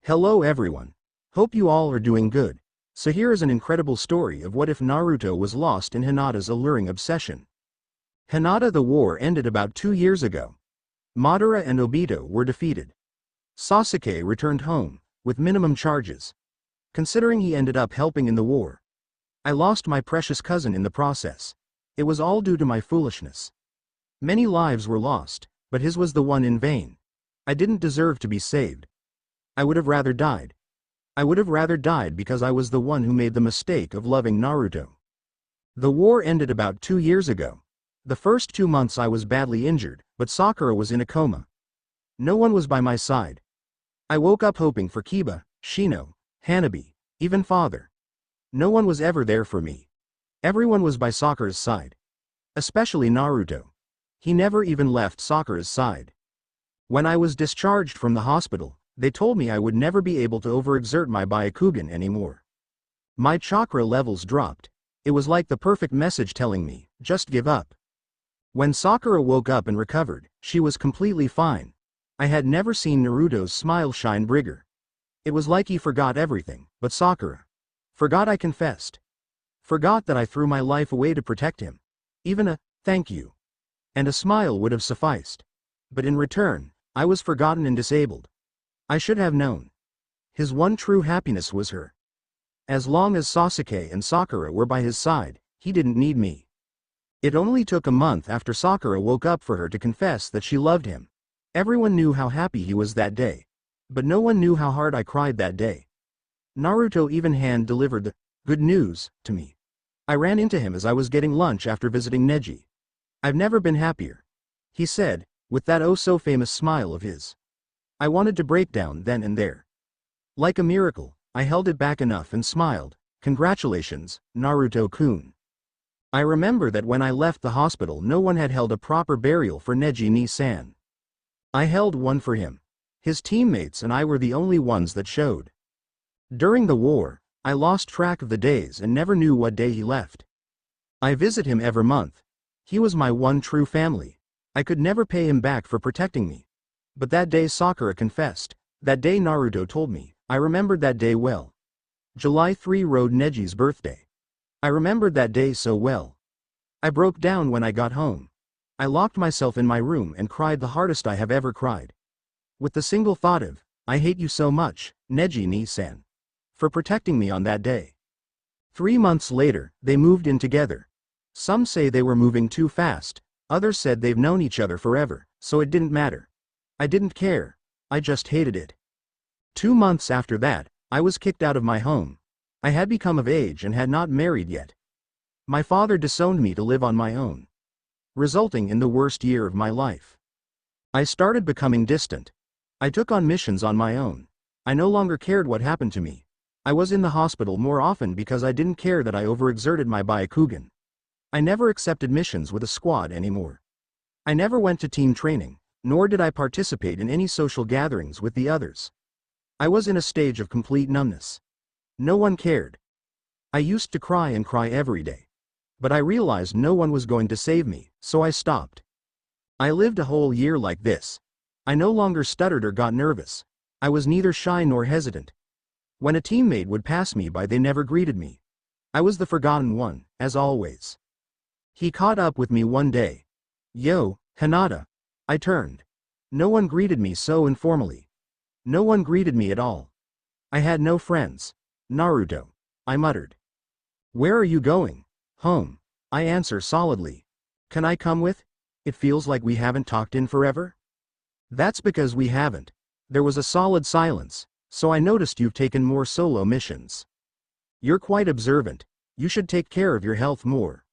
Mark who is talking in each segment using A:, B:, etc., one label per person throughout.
A: Hello everyone. Hope you all are doing good. So here is an incredible story of what if Naruto was lost in Hinata's alluring obsession. Hinata. The war ended about 2 years ago. Madara and Obito were defeated. Sasuke returned home, with minimum charges. Considering he ended up helping in the war. I lost my precious cousin in the process. It was all due to my foolishness. Many lives were lost, but his was the one in vain. I didn't deserve to be saved. I would have rather died. I would have rather died because I was the one who made the mistake of loving Naruto. The war ended about 2 years ago. The first 2 months I was badly injured, but Sakura was in a coma. No one was by my side. I woke up hoping for Kiba, Shino, Hanabi, even father. No one was ever there for me. Everyone was by Sakura's side. Especially Naruto. He never even left Sakura's side. When I was discharged from the hospital, they told me I would never be able to overexert my Byakugan anymore. My chakra levels dropped. It was like the perfect message telling me, just give up. When Sakura woke up and recovered, she was completely fine. I had never seen Naruto's smile shine brighter. It was like he forgot everything, but Sakura. Forgot I confessed. Forgot that I threw my life away to protect him. Even a, thank you. And a smile would have sufficed. But in return, I was forgotten and disabled. I should have known. His one true happiness was her. As long as Sasuke and Sakura were by his side, he didn't need me. It only took a month after Sakura woke up for her to confess that she loved him. Everyone knew how happy he was that day. But no one knew how hard I cried that day. Naruto even hand-delivered the good news to me. I ran into him as I was getting lunch after visiting Neji. I've never been happier. He said, with that oh-so-famous smile of his. I wanted to break down then and there. Like a miracle, I held it back enough and smiled. Congratulations, Naruto-kun. I remember that when I left the hospital no one had held a proper burial for Neji-ni-san. I held one for him. His teammates and I were the only ones that showed. During the war, I lost track of the days and never knew what day he left. I visit him every month. He was my one true family. I could never pay him back for protecting me. But that day Sakura confessed. That day Naruto told me. I remembered that day well. July 3 rode Neji's birthday. I remembered that day so well. I broke down when I got home. I locked myself in my room and cried the hardest I have ever cried. With the single thought of, I hate you so much, Neji-ni-san. For protecting me on that day. 3 months later, they moved in together. Some say they were moving too fast, others said they've known each other forever, so it didn't matter. I didn't care. I just hated it. 2 months after that, I was kicked out of my home. I had become of age and had not married yet. My father disowned me to live on my own. Resulting in the worst year of my life. I started becoming distant. I took on missions on my own. I no longer cared what happened to me. I was in the hospital more often because I didn't care that I overexerted my Byakugan. I never accepted missions with a squad anymore. I never went to team training. Nor did I participate in any social gatherings with the others. I was in a stage of complete numbness. No one cared. I used to cry and cry every day. But I realized no one was going to save me, so I stopped. I lived a whole year like this. I no longer stuttered or got nervous. I was neither shy nor hesitant. When a teammate would pass me by they never greeted me. I was the forgotten one, as always. He caught up with me one day. Yo, Hinata. I turned. No one greeted me so informally. No one greeted me at all. I had no friends. Naruto. I muttered. Where are you going? Home. I answer solidly. Can I come with? It feels like we haven't talked in forever. That's because we haven't. There was a solid silence, so I noticed you've taken more solo missions. You're quite observant. You should take care of your health more.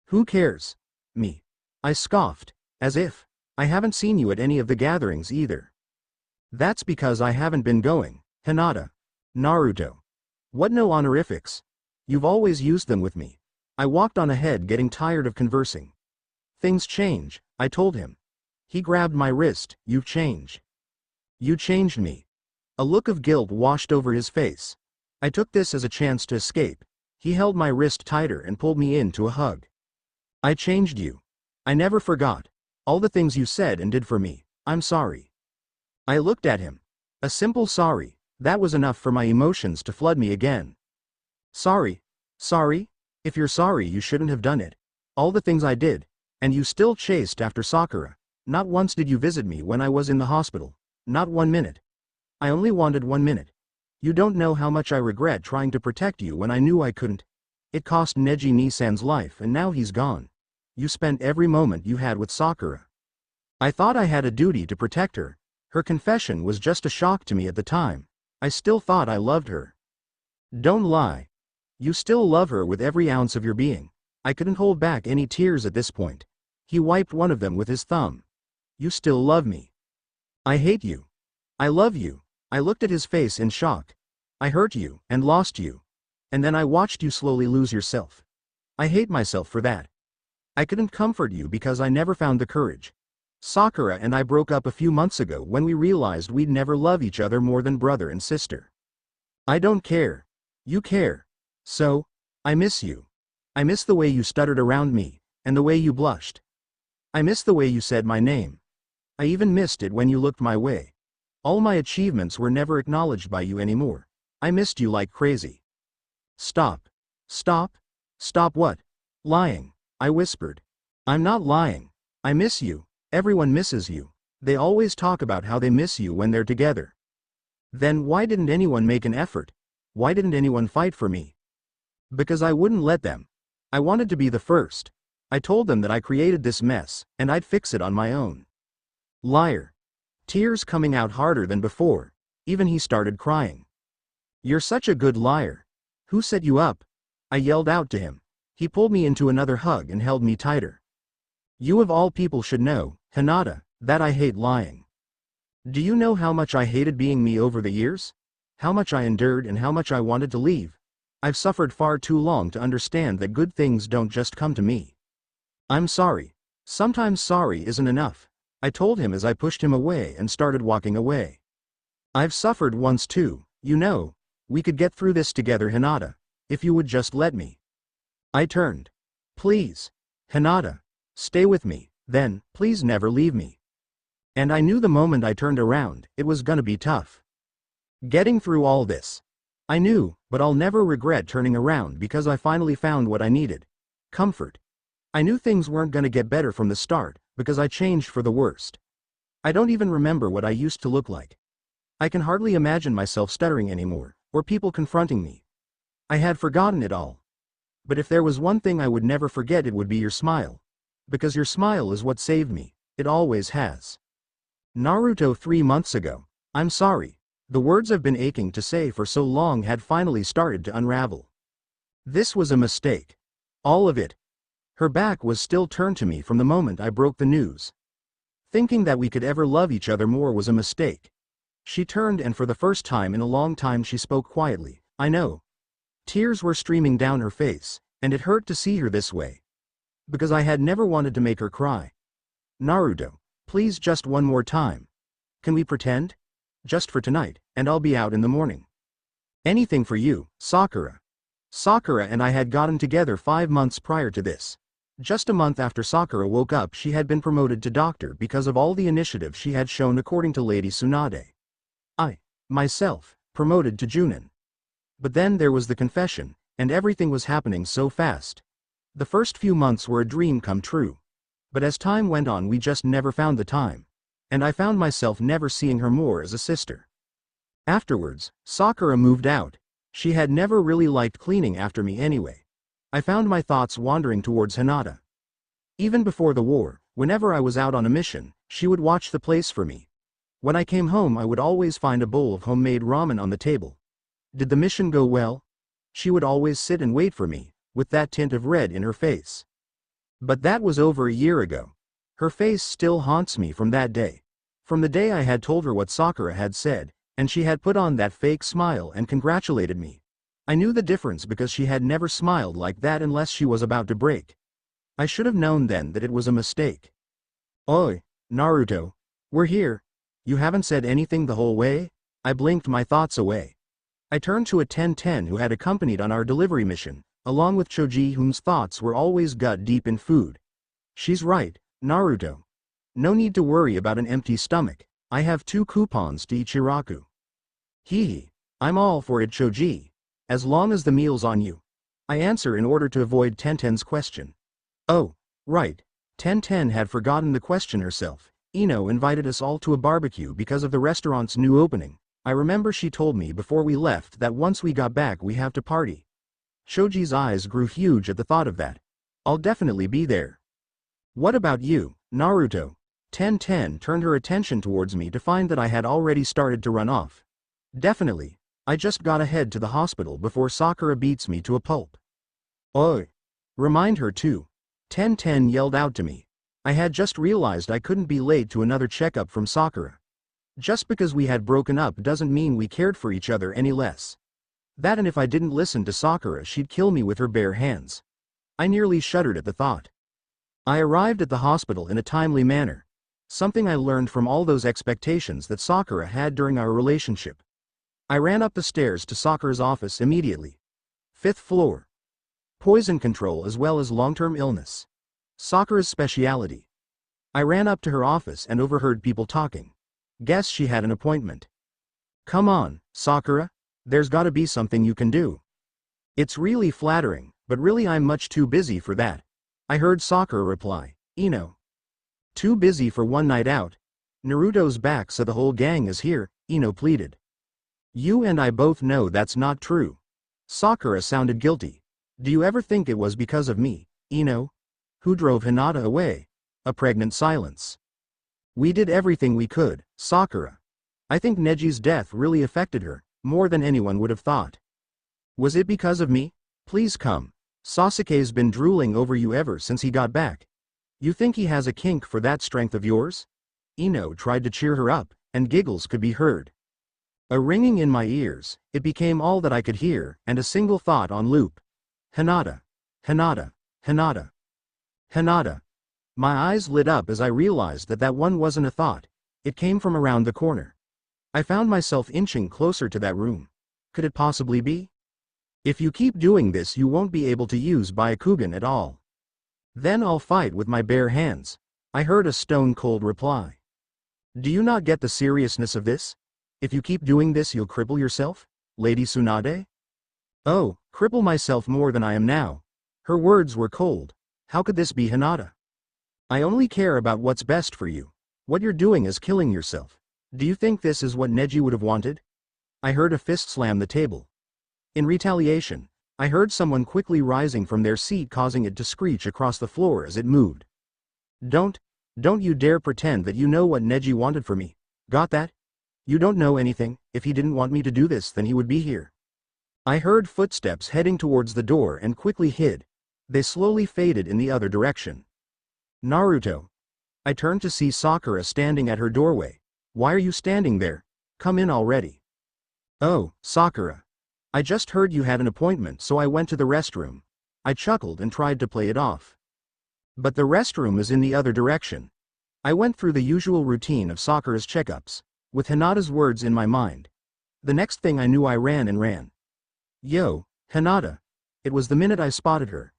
A: Who cares? Me. I scoffed, as if. I haven't seen you at any of the gatherings either. That's because I haven't been going, Hinata. Naruto. What no honorifics? You've always used them with me. I walked on ahead getting tired of conversing. Things change, I told him. He grabbed my wrist. You've changed. You changed me. A look of guilt washed over his face. I took this as a chance to escape. He held my wrist tighter and pulled me into a hug. I changed you. I never forgot. All the things you said and did for me. I'm sorry. I looked at him. A simple sorry, That was enough for my emotions to flood me again. Sorry. Sorry? If you're sorry, you shouldn't have done it. All the things I did. And you still chased after Sakura. Not once did you visit me when I was in the hospital. Not 1 minute. I only wanted 1 minute. You don't know how much I regret trying to protect you when I knew I couldn't. It cost Neji Nisan's life and now he's gone. You spent every moment you had with Sakura. I thought I had a duty to protect her. Her confession was just a shock to me at the time. I still thought I loved her. Don't lie. You still love her with every ounce of your being. I couldn't hold back any tears at this point. He wiped one of them with his thumb. You still love me. I hate you. I love you. I looked at his face in shock. I hurt you and lost you. And then I watched you slowly lose yourself. I hate myself for that. I couldn't comfort you because I never found the courage. Sakura and I broke up a few months ago when we realized we'd never love each other more than brother and sister. I don't care. You care. So, I miss you. I miss the way you stuttered around me, and the way you blushed. I miss the way you said my name. I even missed it when you looked my way. All my achievements were never acknowledged by you anymore. I missed you like crazy. Stop. Stop? Stop what? Lying. I whispered. I'm not lying. I miss you. Everyone misses you. They always talk about how they miss you when they're together. Then why didn't anyone make an effort? Why didn't anyone fight for me? Because I wouldn't let them. I wanted to be the first. I told them that I created this mess, and I'd fix it on my own. Liar. Tears coming out harder than before. Even he started crying. You're such a good liar. Who set you up? I yelled out to him. He pulled me into another hug and held me tighter. You of all people should know, Hinata, that I hate lying. Do you know how much I hated being me over the years? How much I endured and how much I wanted to leave? I've suffered far too long to understand that good things don't just come to me. I'm sorry. Sometimes sorry isn't enough. I told him as I pushed him away and started walking away. I've suffered once too, you know. We could get through this together, Hinata, if you would just let me. I turned. Please. Hinata. Stay with me, then, please never leave me. And I knew the moment I turned around, it was gonna be tough. Getting through all this. I knew, but I'll never regret turning around because I finally found what I needed. Comfort. I knew things weren't gonna get better from the start, because I changed for the worst. I don't even remember what I used to look like. I can hardly imagine myself stuttering anymore, or people confronting me. I had forgotten it all. But if there was one thing I would never forget, it would be your smile. Because your smile is what saved me, it always has. Naruto 3 months ago. I'm sorry. The words I've been aching to say for so long had finally started to unravel. This was a mistake. All of it. Her back was still turned to me from the moment I broke the news. Thinking that we could ever love each other more was a mistake. She turned and for the first time in a long time she spoke quietly, I know. Tears were streaming down her face, and it hurt to see her this way. Because I had never wanted to make her cry. Naruto, please just one more time. Can we pretend? Just for tonight, and I'll be out in the morning. Anything for you, Sakura. Sakura and I had gotten together 5 months prior to this. Just a month after Sakura woke up, she had been promoted to doctor because of all the initiative she had shown, according to Lady Tsunade. I, myself, promoted to Junin. But then there was the confession, and everything was happening so fast. The first few months were a dream come true. But as time went on, we just never found the time. And I found myself never seeing her more as a sister. Afterwards, Sakura moved out. She had never really liked cleaning after me anyway. I found my thoughts wandering towards Hinata. Even before the war, whenever I was out on a mission, she would watch the place for me. When I came home, I would always find a bowl of homemade ramen on the table. Did the mission go well? She would always sit and wait for me, with that tint of red in her face. But that was over a year ago. Her face still haunts me from that day. From the day I had told her what Sakura had said, and she had put on that fake smile and congratulated me. I knew the difference because she had never smiled like that unless she was about to break. I should have known then that it was a mistake. Oi, Naruto. We're here. You haven't said anything the whole way? I blinked my thoughts away. I turned to a 10-10 who had accompanied on our delivery mission, along with Choji, whose thoughts were always gut deep in food. She's right, Naruto. No need to worry about an empty stomach. I have 2 coupons to Ichiraku. Hee hee. I'm all for it, Choji. As long as the meal's on you. I answer in order to avoid Tenten's question. Oh, right. Tenten had forgotten the question herself. Ino invited us all to a barbecue because of the restaurant's new opening. I remember she told me before we left that once we got back we have to party. Choji's eyes grew huge at the thought of that. I'll definitely be there. What about you, Naruto? Tenten turned her attention towards me to find that I had already started to run off. Definitely. I just gotta head to the hospital before Sakura beats me to a pulp. Oi! Remind her too. Tenten yelled out to me. I had just realized I couldn't be late to another checkup from Sakura. Just because we had broken up doesn't mean we cared for each other any less. That, and if I didn't listen to Sakura she'd kill me with her bare hands. I nearly shuddered at the thought. I arrived at the hospital in a timely manner. Something I learned from all those expectations that Sakura had during our relationship. I ran up the stairs to Sakura's office immediately. 5th floor. Poison control as well as long-term illness. Sakura's speciality. I ran up to her office and overheard people talking. Guess she had an appointment. Come on, Sakura. There's gotta be something you can do. It's really flattering, but really I'm much too busy for that. I heard Sakura reply. Ino. Too busy for one night out? Naruto's back so the whole gang is here, Ino pleaded. You and I both know that's not true. Sakura sounded guilty. Do you ever think it was because of me, Ino? Who drove Hinata away? A pregnant silence. We did everything we could, Sakura. I think Neji's death really affected her, more than anyone would have thought. Was it because of me? Please come. Sasuke's been drooling over you ever since he got back. You think he has a kink for that strength of yours? Ino tried to cheer her up, and giggles could be heard. A ringing in my ears, it became all that I could hear, and a single thought on loop. Hinata. Hinata. Hinata. Hinata. My eyes lit up as I realized that that one wasn't a thought. It came from around the corner. I found myself inching closer to that room. Could it possibly be? If you keep doing this you won't be able to use Byakugan at all. Then I'll fight with my bare hands. I heard a stone-cold reply. Do you not get the seriousness of this? If you keep doing this you'll cripple yourself, Lady Tsunade? Oh, cripple myself more than I am now. Her words were cold. How could this be Hinata? I only care about what's best for you. What you're doing is killing yourself. Do you think this is what Neji would have wanted? I heard a fist slam the table. In retaliation, I heard someone quickly rising from their seat causing it to screech across the floor as it moved. Don't you dare pretend that you know what Neji wanted for me. Got that? You don't know anything. If he didn't want me to do this then he would be here. I heard footsteps heading towards the door and quickly hid. They slowly faded in the other direction. Naruto. I turned to see Sakura standing at her doorway. Why are you standing there? Come in already. Oh, Sakura. I just heard you had an appointment so I went to the restroom. I chuckled and tried to play it off. But the restroom is in the other direction. I went through the usual routine of Sakura's checkups, with Hinata's words in my mind. The next thing I knew I ran and ran. Yo, Hinata. It was the minute I spotted her.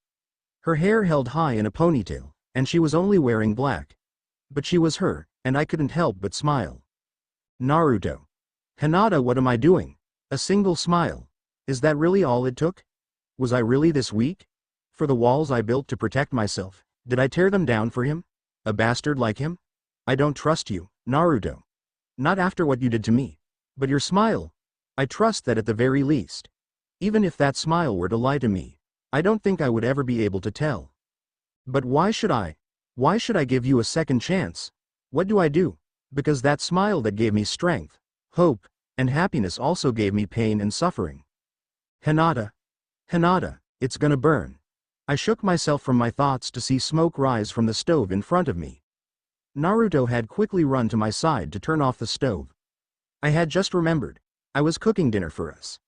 A: Her hair held high in a ponytail, and she was only wearing black. But she was her, and I couldn't help but smile. Naruto. Hinata, what am I doing? A single smile. Is that really all it took? Was I really this weak? For the walls I built to protect myself, did I tear them down for him? A bastard like him? I don't trust you, Naruto. Not after what you did to me. But your smile. I trust that at the very least. Even if that smile were to lie to me, I don't think I would ever be able to tell. But why should I? Why should I give you a second chance? What do I do? Because that smile that gave me strength, hope, and happiness also gave me pain and suffering. Hinata. Hinata, it's gonna burn. I shook myself from my thoughts to see smoke rise from the stove in front of me. Naruto had quickly run to my side to turn off the stove. I had just remembered. I was cooking dinner for us.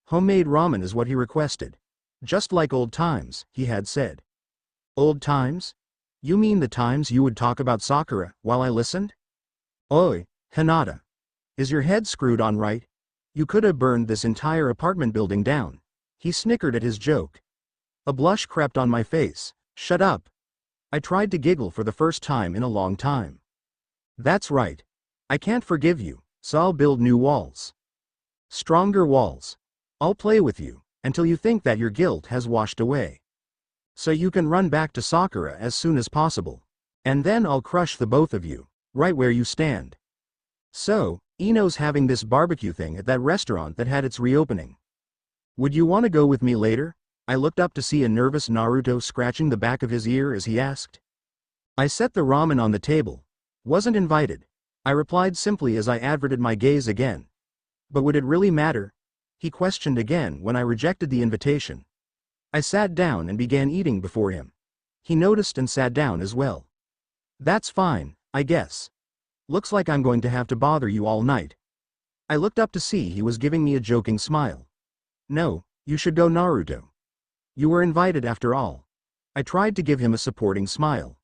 A: Homemade ramen is what he requested. Just like old times, he had said. Old times? You mean the times you would talk about Sakura while I listened? Oi, Hinata. Is your head screwed on right? You could have burned this entire apartment building down. He snickered at his joke. A blush crept on my face. Shut up. I tried to giggle for the first time in a long time. That's right. I can't forgive you, so I'll build new walls. Stronger walls. I'll play with you, until you think that your guilt has washed away. So you can run back to Sakura as soon as possible. And then I'll crush the both of you, right where you stand. So, Ino's having this barbecue thing at that restaurant that had its reopening. Would you want to go with me later? I looked up to see a nervous Naruto scratching the back of his ear as he asked. I set the ramen on the table. Wasn't invited. I replied simply as I averted my gaze again. But would it really matter? He questioned again when I rejected the invitation. I sat down and began eating before him. He noticed and sat down as well. That's fine, I guess. Looks like I'm going to have to bother you all night. I looked up to see he was giving me a joking smile. No, you should go, Naruto. You were invited after all. I tried to give him a supporting smile.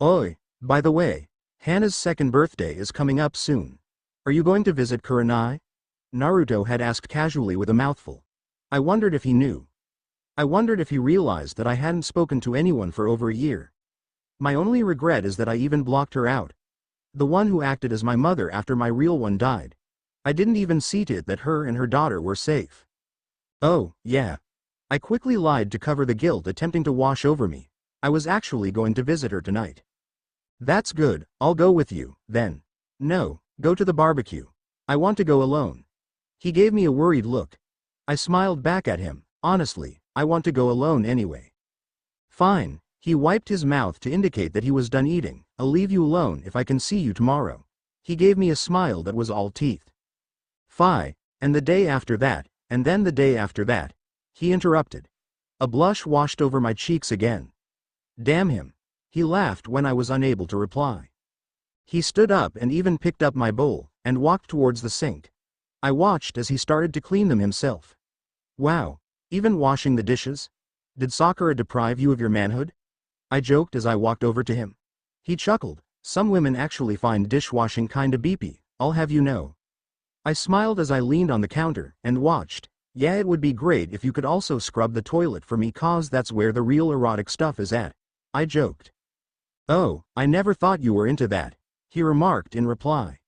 A: Oi, by the way, Hana's second birthday is coming up soon. Are you going to visit Kurenai? Naruto had asked casually with a mouthful. I wondered if he knew. I wondered if he realized that I hadn't spoken to anyone for over a year. My only regret is that I even blocked her out. The one who acted as my mother after my real one died. I didn't even see to it that her and her daughter were safe. Oh, yeah. I quickly lied to cover the guilt attempting to wash over me. I was actually going to visit her tonight. That's good, I'll go with you, then. No, go to the barbecue. I want to go alone. He gave me a worried look. I smiled back at him. Honestly, I want to go alone anyway. Fine. He wiped his mouth to indicate that he was done eating. I'll leave you alone if I can see you tomorrow. He gave me a smile that was all teeth. Fie, and the day after that, and then the day after that. He interrupted. A blush washed over my cheeks again. Damn him. He laughed when I was unable to reply. He stood up and even picked up my bowl, and walked towards the sink. I watched as he started to clean them himself. Wow, even washing the dishes? Did Sakura deprive you of your manhood? I joked as I walked over to him. He chuckled. Some women actually find dishwashing kinda beepy, I'll have you know. I smiled as I leaned on the counter and watched. Yeah, it would be great if you could also scrub the toilet for me, cause that's where the real erotic stuff is at. I joked. Oh, I never thought you were into that, he remarked in reply.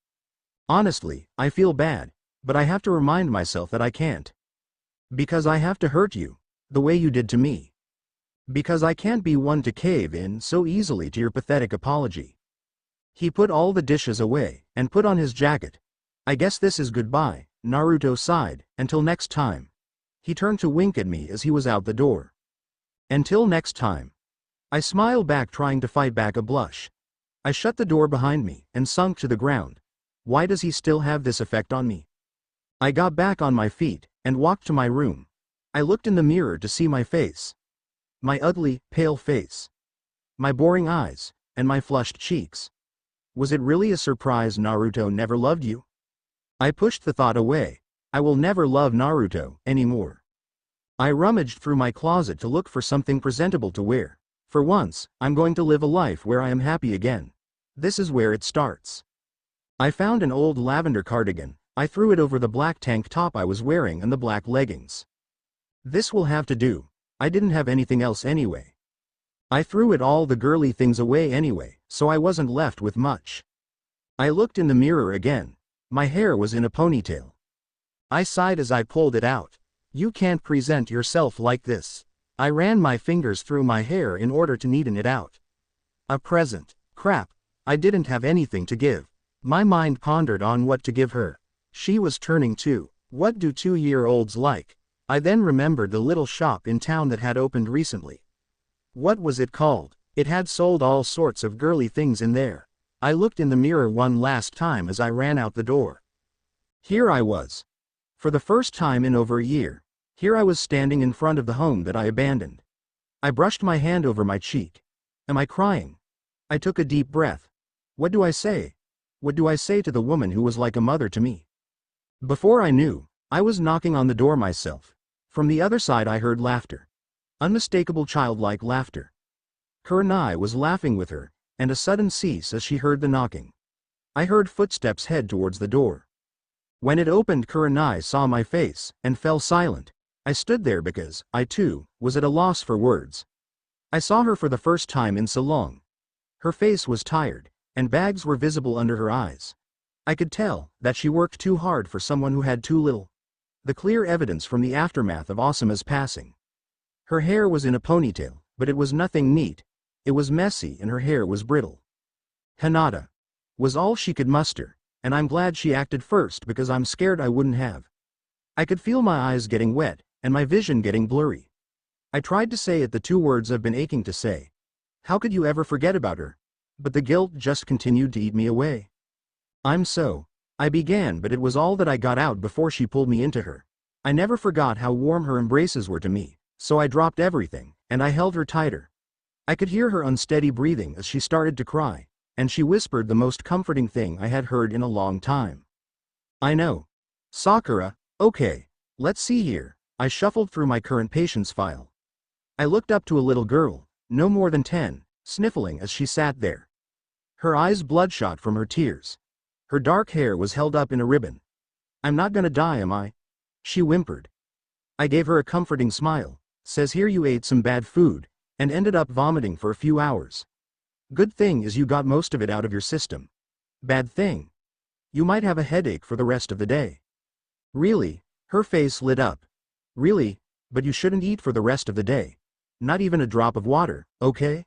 A: Honestly, I feel bad, but I have to remind myself that I can't. Because I have to hurt you, the way you did to me. Because I can't be one to cave in so easily to your pathetic apology. He put all the dishes away, and put on his jacket. I guess this is goodbye, Naruto sighed, until next time. He turned to wink at me as he was out the door. Until next time. I smiled back, trying to fight back a blush. I shut the door behind me, and sunk to the ground. Why does he still have this effect on me? I got back on my feet, and walked to my room. I looked in the mirror to see my face. My ugly, pale face. My boring eyes, and my flushed cheeks. Was it really a surprise Naruto never loved you? I pushed the thought away. I will never love Naruto anymore. I rummaged through my closet to look for something presentable to wear. For once, I'm going to live a life where I am happy again. This is where it starts. I found an old lavender cardigan. I threw it over the black tank top I was wearing and the black leggings. This will have to do. I didn't have anything else anyway. I threw all the girly things away anyway, so I wasn't left with much. I looked in the mirror again. My hair was in a ponytail. I sighed as I pulled it out. You can't present yourself like this. I ran my fingers through my hair in order to neaten it out. A present. Crap. I didn't have anything to give. My mind pondered on what to give her. She was turning 2. What do 2-year-olds like? I then remembered the little shop in town that had opened recently. What was it called? It had sold all sorts of girly things in there. I looked in the mirror one last time as I ran out the door. Here I was. For the first time in over a year. Here I was standing in front of the home that I abandoned. I brushed my hand over my cheek. Am I crying? I took a deep breath. What do I say? What do I say to the woman who was like a mother to me? Before I knew, I was knocking on the door myself. From the other side I heard laughter. Unmistakable childlike laughter. Kurenai was laughing with her, and a sudden cease as she heard the knocking. I heard footsteps head towards the door. When it opened, Kurenai saw my face, and fell silent. I stood there because, I too, was at a loss for words. I saw her for the first time in so long. Her face was tired, and bags were visible under her eyes. I could tell that she worked too hard for someone who had too little. the clear evidence from the aftermath of Asuma's passing. Her hair was in a ponytail, but it was nothing neat. It was messy and her hair was brittle. Hinata was all she could muster, and I'm glad she acted first because I'm scared I wouldn't have. I could feel my eyes getting wet, and my vision getting blurry. I tried to say it, the two words I've been aching to say. How could you ever forget about her? But the guilt just continued to eat me away. I began, but it was all that I got out before she pulled me into her. I never forgot how warm her embraces were to me, so I dropped everything, and I held her tighter. I could hear her unsteady breathing as she started to cry, and she whispered the most comforting thing I had heard in a long time. I know. Sakura, okay, let's see here. I shuffled through my current patients file. I looked up to a little girl, no more than 10, sniffling as she sat there. Her eyes bloodshot from her tears. Her dark hair was held up in a ribbon. I'm not gonna die, am I? She whimpered. I gave her a comforting smile. Says here you ate some bad food, and ended up vomiting for a few hours. Good thing is you got most of it out of your system. Bad thing? You might have a headache for the rest of the day. Really? Her face lit up. Really? But you shouldn't eat for the rest of the day. Not even a drop of water, okay?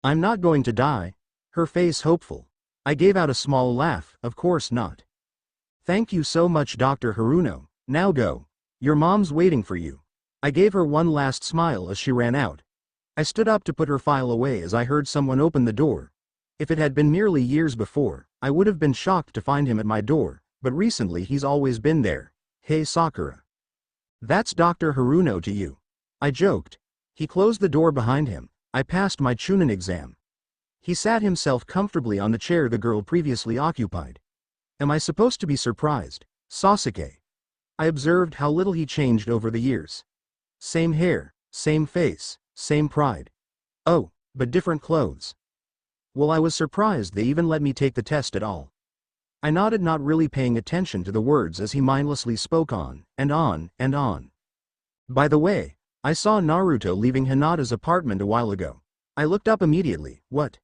A: I'm not going to die. Her face hopeful. I gave out a small laugh, of course not. Thank you so much, Dr. Haruno. Now go. Your mom's waiting for you. I gave her one last smile as she ran out. I stood up to put her file away as I heard someone open the door. If it had been merely years before, I would have been shocked to find him at my door, but recently he's always been there. Hey Sakura. That's Dr. Haruno to you. I joked. He closed the door behind him. I passed my Chunin exam. He sat himself comfortably on the chair the girl previously occupied. Am I supposed to be surprised? Sasuke. I observed how little he changed over the years. Same hair, same face, same pride. Oh, but different clothes. Well, I was surprised they even let me take the test at all. I nodded, not really paying attention to the words as he mindlessly spoke on, and on, and on. By the way, I saw Naruto leaving Hinata's apartment a while ago. I looked up immediately. What?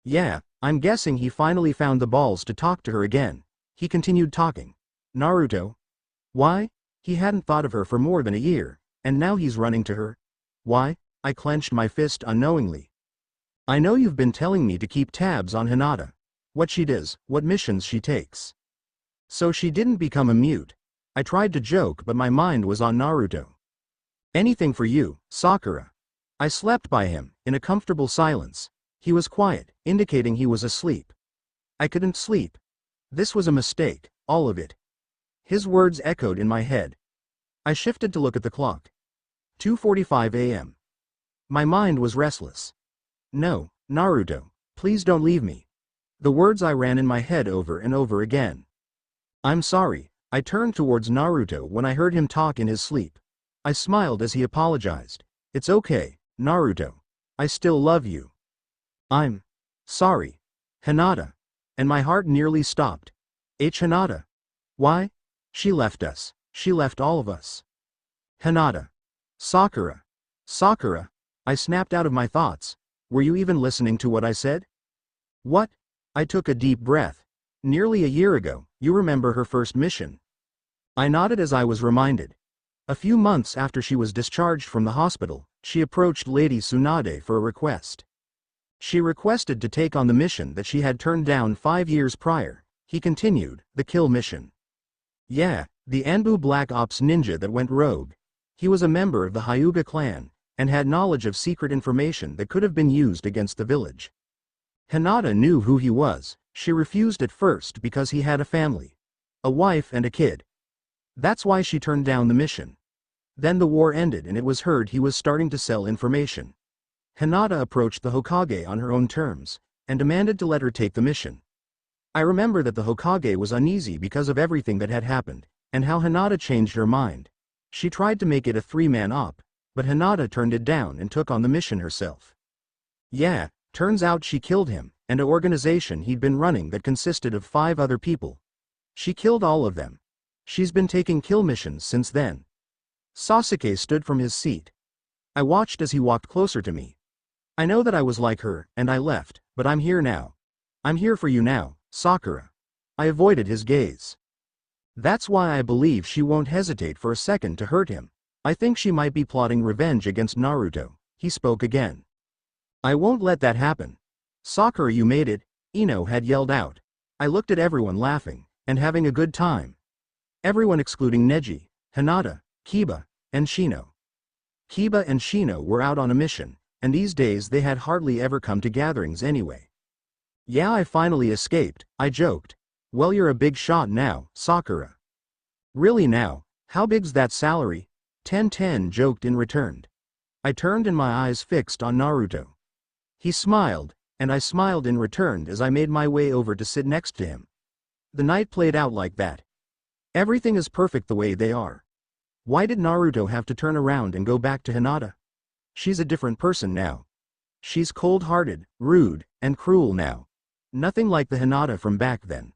A: Yeah, I'm guessing he finally found the balls to talk to her again. He continued talking. Naruto? Why? He hadn't thought of her for more than a year, and now he's running to her. Why? I clenched my fist unknowingly. I know you've been telling me to keep tabs on Hinata. What she does, what missions she takes. So she didn't become a mute. I tried to joke, but my mind was on Naruto. Anything for you, Sakura. I slept by him, in a comfortable silence. He was quiet, indicating he was asleep. I couldn't sleep. This was a mistake, all of it. His words echoed in my head. I shifted to look at the clock. 2:45 a.m. My mind was restless. No, Naruto, please don't leave me. The words I ran in my head over and over again. I'm sorry. I turned towards Naruto when I heard him talk in his sleep. I smiled as he apologized. It's okay, Naruto. I still love you. I'm sorry, Hinata. And my heart nearly stopped. Hinata. Why? She left us. She left all of us. Hinata. Sakura. Sakura. I snapped out of my thoughts. Were you even listening to what I said? What? I took a deep breath. Nearly a year ago, you remember her first mission. I nodded as I was reminded. A few months after she was discharged from the hospital, she approached Lady Tsunade for a request. She requested to take on the mission that she had turned down 5 years prior. He continued, the kill mission. Yeah, the Anbu Black Ops ninja that went rogue. He was a member of the Hyuga clan, and had knowledge of secret information that could have been used against the village. Hinata knew who he was. She refused at first because he had a family. A wife and a kid. That's why she turned down the mission. Then the war ended and it was heard he was starting to sell information. Hinata approached the Hokage on her own terms, and demanded to let her take the mission. I remember that the Hokage was uneasy because of everything that had happened, and how Hinata changed her mind. She tried to make it a 3-man op, but Hinata turned it down and took on the mission herself. Yeah, turns out she killed him, and an organization he'd been running that consisted of 5 other people. She killed all of them. She's been taking kill missions since then. Sasuke stood from his seat. I watched as he walked closer to me. I know that I was like her, and I left, but I'm here now. I'm here for you now, Sakura. I avoided his gaze. That's why I believe she won't hesitate for a second to hurt him. I think she might be plotting revenge against Naruto. He spoke again. I won't let that happen. Sakura, you made it, Ino had yelled out. I looked at everyone laughing, and having a good time. Everyone excluding Neji, Hinata, Kiba, and Shino. Kiba and Shino were out on a mission, and these days they had hardly ever come to gatherings anyway. Yeah, I finally escaped, I joked. Well, you're a big shot now, Sakura. Really now, how big's that salary? 10 joked in return. I turned and my eyes fixed on Naruto. He smiled, and I smiled in return as I made my way over to sit next to him. The night played out like that. Everything is perfect the way they are. Why did Naruto have to turn around and go back to Hinata? She's a different person now. She's cold-hearted, rude, and cruel now. Nothing like the Hinata from back then.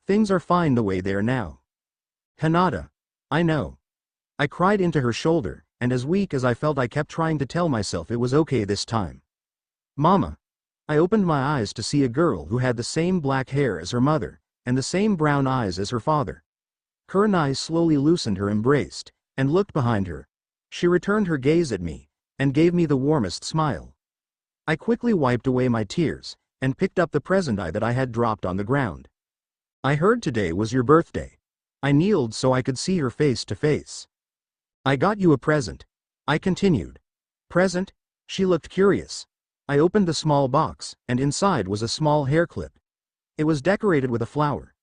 A: Things are fine the way they are now. Hinata. I know. I cried into her shoulder, and as weak as I felt I kept trying to tell myself it was okay this time. Mama. I opened my eyes to see a girl who had the same black hair as her mother, and the same brown eyes as her father. Kurenai slowly loosened her embrace, and looked behind her. She returned her gaze at me, and gave me the warmest smile. I quickly wiped away my tears, and picked up the present that I had dropped on the ground. I heard today was your birthday. I kneeled so I could see her face to face. I got you a present. I continued. Present? She looked curious. I opened the small box, and inside was a small hair clip. It was decorated with a flower.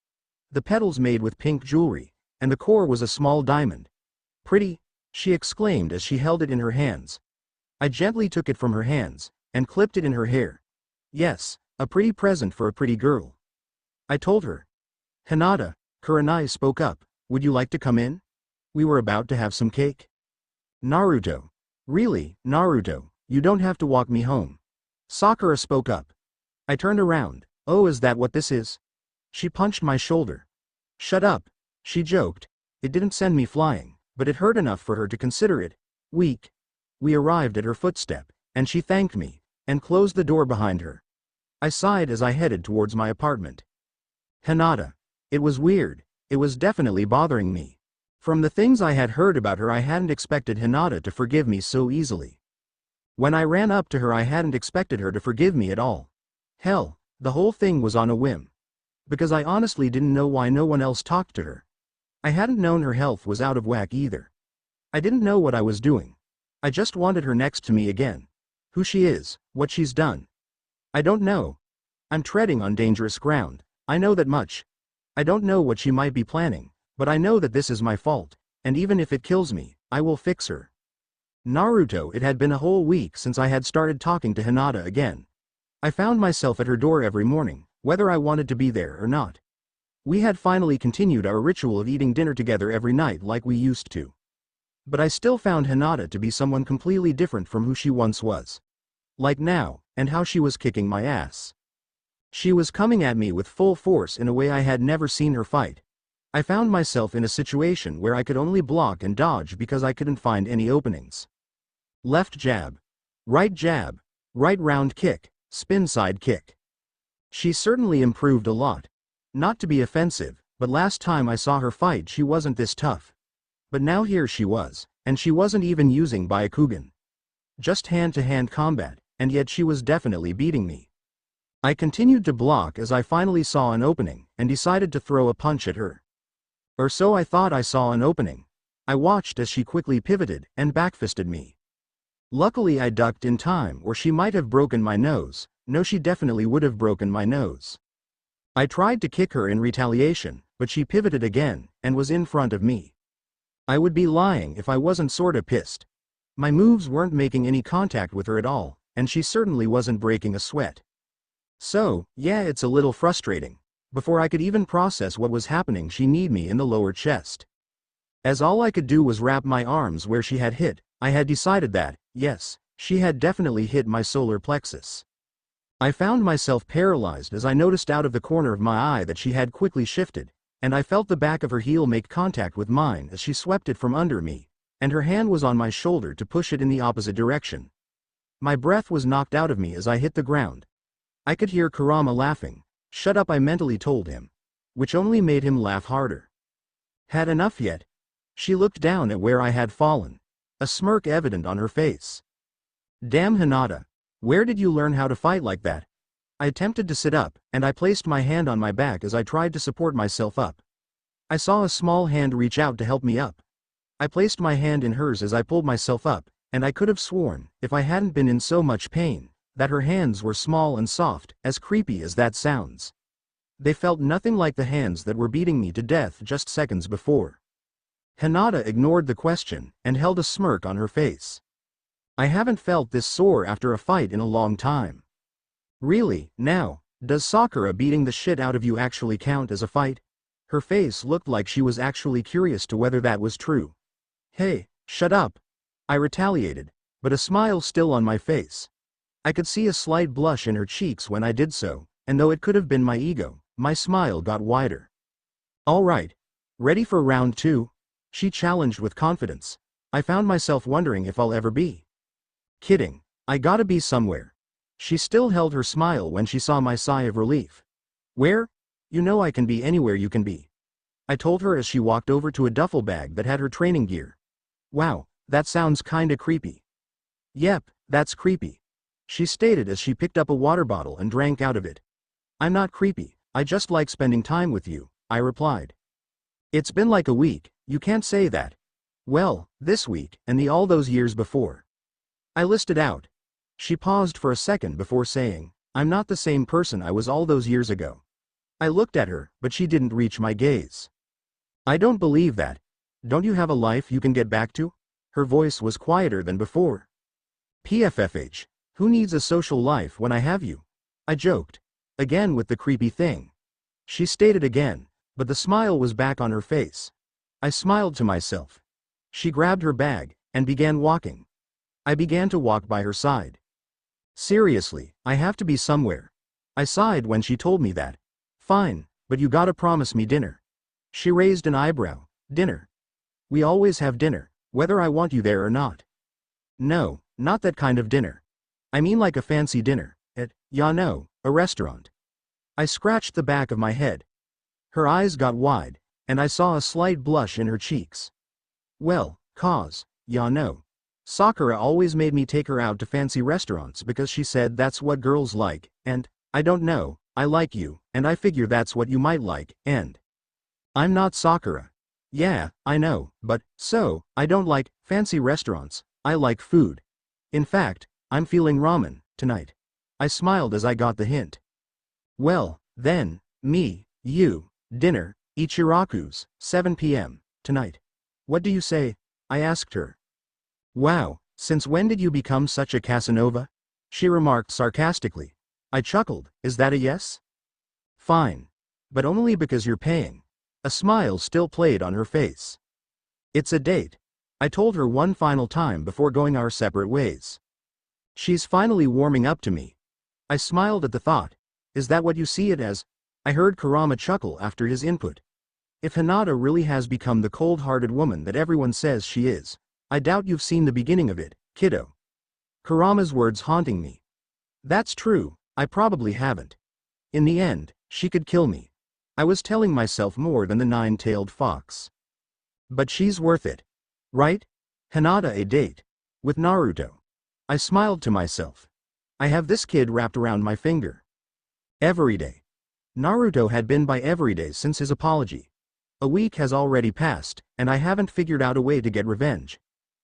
A: The petals made with pink jewelry, and the core was a small diamond. Pretty, she exclaimed as she held it in her hands. I gently took it from her hands, and clipped it in her hair. Yes, a pretty present for a pretty girl. I told her. Hinata, Kurenai spoke up, would you like to come in? We were about to have some cake. Naruto. Really, Naruto, you don't have to walk me home. Sakura spoke up. I turned around. Oh, is that what this is? She punched my shoulder. Shut up, she joked. It didn't send me flying, but it hurt enough for her to consider it weak. We arrived at her footstep, and she thanked me, and closed the door behind her. I sighed as I headed towards my apartment. Hinata. It was weird, it was definitely bothering me. From the things I had heard about her I hadn't expected Hinata to forgive me so easily. When I ran up to her I hadn't expected her to forgive me at all. Hell, the whole thing was on a whim. Because I honestly didn't know why no one else talked to her. I hadn't known her health was out of whack either. I didn't know what I was doing. I just wanted her next to me again. Who she is, what she's done. I don't know. I'm treading on dangerous ground, I know that much. I don't know what she might be planning, but I know that this is my fault, and even if it kills me, I will fix her. Naruto. It had been a whole week since I had started talking to Hinata again. I found myself at her door every morning, whether I wanted to be there or not. We had finally continued our ritual of eating dinner together every night like we used to. But I still found Hinata to be someone completely different from who she once was. Like now, and how she was kicking my ass. She was coming at me with full force in a way I had never seen her fight. I found myself in a situation where I could only block and dodge because I couldn't find any openings. Left jab. Right round kick, spin side kick. She certainly improved a lot. Not to be offensive, but last time I saw her fight she wasn't this tough. But now here she was, and she wasn't even using Byakugan. Just hand-to-hand combat, and yet she was definitely beating me. I continued to block as I finally saw an opening, and decided to throw a punch at her. Or so I thought I saw an opening. I watched as she quickly pivoted, and backfisted me. Luckily I ducked in time or she might have broken my nose. No, she definitely would have broken my nose. I tried to kick her in retaliation, but she pivoted again, and was in front of me. I would be lying if I wasn't sorta pissed. My moves weren't making any contact with her at all, and she certainly wasn't breaking a sweat. So, yeah, it's a little frustrating. Before I could even process what was happening she kneed me in the lower chest. As all I could do was wrap my arms where she had hit, I had decided that, yes, she had definitely hit my solar plexus. I found myself paralyzed as I noticed out of the corner of my eye that she had quickly shifted, and I felt the back of her heel make contact with mine as she swept it from under me, and her hand was on my shoulder to push it in the opposite direction. My breath was knocked out of me as I hit the ground. I could hear Kurama laughing. Shut up, I mentally told him. Which only made him laugh harder. Had enough yet? She looked down at where I had fallen, a smirk evident on her face. Damn Hinata. Where did you learn how to fight like that? I attempted to sit up, and I placed my hand on my back as I tried to support myself up. I saw a small hand reach out to help me up. I placed my hand in hers as I pulled myself up, and I could have sworn, if I hadn't been in so much pain, that her hands were small and soft, as creepy as that sounds. They felt nothing like the hands that were beating me to death just seconds before. Hinata ignored the question, and held a smirk on her face. I haven't felt this sore after a fight in a long time. Really, now, does Sakura beating the shit out of you actually count as a fight? Her face looked like she was actually curious to whether that was true. Hey, shut up. I retaliated, but a smile still on my face. I could see a slight blush in her cheeks when I did so, and though it could have been my ego, my smile got wider. All right. Ready for round 2? She challenged with confidence. I found myself wondering if I'll ever be. Kidding. I gotta be somewhere. She still held her smile when she saw my sigh of relief. Where? You know I can be anywhere you can be. I told her as she walked over to a duffel bag that had her training gear. Wow, that sounds kinda creepy. Yep, that's creepy. She stated as she picked up a water bottle and drank out of it. I'm not creepy, I just like spending time with you, I replied. It's been like a week, you can't say that. Well, this week, and all those years before. I listed out. She paused for a second before saying, I'm not the same person I was all those years ago. I looked at her, but she didn't reach my gaze. I don't believe that. Don't you have a life you can get back to? Her voice was quieter than before. PFFH, who needs a social life when I have you? I joked. Again with the creepy thing. She stated again, but the smile was back on her face. I smiled to myself. She grabbed her bag, and began walking. I began to walk by her side. Seriously, I have to be somewhere. I sighed when she told me that. Fine, but you gotta promise me dinner. She raised an eyebrow. Dinner? We always have dinner, whether I want you there or not. No, not that kind of dinner. I mean like a fancy dinner, at, a restaurant. I scratched the back of my head. Her eyes got wide, and I saw a slight blush in her cheeks. Well, Sakura always made me take her out to fancy restaurants because she said that's what girls like, and, I don't know, I like you, and I figure that's what you might like, and I'm not Sakura. Yeah, I know, but, I don't like fancy restaurants, I like food. In fact, I'm feeling ramen tonight. I smiled as I got the hint. Well, then, dinner, Ichiraku's, 7 p.m., tonight. What do you say? I asked her. Wow, since when did you become such a Casanova? She remarked sarcastically. I chuckled, is that a yes? Fine. But only because you're paying. A smile still played on her face. It's a date. I told her one final time before going our separate ways. She's finally warming up to me. I smiled at the thought. Is that what you see it as? I heard Kurama chuckle after his input. If Hinata really has become the cold-hearted woman that everyone says she is, I doubt you've seen the beginning of it, kiddo. Kurama's words haunting me. That's true, I probably haven't. In the end, she could kill me. I was telling myself more than the nine-tailed fox. But she's worth it. Right? Hinata a date. With Naruto. I smiled to myself. I have this kid wrapped around my finger. Every day. Naruto had been by every day since his apology. A week has already passed, and I haven't figured out a way to get revenge.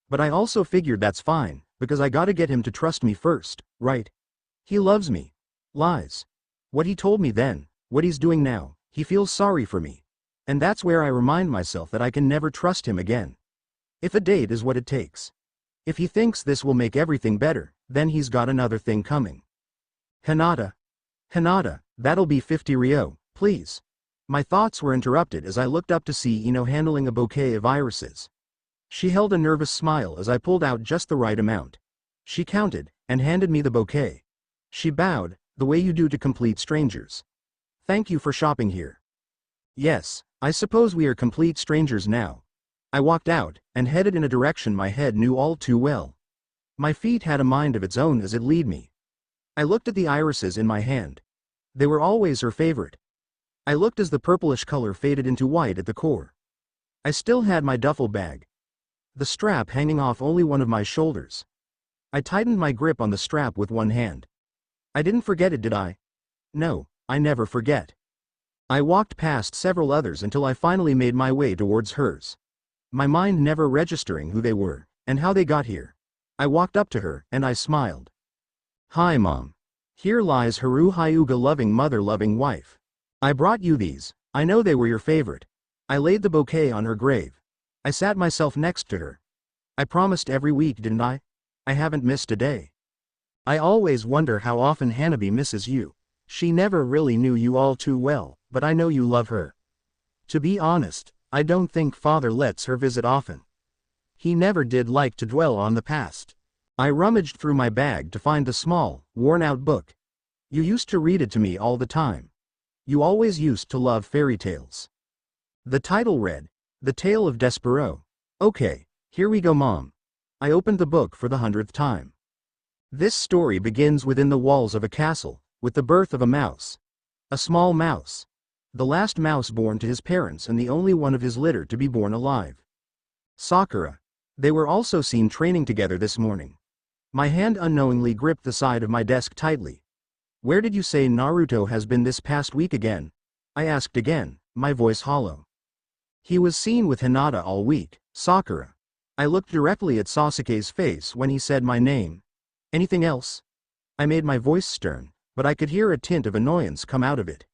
A: But I also figured that's fine, because I gotta get him to trust me first, right? He loves me. Lies. What he told me then, what he's doing now, he feels sorry for me. And that's where I remind myself that I can never trust him again. If a date is what it takes. If he thinks this will make everything better, then he's got another thing coming. Hinata, that'll be 50 Ryo, please. My thoughts were interrupted as I looked up to see Ino handling a bouquet of irises. She held a nervous smile as I pulled out just the right amount. She counted, and handed me the bouquet. She bowed, the way you do to complete strangers. Thank you for shopping here. Yes, I suppose we are complete strangers now. I walked out, and headed in a direction my head knew all too well. My feet had a mind of its own as it led me. I looked at the irises in my hand. They were always her favorite. I looked as the purplish color faded into white at the core. I still had my duffel bag, the strap hanging off only one of my shoulders. I tightened my grip on the strap with one hand. I didn't forget it, did I? No, I never forget. I walked past several others until I finally made my way towards hers. My mind never registering who they were, and how they got here. I walked up to her, and I smiled. Hi Mom. Here lies Haru Hyuga, loving mother, loving wife. I brought you these, I know they were your favorite. I laid the bouquet on her grave. I sat myself next to her. I promised every week, didn't I? I haven't missed a day. I always wonder how often Hanabi misses you. She never really knew you all too well, but I know you love her. To be honest, I don't think father lets her visit often. He never did like to dwell on the past. I rummaged through my bag to find the small, worn-out book. You used to read it to me all the time. You always used to love fairy tales. The title read, The Tale of Despero. Okay, here we go Mom. I opened the book for the 100th time. This story begins within the walls of a castle, with the birth of a mouse. A small mouse. The last mouse born to his parents and the only one of his litter to be born alive. Sakura. They were also seen training together this morning. My hand unknowingly gripped the side of my desk tightly. Where did you say Naruto has been this past week again? I asked again, my voice hollow. He was seen with Hinata all week, Sakura. I looked directly at Sasuke's face when he said my name. Anything else? I made my voice stern, but I could hear a tint of annoyance come out of it.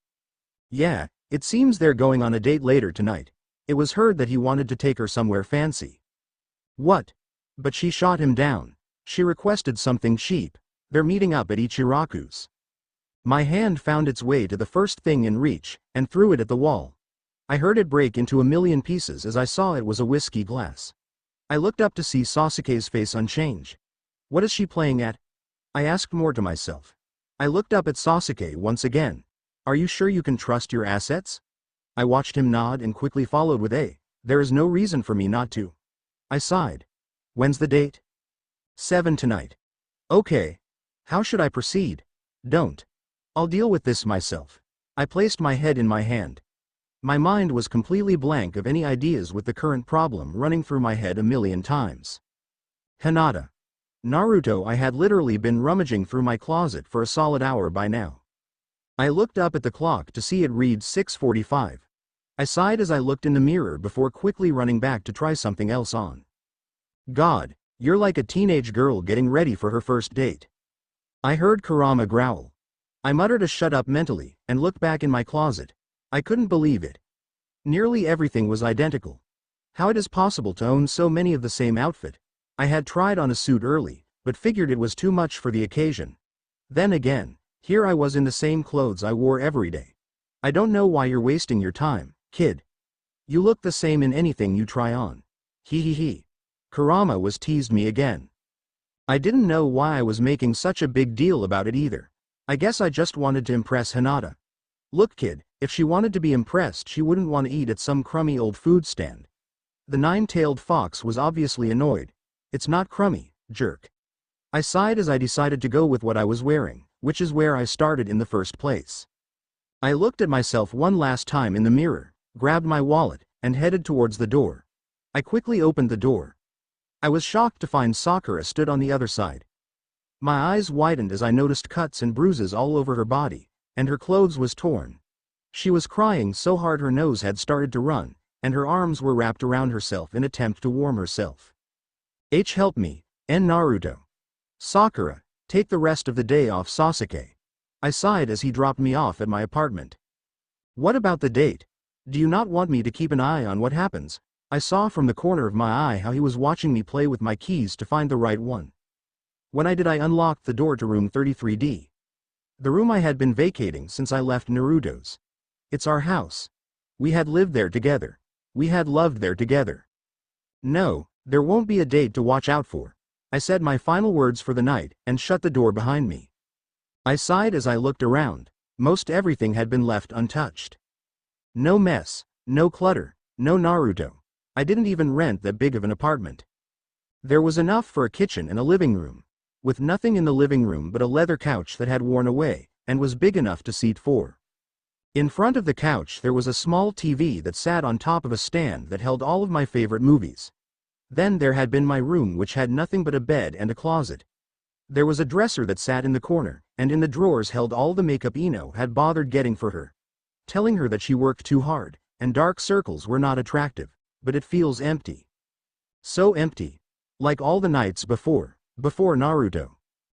A: Yeah, it seems they're going on a date later tonight. It was heard that he wanted to take her somewhere fancy. What? But she shot him down. She requested something cheap. They're meeting up at Ichiraku's. My hand found its way to the first thing in reach, and threw it at the wall. I heard it break into a million pieces as I saw it was a whiskey glass. I looked up to see Sasuke's face unchanged. What is she playing at? I asked more to myself. I looked up at Sasuke once again. Are you sure you can trust your assets? I watched him nod and quickly followed with there is no reason for me not to. I sighed. When's the date? 7 tonight. Okay. How should I proceed? Don't. I'll deal with this myself. I placed my head in my hand. My mind was completely blank of any ideas with the current problem running through my head a million times. Hinata. Naruto. I had literally been rummaging through my closet for a solid hour by now. I looked up at the clock to see it read 6:45. I sighed as I looked in the mirror before quickly running back to try something else on. God, you're like a teenage girl getting ready for her first date. I heard Kurama growl. I muttered a shut up mentally, and looked back in my closet. I couldn't believe it. Nearly everything was identical. How it is possible to own so many of the same outfit. I had tried on a suit early, but figured it was too much for the occasion. Then again, here I was in the same clothes I wore every day. I don't know why you're wasting your time, kid. You look the same in anything you try on. Hee hee hee. Kurama was teased me again. I didn't know why I was making such a big deal about it either. I guess I just wanted to impress Hinata. Look kid, if she wanted to be impressed she wouldn't want to eat at some crummy old food stand. The nine-tailed fox was obviously annoyed. It's not crummy, jerk. I sighed as I decided to go with what I was wearing, which is where I started in the first place. I looked at myself one last time in the mirror, grabbed my wallet, and headed towards the door. I quickly opened the door. I was shocked to find Sakura stood on the other side. My eyes widened as I noticed cuts and bruises all over her body, and her clothes was torn. She was crying so hard her nose had started to run, and her arms were wrapped around herself in attempt to warm herself. Help me, Naruto. Sakura, take the rest of the day off Sasuke. I sighed as he dropped me off at my apartment. What about the date? Do you not want me to keep an eye on what happens? I saw from the corner of my eye how he was watching me play with my keys to find the right one. When I unlocked the door to room 33D. The room I had been vacating since I left Naruto's. It's our house. We had lived there together. We had loved there together. No, there won't be a date to watch out for. I said my final words for the night, and shut the door behind me. I sighed as I looked around. Most everything had been left untouched. No mess, no clutter, no Naruto. I didn't even rent that big of an apartment. There was enough for a kitchen and a living room, with nothing in the living room but a leather couch that had worn away, and was big enough to seat 4. In front of the couch there was a small TV that sat on top of a stand that held all of my favorite movies. Then there had been my room, which had nothing but a bed and a closet. There was a dresser that sat in the corner, and in the drawers held all the makeup Ino had bothered getting for her, telling her that she worked too hard, and dark circles were not attractive, but it feels empty. So empty. Like all the nights before Naruto.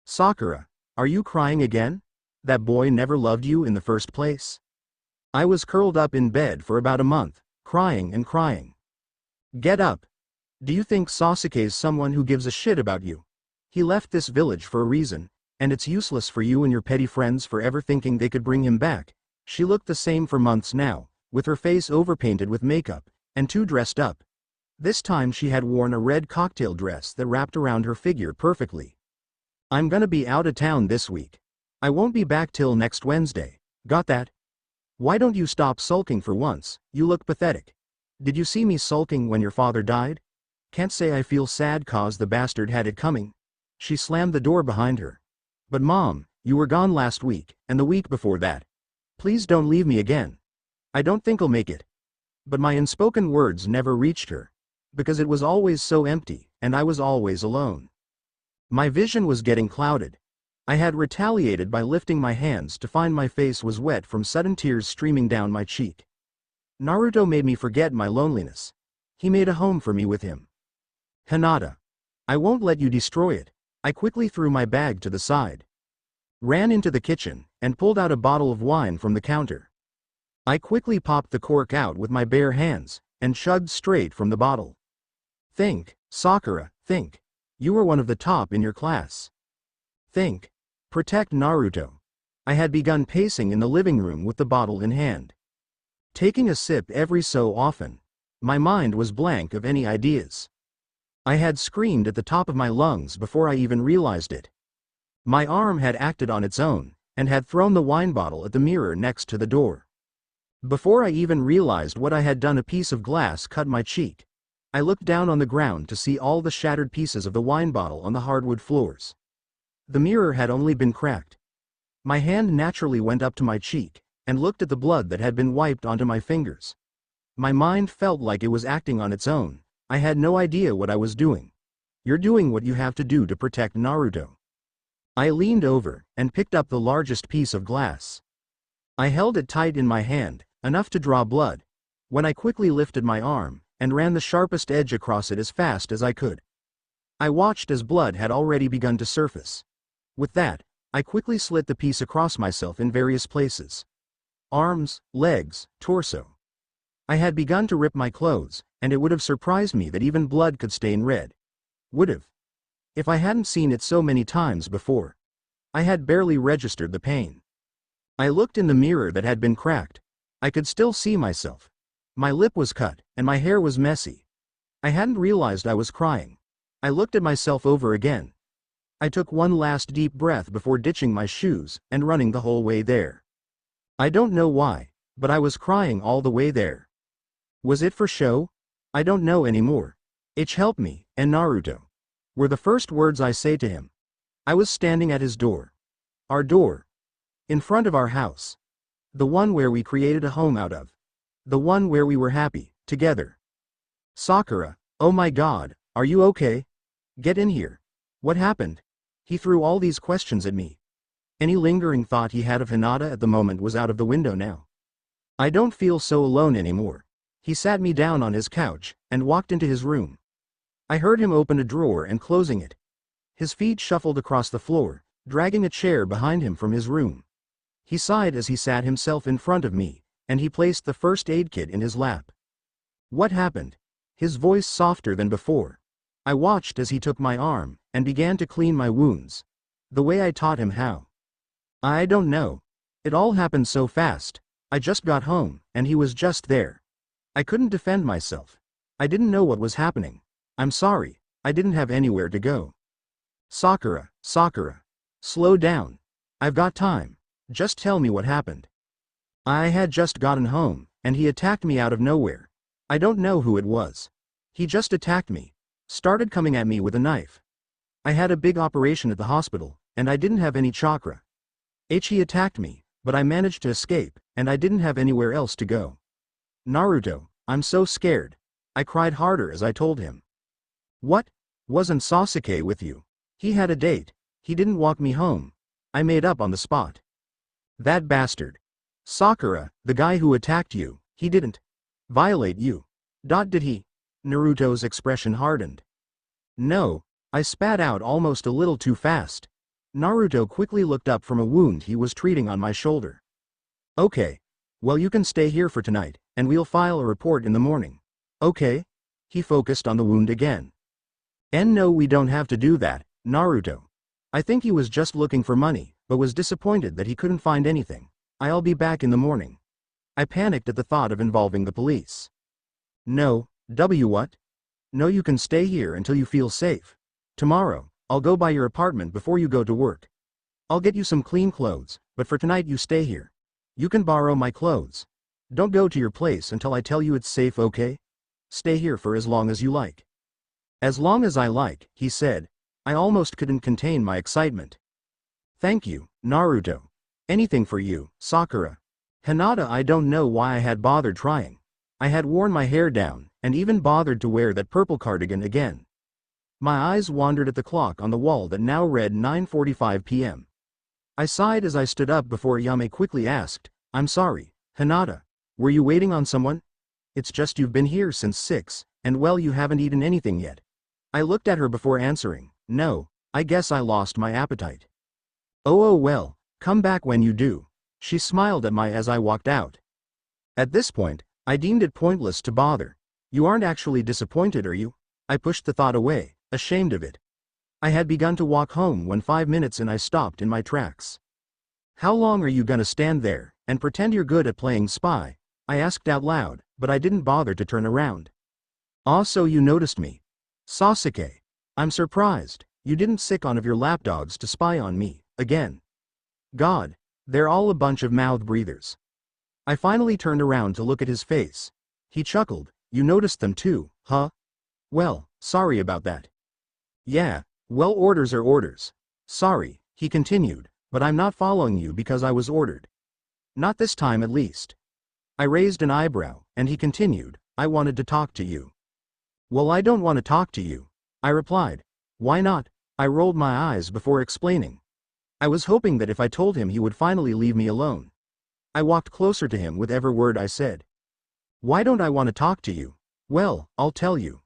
A: Sakura, are you crying again? That boy never loved you in the first place? I was curled up in bed for about a month, crying and crying. Get up. Do you think Sasuke's someone who gives a shit about you? He left this village for a reason, and it's useless for you and your petty friends forever thinking they could bring him back. She looked the same for months now, with her face overpainted with makeup, and too dressed up. This time she had worn a red cocktail dress that wrapped around her figure perfectly. I'm gonna be out of town this week. I won't be back till next Wednesday. Got that? Why don't you stop sulking for once? You look pathetic. Did you see me sulking when your father died? Can't say I feel sad cause the bastard had it coming. She slammed the door behind her. But Mom, you were gone last week, and the week before that. Please don't leave me again. I don't think I'll make it. But my unspoken words never reached her. Because it was always so empty, and I was always alone. My vision was getting clouded. I had retaliated by lifting my hands to find my face was wet from sudden tears streaming down my cheek. Naruto made me forget my loneliness. He made a home for me with him. Hinata. I won't let you destroy it. I quickly threw my bag to the side. Ran into the kitchen, and pulled out a bottle of wine from the counter. I quickly popped the cork out with my bare hands, and chugged straight from the bottle. Think, Sakura, think. You were one of the top in your class. Think. Protect Naruto. I had begun pacing in the living room with the bottle in hand. Taking a sip every so often. My mind was blank of any ideas. I had screamed at the top of my lungs before I even realized it. My arm had acted on its own, and had thrown the wine bottle at the mirror next to the door. Before I even realized what I had done, a piece of glass cut my cheek. I looked down on the ground to see all the shattered pieces of the wine bottle on the hardwood floors. The mirror had only been cracked. My hand naturally went up to my cheek, and looked at the blood that had been wiped onto my fingers. My mind felt like it was acting on its own. I had no idea what I was doing. You're doing what you have to do to protect Naruto. I leaned over, and picked up the largest piece of glass. I held it tight in my hand, enough to draw blood, when I quickly lifted my arm, and ran the sharpest edge across it as fast as I could. I watched as blood had already begun to surface. With that, I quickly slit the piece across myself in various places. Arms, legs, torso. I had begun to rip my clothes, and it would have surprised me that even blood could stain red. Would have. If I hadn't seen it so many times before. I had barely registered the pain. I looked in the mirror that had been cracked. I could still see myself. My lip was cut, and my hair was messy. I hadn't realized I was crying. I looked at myself over again. I took one last deep breath before ditching my shoes and running the whole way there. I don't know why, but I was crying all the way there. Was it for show? I don't know anymore. Itch help me, and Naruto. Were the first words I say to him. I was standing at his door. Our door. In front of our house. The one where we created a home out of. The one where we were happy, together. Sakura, oh my God, are you okay? Get in here. What happened? He threw all these questions at me. Any lingering thought he had of Hinata at the moment was out of the window now. I don't feel so alone anymore. He sat me down on his couch, and walked into his room. I heard him open a drawer and closing it. His feet shuffled across the floor, dragging a chair behind him from his room. He sighed as he sat himself in front of me, and he placed the first aid kit in his lap. What happened? His voice softer than before. I watched as he took my arm, and began to clean my wounds. The way I taught him how. I don't know. It all happened so fast. I just got home, and he was just there. I couldn't defend myself. I didn't know what was happening. I'm sorry, I didn't have anywhere to go. Sakura, Sakura. Slow down. I've got time. Just tell me what happened. I had just gotten home, and he attacked me out of nowhere. I don't know who it was. He just attacked me. Started coming at me with a knife. I had a big operation at the hospital, and I didn't have any chakra. He attacked me, but I managed to escape, and I didn't have anywhere else to go. Naruto, I'm so scared. I cried harder as I told him. What? Wasn't Sasuke with you? He had a date. He didn't walk me home. I made up on the spot. That bastard. Sakura, the guy who attacked you, he didn't violate you. Did he? Naruto's expression hardened. No, I spat out almost a little too fast. Naruto quickly looked up from a wound he was treating on my shoulder. Okay. Well, you can stay here for tonight, and we'll file a report in the morning. Okay? He focused on the wound again. And no, we don't have to do that, Naruto. I think he was just looking for money, but was disappointed that he couldn't find anything. I'll be back in the morning. I panicked at the thought of involving the police. No, what? No, you can stay here until you feel safe. Tomorrow, I'll go by your apartment before you go to work. I'll get you some clean clothes, but for tonight you stay here. You can borrow my clothes. Don't go to your place until I tell you it's safe, okay? Stay here for as long as you like. As long as I like, he said. I almost couldn't contain my excitement. Thank you, Naruto. Anything for you, Sakura. Hinata, I don't know why I had bothered trying. I had worn my hair down, and even bothered to wear that purple cardigan again. My eyes wandered at the clock on the wall that now read 9:45 p.m. I sighed as I stood up before Yame quickly asked, I'm sorry, Hinata. Were you waiting on someone? It's just you've been here since 6, and well, you haven't eaten anything yet. I looked at her before answering, no, I guess I lost my appetite. Oh well, come back when you do. She smiled at me as I walked out. At this point, I deemed it pointless to bother. You aren't actually disappointed, are you? I pushed the thought away, ashamed of it. I had begun to walk home when 5 minutes in I stopped in my tracks. How long are you gonna stand there, and pretend you're good at playing spy? I asked out loud, but I didn't bother to turn around. Ah, so you noticed me. Sasuke. I'm surprised, you didn't sick on of your lapdogs to spy on me, again. God, they're all a bunch of mouth breathers. I finally turned around to look at his face. He chuckled, you noticed them too, huh? Well, sorry about that. Yeah, well, orders are orders. Sorry, he continued, but I'm not following you because I was ordered. Not this time at least. I raised an eyebrow, and he continued, I wanted to talk to you. Well, I don't want to talk to you. I replied. Why not? I rolled my eyes before explaining. I was hoping that if I told him he would finally leave me alone. I walked closer to him with every word I said. Why don't I want to talk to you? Well, I'll tell you.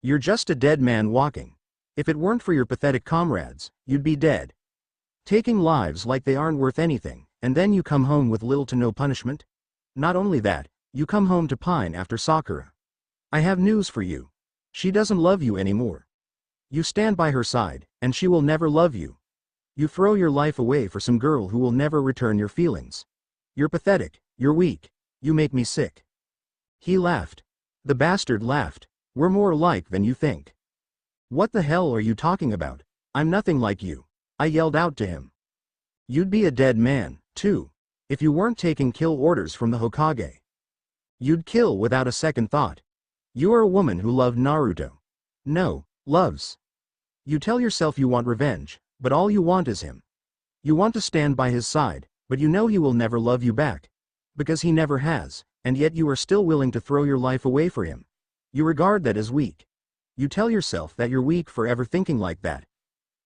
A: You're just a dead man walking. If it weren't for your pathetic comrades, you'd be dead. Taking lives like they aren't worth anything, and then you come home with little to no punishment? Not only that, you come home to pine after Sakura. I have news for you. She doesn't love you anymore. You stand by her side, and she will never love you. You throw your life away for some girl who will never return your feelings. You're pathetic, you're weak, you make me sick. He laughed. The bastard laughed. We're more alike than you think. What the hell are you talking about? I'm nothing like you. I yelled out to him. You'd be a dead man, too, if you weren't taking kill orders from the Hokage. You'd kill without a second thought. You are a woman who loved Naruto. No, loves. You tell yourself you want revenge, but all you want is him. You want to stand by his side, but you know he will never love you back. Because he never has, and yet you are still willing to throw your life away for him. You regard that as weak. You tell yourself that you're weak for ever thinking like that.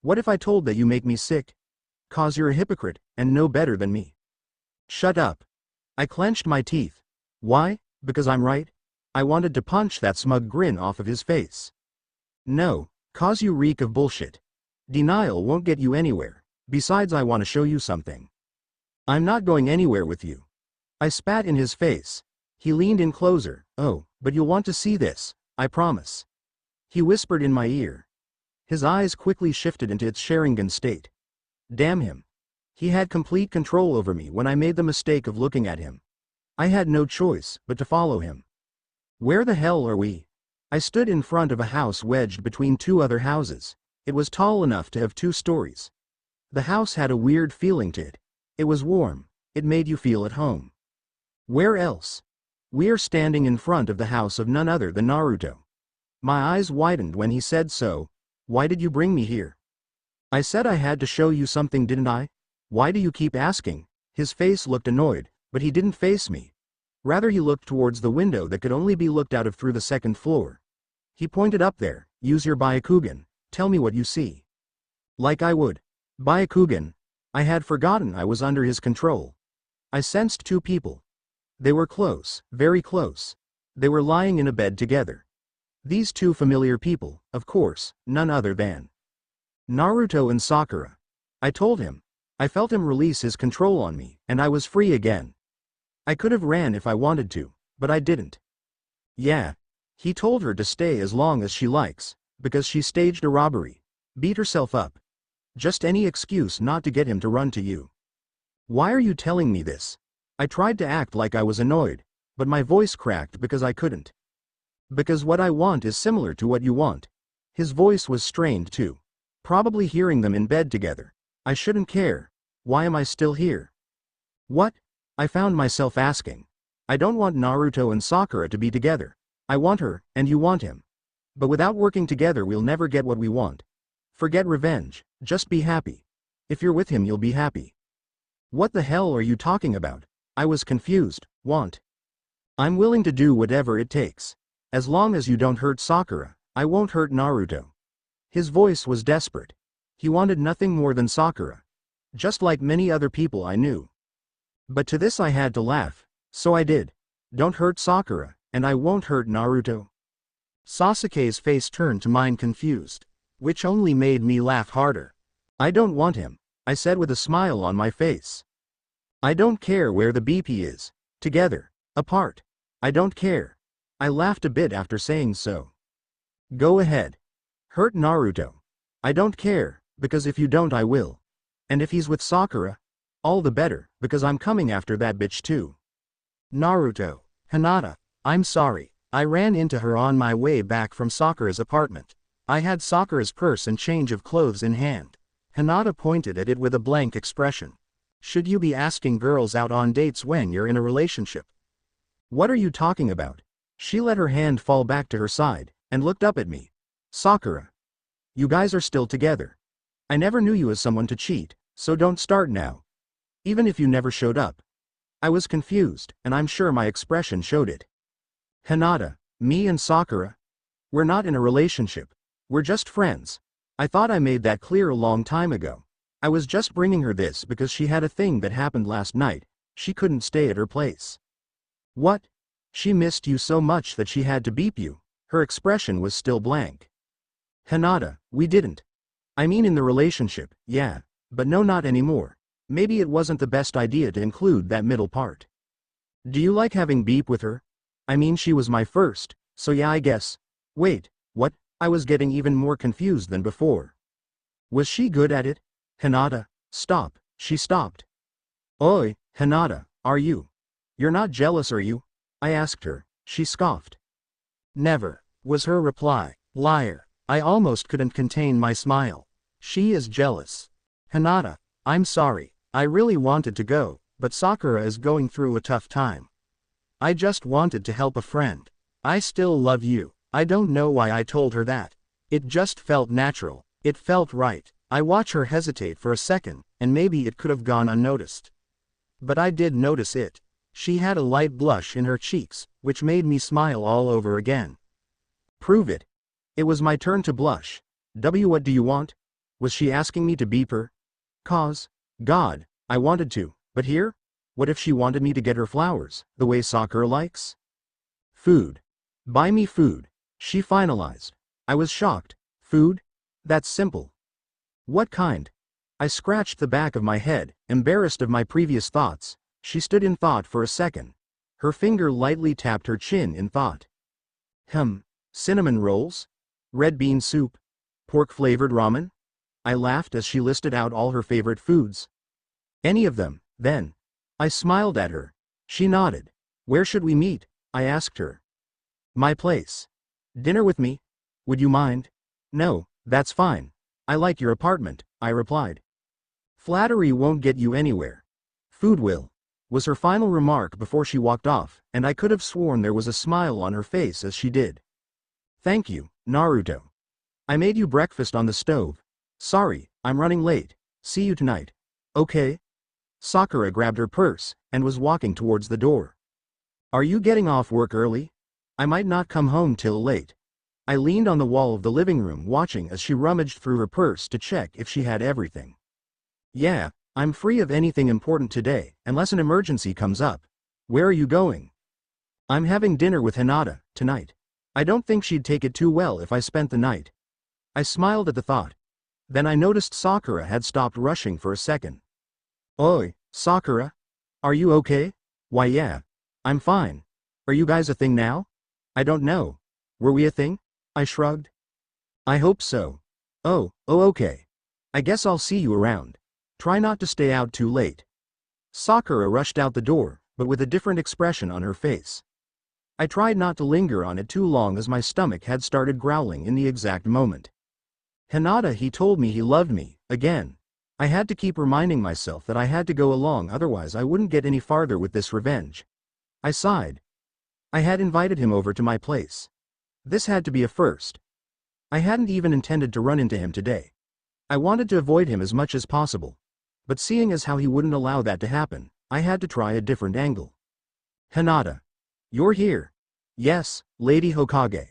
A: What if I told that you make me sick? 'Cause you're a hypocrite, and no better than me. Shut up. I clenched my teeth. Why? Because I'm right? I wanted to punch that smug grin off of his face. No, 'cause you reek of bullshit. Denial won't get you anywhere. Besides, I want to show you something. I'm not going anywhere with you. I spat in his face. He leaned in closer. Oh, but you'll want to see this, I promise. He whispered in my ear. His eyes quickly shifted into its Sharingan state. Damn him. He had complete control over me when I made the mistake of looking at him. I had no choice but to follow him. Where the hell are we? I stood in front of a house wedged between two other houses. It was tall enough to have 2 stories. The house had a weird feeling to it. It was warm. It made you feel at home. Where else? We are standing in front of the house of none other than Naruto. My eyes widened when he said so. Why did you bring me here? I said I had to show you something, didn't I? Why do you keep asking? His face looked annoyed, But he didn't face me. Rather he looked towards the window that could only be looked out of through the second floor. He pointed up there. Use your Byakugan. Tell me what you see. Like I would. Byakugan. I had forgotten I was under his control. I sensed two people. They were close, very close. They were lying in a bed together. These two familiar people, of course, none other than Naruto and Sakura. I told him. I felt him release his control on me, and I was free again. I could have ran if I wanted to, but I didn't. Yeah. He told her to stay as long as she likes, because she staged a robbery. Beat herself up. Just any excuse not to get him to run to you. Why are you telling me this? I tried to act like I was annoyed, but my voice cracked because I couldn't. Because what I want is similar to what you want. His voice was strained too. Probably hearing them in bed together. I shouldn't care. Why am I still here? What? I found myself asking. I don't want Naruto and Sakura to be together. I want her, and you want him. But without working together we'll never get what we want. Forget revenge, just be happy. If you're with him you'll be happy. What the hell are you talking about? I was confused. Want. I'm willing to do whatever it takes. As long as you don't hurt Sakura, I won't hurt Naruto. His voice was desperate. He wanted nothing more than Sakura. Just like many other people I knew. But to this I had to laugh, so I did. Don't hurt Sakura, and I won't hurt Naruto. Sasuke's face turned to mine confused, which only made me laugh harder. I don't want him, I said with a smile on my face. I don't care where the BP is. Together. Apart. I don't care. I laughed a bit after saying so. Go ahead. Hurt Naruto. I don't care, because if you don't I will. And if he's with Sakura, all the better, because I'm coming after that bitch too. Naruto. Hinata. I'm sorry. I ran into her on my way back from Sakura's apartment. I had Sakura's purse and change of clothes in hand. Hinata pointed at it with a blank expression. Should you be asking girls out on dates when you're in a relationship? What are you talking about? She let her hand fall back to her side, and looked up at me. Sakura. You guys are still together. I never knew you as someone to cheat, so don't start now. Even if you never showed up. I was confused, and I'm sure my expression showed it. Hinata, me and Sakura? We're not in a relationship. We're just friends. I thought I made that clear a long time ago. I was just bringing her this because she had a thing that happened last night. She couldn't stay at her place. What? She missed you so much that she had to beep you. Her expression was still blank. Hinata, we didn't. I mean in the relationship, yeah, but no, not anymore. Maybe it wasn't the best idea to include that middle part. Do you like having beep with her? I mean she was my first, so yeah I guess. Wait, what? I was getting even more confused than before. Was she good at it? Hinata, stop. She stopped. Oi, Hinata, are you? You're not jealous are you? I asked her. She scoffed. Never, was her reply. Liar. I almost couldn't contain my smile. She is jealous. Hinata, I'm sorry. I really wanted to go, but Sakura is going through a tough time. I just wanted to help a friend. I still love you. I don't know why I told her that. It just felt natural. It felt right. I watch her hesitate for a second, and maybe it could have gone unnoticed. But I did notice it. She had a light blush in her cheeks, which made me smile all over again. Prove it. It was my turn to blush. What do you want? Was she asking me to beep her? God, I wanted to, but here? What if she wanted me to get her flowers, the way Sakura likes? Food. Buy me food. She finalized. I was shocked. Food? That's simple. What kind? I scratched the back of my head, embarrassed of my previous thoughts. She stood in thought for a second. Her finger lightly tapped her chin in thought. Cinnamon rolls? Red bean soup? Pork-flavored ramen? I laughed as she listed out all her favorite foods. Any of them, then. I smiled at her. She nodded. Where should we meet? I asked her. My place. Dinner with me? Would you mind? No, that's fine. I like your apartment, I replied. Flattery won't get you anywhere. Food will, was her final remark before she walked off, and I could have sworn there was a smile on her face as she did. Thank you, Naruto. I made you breakfast on the stove. Sorry, I'm running late. See you tonight. Okay? Sakura grabbed her purse, and was walking towards the door. Are you getting off work early? I might not come home till late. I leaned on the wall of the living room watching as she rummaged through her purse to check if she had everything. Yeah, I'm free of anything important today, unless an emergency comes up. Where are you going? I'm having dinner with Hinata, tonight. I don't think she'd take it too well if I spent the night. I smiled at the thought. Then I noticed Sakura had stopped rushing for a second. Oi, Sakura? Are you okay? Why yeah. I'm fine. Are you guys a thing now? I don't know. Were we a thing? I shrugged. I hope so. Oh, okay. I guess I'll see you around. Try not to stay out too late. Sakura rushed out the door, but with a different expression on her face. I tried not to linger on it too long as my stomach had started growling in the exact moment. Hinata, he told me he loved me, again. I had to keep reminding myself that I had to go along, otherwise I wouldn't get any farther with this revenge. I sighed. I had invited him over to my place. This had to be a first. I hadn't even intended to run into him today. I wanted to avoid him as much as possible. But seeing as how he wouldn't allow that to happen, I had to try a different angle. Hinata. You're here. Yes, Lady Hokage.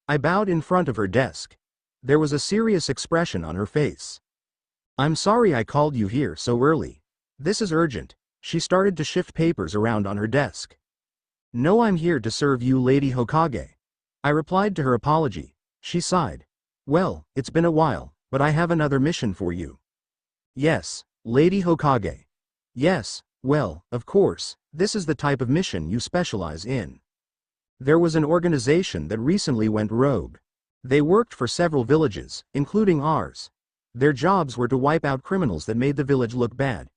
A: I bowed in front of her desk. There was a serious expression on her face. I'm sorry I called you here so early. This is urgent. She started to shift papers around on her desk. No, I'm here to serve you, Lady Hokage. I replied to her apology. She sighed. Well, it's been a while, but I have another mission for you. Yes, Lady Hokage. Yes, well, of course, this is the type of mission you specialize in. There was an organization that recently went rogue. They worked for several villages, including ours. Their jobs were to wipe out criminals that made the village look bad.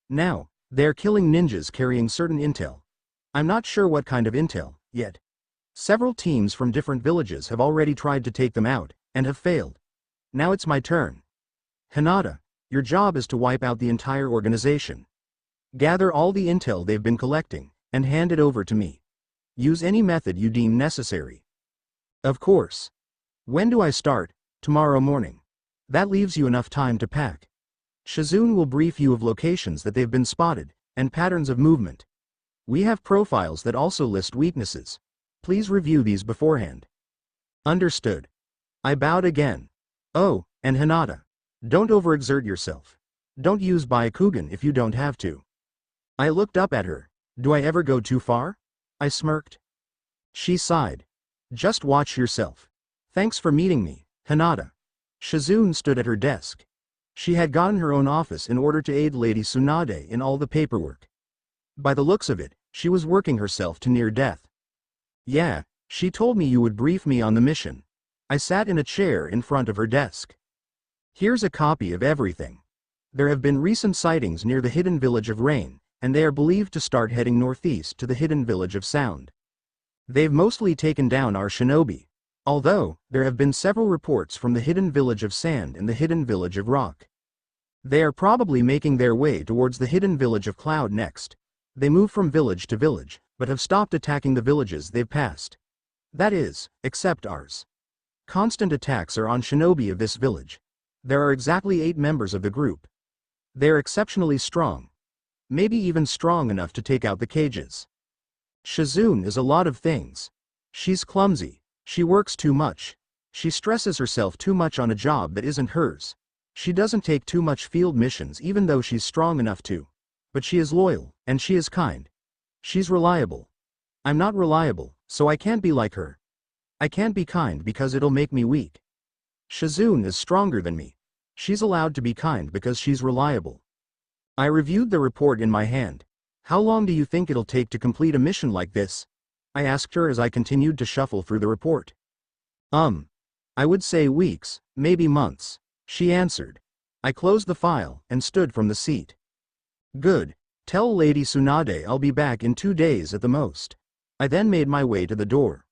A: Now, they're killing ninjas carrying certain intel. I'm not sure what kind of intel, yet. Several teams from different villages have already tried to take them out, and have failed. Now it's my turn. Hinata, your job is to wipe out the entire organization. Gather all the intel they've been collecting, and hand it over to me. Use any method you deem necessary. Of course. When do I start? Tomorrow morning. That leaves you enough time to pack. Shizune will brief you of locations that they've been spotted, and patterns of movement. We have profiles that also list weaknesses. Please review these beforehand. Understood. I bowed again. Oh, and Hinata. Don't overexert yourself. Don't use Byakugan if you don't have to. I looked up at her. Do I ever go too far? I smirked. She sighed. Just watch yourself. Thanks for meeting me, Hinata. Shizune stood at her desk. She had gotten her own office in order to aid Lady Tsunade in all the paperwork. By the looks of it, she was working herself to near death. Yeah, she told me you would brief me on the mission. I sat in a chair in front of her desk. Here's a copy of everything. There have been recent sightings near the hidden village of Rain, and they are believed to start heading northeast to the hidden village of Sound. They've mostly taken down our shinobi, although there have been several reports from the hidden village of Sand and the hidden village of Rock. They are probably making their way towards the hidden village of Cloud next. They move from village to village, but have stopped attacking the villages they've passed. That is, except ours. Constant attacks are on shinobi of this village. There are exactly 8 members of the group. They're exceptionally strong. Maybe even strong enough to take out the cages. Shizune is a lot of things. She's clumsy. She works too much. She stresses herself too much on a job that isn't hers. She doesn't take too much field missions even though she's strong enough to. But she is loyal, and she is kind. She's reliable. I'm not reliable, so I can't be like her. I can't be kind because it'll make me weak. Shizune is stronger than me. She's allowed to be kind because she's reliable. I reviewed the report in my hand. How long do you think it'll take to complete a mission like this? I asked her as I continued to shuffle through the report. I would say weeks, maybe months, she answered. I closed the file and stood from the seat. Good. Tell Lady Tsunade I'll be back in 2 days at the most. I then made my way to the door.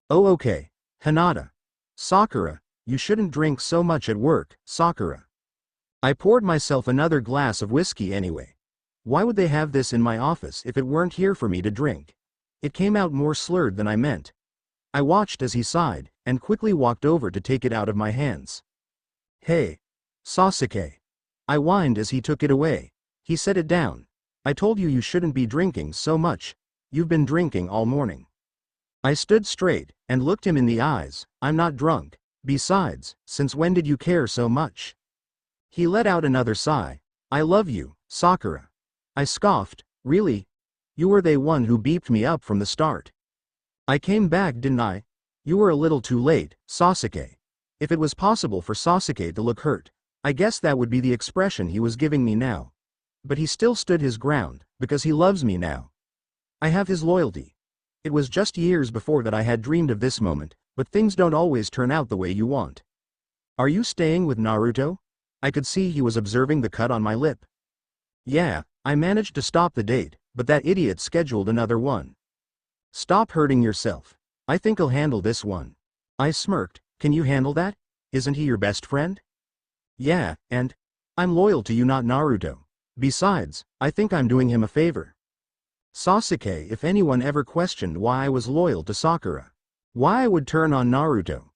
A: Oh okay, Hinata. Sakura, you shouldn't drink so much at work, Sakura. I poured myself another glass of whiskey anyway. Why would they have this in my office if it weren't here for me to drink? It came out more slurred than I meant. I watched as he sighed, and quickly walked over to take it out of my hands. Hey, Sasuke. I whined as he took it away. He set it down. I told you you shouldn't be drinking so much. You've been drinking all morning. I stood straight and looked him in the eyes. I'm not drunk. Besides, since when did you care so much? He let out another sigh. I love you, Sakura. I scoffed. Really? You were the one who beeped me up from the start. I came back, didn't I? You were a little too late, Sasuke. If it was possible for Sasuke to look hurt, I guess that would be the expression he was giving me now. But he still stood his ground, because he loves me now. I have his loyalty. It was just years before that I had dreamed of this moment, but things don't always turn out the way you want. Are you staying with Naruto? I could see he was observing the cut on my lip. Yeah, I managed to stop the date, but that idiot scheduled another one. Stop hurting yourself. I think I'll handle this one. I smirked. Can you handle that? Isn't he your best friend? Yeah, and I'm loyal to you, not Naruto. Besides, I think I'm doing him a favor. Sasuke, if anyone ever questioned why I was loyal to Sakura, why I would turn on Naruto,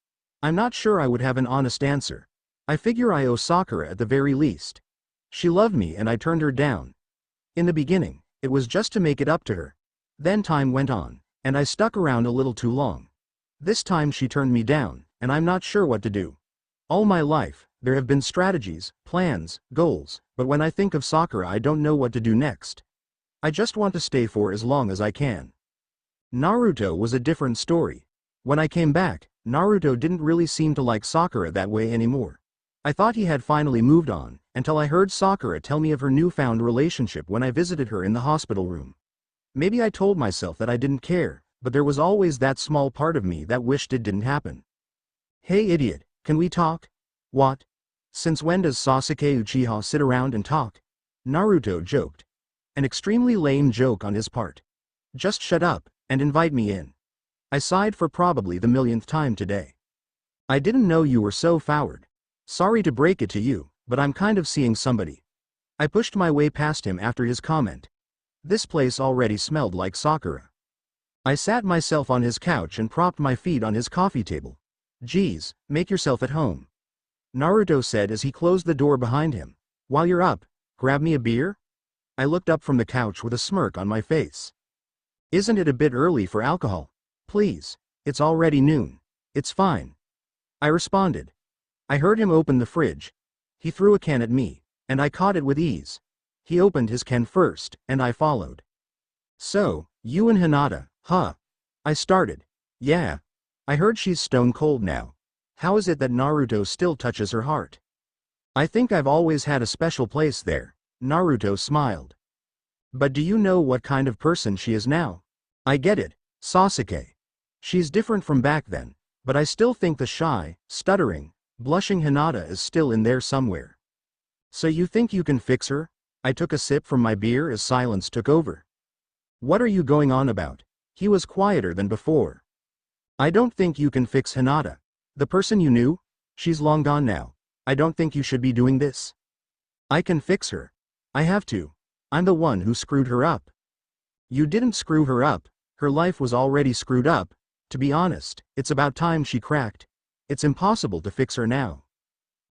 A: I'm not sure I would have an honest answer. I figure I owe Sakura at the very least. She loved me and I turned her down. In the beginning, it was just to make it up to her. Then time went on, and I stuck around a little too long. This time she turned me down, and I'm not sure what to do. All my life, there have been strategies, plans, goals, but when I think of Sakura I don't know what to do next. I just want to stay for as long as I can. Naruto was a different story. When I came back, Naruto didn't really seem to like Sakura that way anymore. I thought he had finally moved on, until I heard Sakura tell me of her newfound relationship when I visited her in the hospital room. Maybe I told myself that I didn't care, but there was always that small part of me that wished it didn't happen. Hey idiot, can we talk? What? Since when does Sasuke Uchiha sit around and talk? Naruto joked. An extremely lame joke on his part. Just shut up, and invite me in. I sighed for probably the millionth time today. I didn't know you were so forward. Sorry to break it to you, but I'm kind of seeing somebody. I pushed my way past him after his comment. This place already smelled like Sakura. I sat myself on his couch and propped my feet on his coffee table. Geez, make yourself at home. Naruto said as he closed the door behind him. While you're up, grab me a beer? I looked up from the couch with a smirk on my face. Isn't it a bit early for alcohol? Please, it's already noon. It's fine. I responded. I heard him open the fridge. He threw a can at me, and I caught it with ease. He opened his can first, and I followed. So, you and Hinata, huh? I started. Yeah. I heard she's stone cold now. How is it that Naruto still touches her heart? I think I've always had a special place there. Naruto smiled. But do you know what kind of person she is now? I get it, Sasuke. She's different from back then, but I still think the shy, stuttering, blushing Hinata is still in there somewhere. So you think you can fix her? I took a sip from my beer as silence took over. What are you going on about? He was quieter than before. I don't think you can fix Hinata. The person you knew? She's long gone now. I don't think you should be doing this. I can fix her. I have to. I'm the one who screwed her up. You didn't screw her up. Her life was already screwed up. To be honest, it's about time she cracked. It's impossible to fix her now.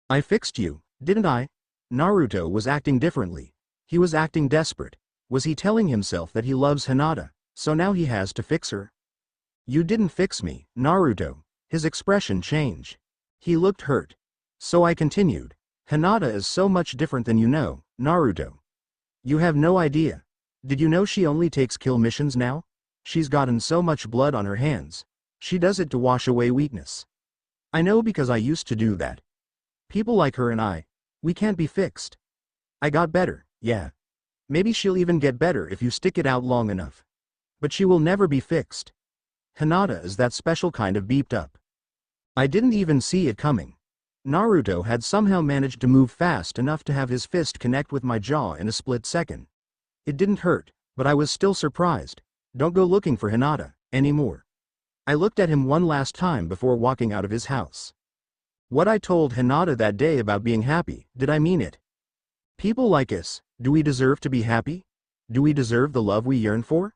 A: I fixed you, didn't I? Naruto was acting differently. He was acting desperate. Was he telling himself that he loves Hinata, so now he has to fix her? You didn't fix me, Naruto. His expression changed. He looked hurt. So I continued. Hinata is so much different than you know, Naruto. You have no idea. Did you know she only takes kill missions now? She's gotten so much blood on her hands. She does it to wash away weakness. I know because I used to do that. People like her and I, we can't be fixed. I got better, yeah. Maybe she'll even get better if you stick it out long enough. But she will never be fixed. Hinata is that special kind of beeped up. I didn't even see it coming. Naruto had somehow managed to move fast enough to have his fist connect with my jaw in a split second. It didn't hurt, but I was still surprised. Don't go looking for Hinata anymore. I looked at him one last time before walking out of his house. What I told Hinata that day about being happy, did I mean it? People like us, do we deserve to be happy? Do we deserve the love we yearn for?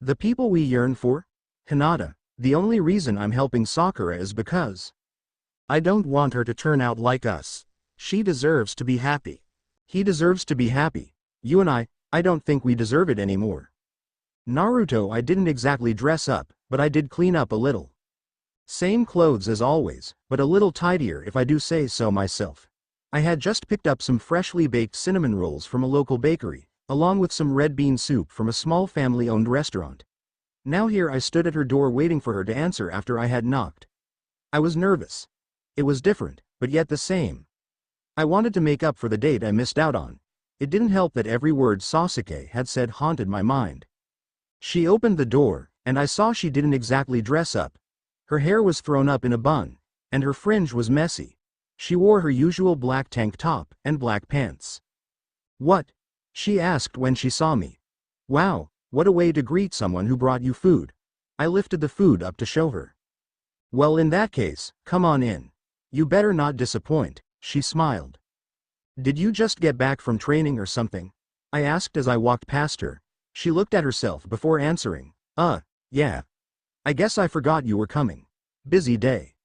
A: The people we yearn for? Hinata, the only reason I'm helping Sakura is because I don't want her to turn out like us. She deserves to be happy. He deserves to be happy. You and I don't think we deserve it anymore. Naruto, I didn't exactly dress up, but I did clean up a little. Same clothes as always, but a little tidier if I do say so myself. I had just picked up some freshly baked cinnamon rolls from a local bakery, along with some red bean soup from a small family-owned restaurant. Now here I stood at her door waiting for her to answer after I had knocked. I was nervous. It was different, but yet the same. I wanted to make up for the date I missed out on. It didn't help that every word Sasuke had said haunted my mind. She opened the door, and I saw she didn't exactly dress up. Her hair was thrown up in a bun, and her fringe was messy. She wore her usual black tank top and black pants. "What?" she asked when she saw me. "Wow, what a way to greet someone who brought you food." I lifted the food up to show her. "Well, in that case, come on in. You better not disappoint," she smiled. "Did you just get back from training or something?" I asked as I walked past her. She looked at herself before answering. Yeah. I guess I forgot you were coming. Busy day."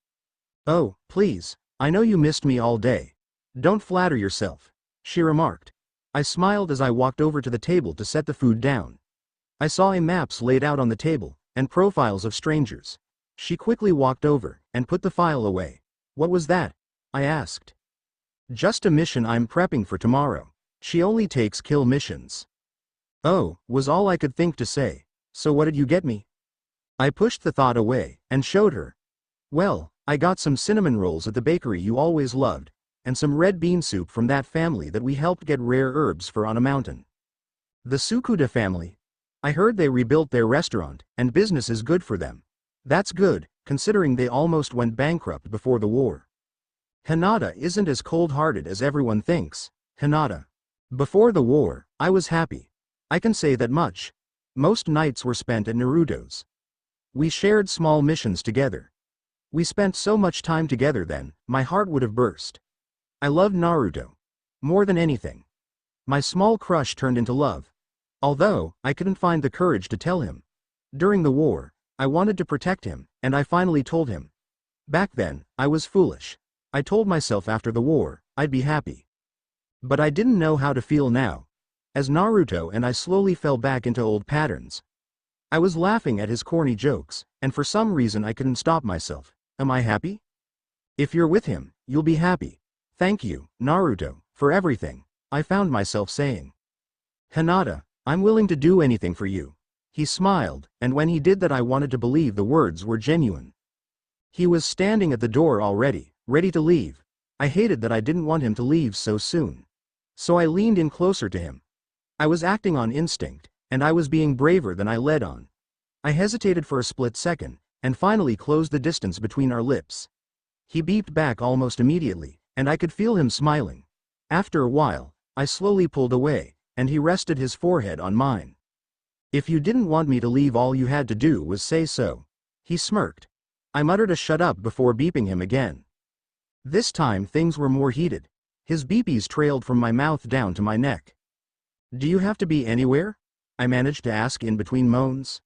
A: "Oh, please, I know you missed me all day. Don't flatter yourself," she remarked. I smiled as I walked over to the table to set the food down. I saw maps laid out on the table, and profiles of strangers. She quickly walked over, and put the file away. "What was that?" I asked. "Just a mission I'm prepping for tomorrow. She only takes kill missions." "Oh," was all I could think to say. "So what did you get me?" I pushed the thought away, and showed her. "Well, I got some cinnamon rolls at the bakery you always loved, and some red bean soup from that family that we helped get rare herbs for on a mountain." "The Sakura family? I heard they rebuilt their restaurant, and business is good for them." "That's good, considering they almost went bankrupt before the war." "Hinata isn't as cold-hearted as everyone thinks." "Hinata. Before the war, I was happy. I can say that much. Most nights were spent at Naruto's. We shared small missions together. We spent so much time together then, my heart would have burst. I loved Naruto. More than anything. My small crush turned into love. Although, I couldn't find the courage to tell him. During the war, I wanted to protect him, and I finally told him. Back then, I was foolish. I told myself after the war, I'd be happy. But I didn't know how to feel now. As Naruto and I slowly fell back into old patterns. I was laughing at his corny jokes, and for some reason I couldn't stop myself. Am I happy? "If you're with him, you'll be happy. Thank you, Naruto, for everything," I found myself saying. "Hinata, I'm willing to do anything for you." He smiled, and when he did that I wanted to believe the words were genuine. He was standing at the door already, ready to leave. I hated that I didn't want him to leave so soon. So I leaned in closer to him. I was acting on instinct, and I was being braver than I led on. I hesitated for a split second, and finally closed the distance between our lips. He beeped back almost immediately, and I could feel him smiling. After a while, I slowly pulled away, and he rested his forehead on mine. "If you didn't want me to leave, all you had to do was say so." He smirked. I muttered a shut up before beeping him again. This time things were more heated. His beepies trailed from my mouth down to my neck. "Do you have to be anywhere?" I managed to ask in between moans.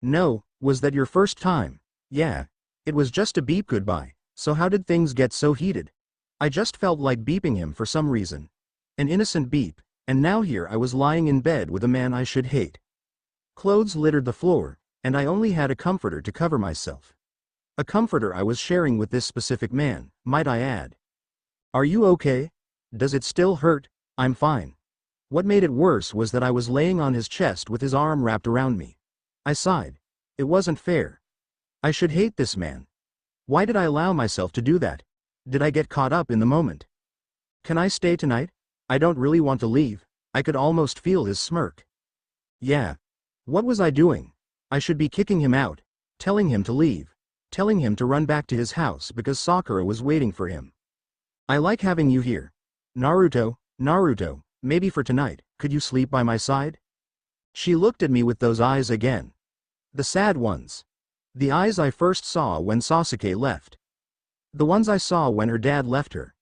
A: "No, was that your first time?" "Yeah. It was just a beep goodbye, so how did things get so heated?" I just felt like beeping him for some reason. An innocent beep, and now here I was lying in bed with a man I should hate. Clothes littered the floor, and I only had a comforter to cover myself. A comforter I was sharing with this specific man, might I add. "Are you okay? Does it still hurt?" "I'm fine." What made it worse was that I was laying on his chest with his arm wrapped around me. I sighed. It wasn't fair. I should hate this man. Why did I allow myself to do that? Did I get caught up in the moment? "Can I stay tonight? I don't really want to leave." I could almost feel his smirk. "Yeah. What was I doing? I should be kicking him out, telling him to leave, telling him to run back to his house because Sakura was waiting for him. I like having you here. Naruto, maybe for tonight, could you sleep by my side?" She looked at me with those eyes again. The sad ones. The eyes I first saw when Sasuke left. The ones I saw when her dad left her.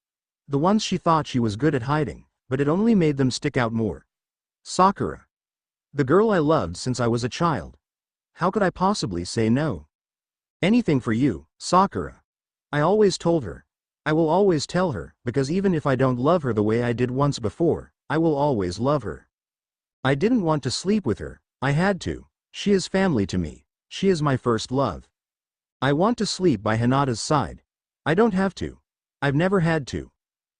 A: The ones she thought she was good at hiding, but it only made them stick out more. Sakura. The girl I loved since I was a child. How could I possibly say no? "Anything for you, Sakura." I always told her. I will always tell her, because even if I don't love her the way I did once before, I will always love her. I didn't want to sleep with her, I had to. She is family to me. She is my first love. I want to sleep by Hinata's side. I don't have to. I've never had to.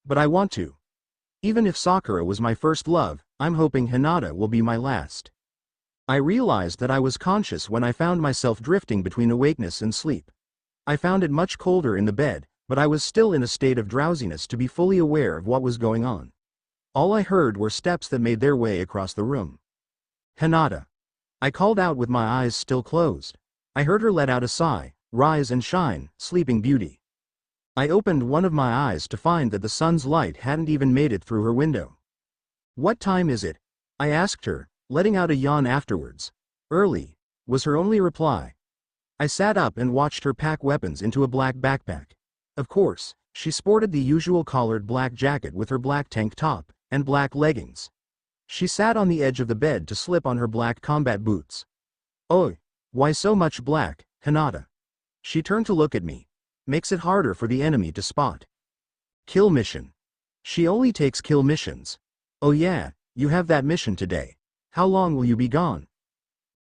A: But I want to. Even if Sakura was my first love, I'm hoping Hinata will be my last. I realized that I was conscious when I found myself drifting between awakeness and sleep. I found it much colder in the bed, but I was still in a state of drowsiness to be fully aware of what was going on. All I heard were steps that made their way across the room. Hinata. I called out with my eyes still closed. I heard her let out a sigh, rise and shine, sleeping beauty. I opened one of my eyes to find that the sun's light hadn't even made it through her window. What time is it? I asked her, letting out a yawn afterwards. Early, was her only reply. I sat up and watched her pack weapons into a black backpack. Of course, she sported the usual collared black jacket with her black tank top and black leggings. She sat on the edge of the bed to slip on her black combat boots. Oh, why so much black, Hinata? She turned to look at me. Makes it harder for the enemy to spot. Kill mission. She only takes kill missions. Oh yeah, you have that mission today. How long will you be gone?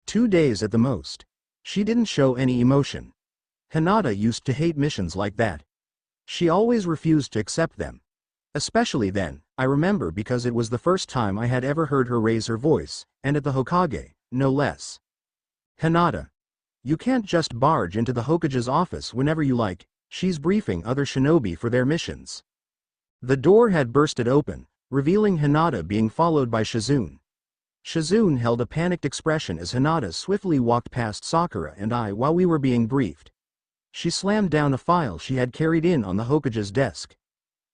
A: 2 days at the most. She didn't show any emotion. Hinata used to hate missions like that. She always refused to accept them. Especially then, I remember, because it was the first time I had ever heard her raise her voice, and at the Hokage, no less. Hinata. You can't just barge into the Hokage's office whenever you like, she's briefing other shinobi for their missions. The door had bursted open, revealing Hinata being followed by Shizune. Shizune held a panicked expression as Hinata swiftly walked past Sakura and I while we were being briefed. She slammed down a file she had carried in on the Hokage's desk.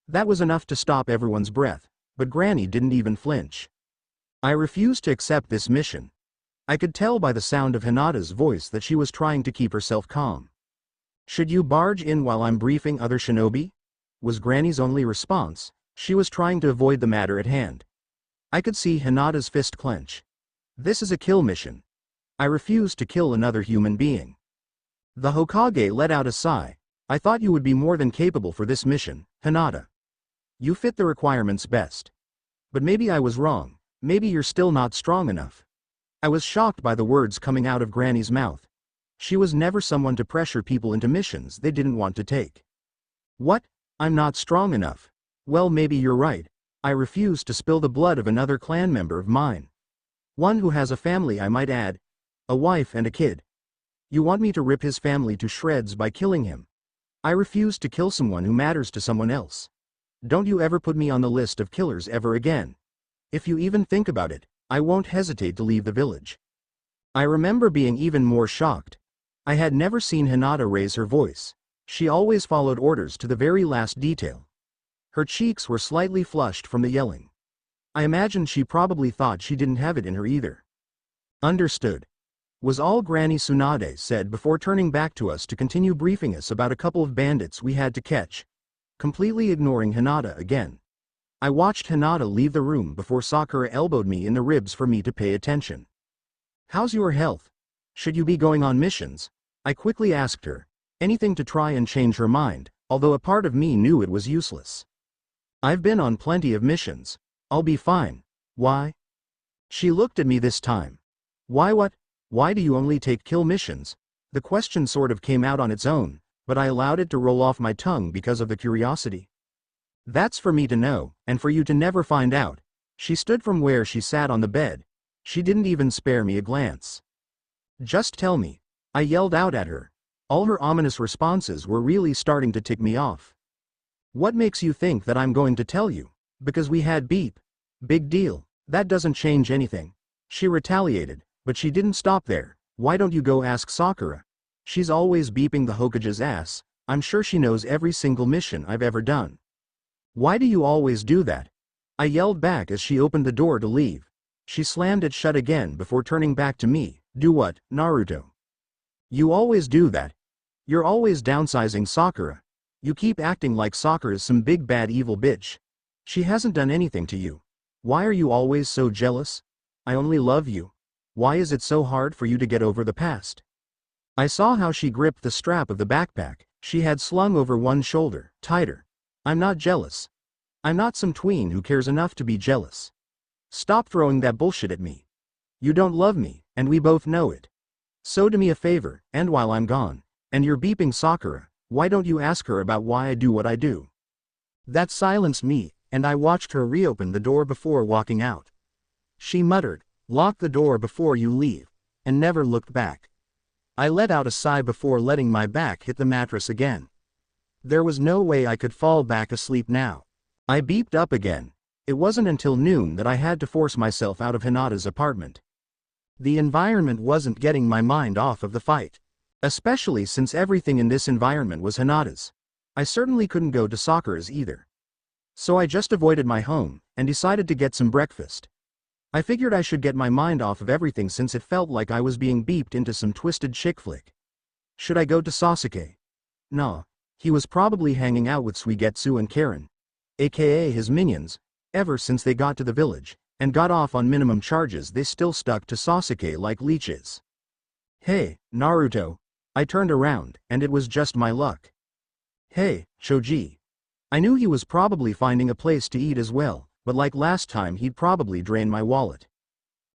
A: That was enough to stop everyone's breath, but Granny didn't even flinch. I refused to accept this mission. I could tell by the sound of Hinata's voice that she was trying to keep herself calm. Should you barge in while I'm briefing other shinobi? Was Granny's only response. She was trying to avoid the matter at hand. I could see Hinata's fist clench. This is a kill mission. I refuse to kill another human being. The Hokage let out a sigh. I thought you would be more than capable for this mission, Hinata. You fit the requirements best. But maybe I was wrong. Maybe you're still not strong enough. I was shocked by the words coming out of Granny's mouth. She was never someone to pressure people into missions they didn't want to take. What? I'm not strong enough. Well, maybe you're right. I refuse to spill the blood of another clan member of mine. One who has a family, I might add. A wife and a kid. You want me to rip his family to shreds by killing him? I refuse to kill someone who matters to someone else. Don't you ever put me on the list of killers ever again. If you even think about it, I won't hesitate to leave the village. I remember being even more shocked. I had never seen Hinata raise her voice. She always followed orders to the very last detail. Her cheeks were slightly flushed from the yelling. I imagined she probably thought she didn't have it in her either. Understood. Was all Granny Tsunade said before turning back to us to continue briefing us about a couple of bandits we had to catch, completely ignoring Hinata again. I watched Hinata leave the room before Sakura elbowed me in the ribs for me to pay attention. How's your health? Should you be going on missions? I quickly asked her, anything to try and change her mind, although a part of me knew it was useless. I've been on plenty of missions. I'll be fine. Why? She looked at me this time. Why what? Why do you only take kill missions? The question sort of came out on its own, but I allowed it to roll off my tongue because of the curiosity. That's for me to know, and for you to never find out. She stood from where she sat on the bed. She didn't even spare me a glance. Just tell me. I yelled out at her. All her ominous responses were really starting to tick me off. What makes you think that I'm going to tell you? Because we had beef. Big deal. That doesn't change anything. She retaliated, but she didn't stop there. Why don't you go ask Sakura? She's always beeping the Hokage's ass. I'm sure she knows every single mission I've ever done. Why do you always do that? I yelled back as she opened the door to leave. She slammed it shut again before turning back to me. Do what, Naruto? You always do that. You're always downsizing Sakura. You keep acting like Sakura's some big bad evil bitch. She hasn't done anything to you. Why are you always so jealous? I only love you. Why is it so hard for you to get over the past? I saw how she gripped the strap of the backpack she had slung over one shoulder, tighter. I'm not jealous. I'm not some tween who cares enough to be jealous. Stop throwing that bullshit at me. You don't love me, and we both know it. So do me a favor, and while I'm gone, and you're beeping Sakura, why don't you ask her about why I do what I do? That silenced me, and I watched her reopen the door before walking out. She muttered, "Lock the door before you leave," and never looked back. I let out a sigh before letting my back hit the mattress again. There was no way I could fall back asleep now. I beeped up again. It wasn't until noon that I had to force myself out of Hinata's apartment. The environment wasn't getting my mind off of the fight. Especially since everything in this environment was Hinata's. I certainly couldn't go to Sakura's either. So I just avoided my home, and decided to get some breakfast. I figured I should get my mind off of everything since it felt like I was being beeped into some twisted chick flick. Should I go to Sasuke? Nah. He was probably hanging out with Suigetsu and Karen, aka his minions. Ever since they got to the village, and got off on minimum charges, they still stuck to Sasuke like leeches. Hey, Naruto. I turned around, and it was just my luck. Hey, Choji. I knew he was probably finding a place to eat as well, but like last time he'd probably drain my wallet.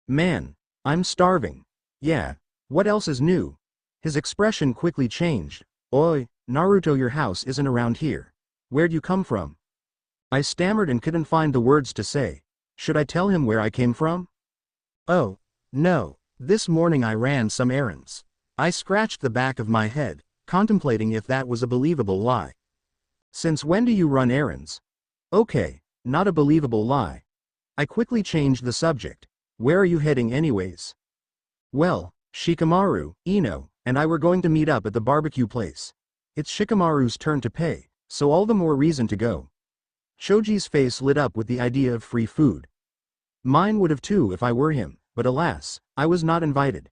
A: Man, I'm starving. Yeah, what else is new? His expression quickly changed. Oi, Naruto, your house isn't around here. Where'd you come from? I stammered and couldn't find the words to say. Should I tell him where I came from? Oh, no, this morning I ran some errands. I scratched the back of my head, contemplating if that was a believable lie. Since when do you run errands? Okay, not a believable lie. I quickly changed the subject. Where are you heading anyways? Well, Shikamaru, Ino, and I were going to meet up at the barbecue place. It's Shikamaru's turn to pay, so all the more reason to go. Choji's face lit up with the idea of free food. Mine would have too if I were him, but alas, I was not invited.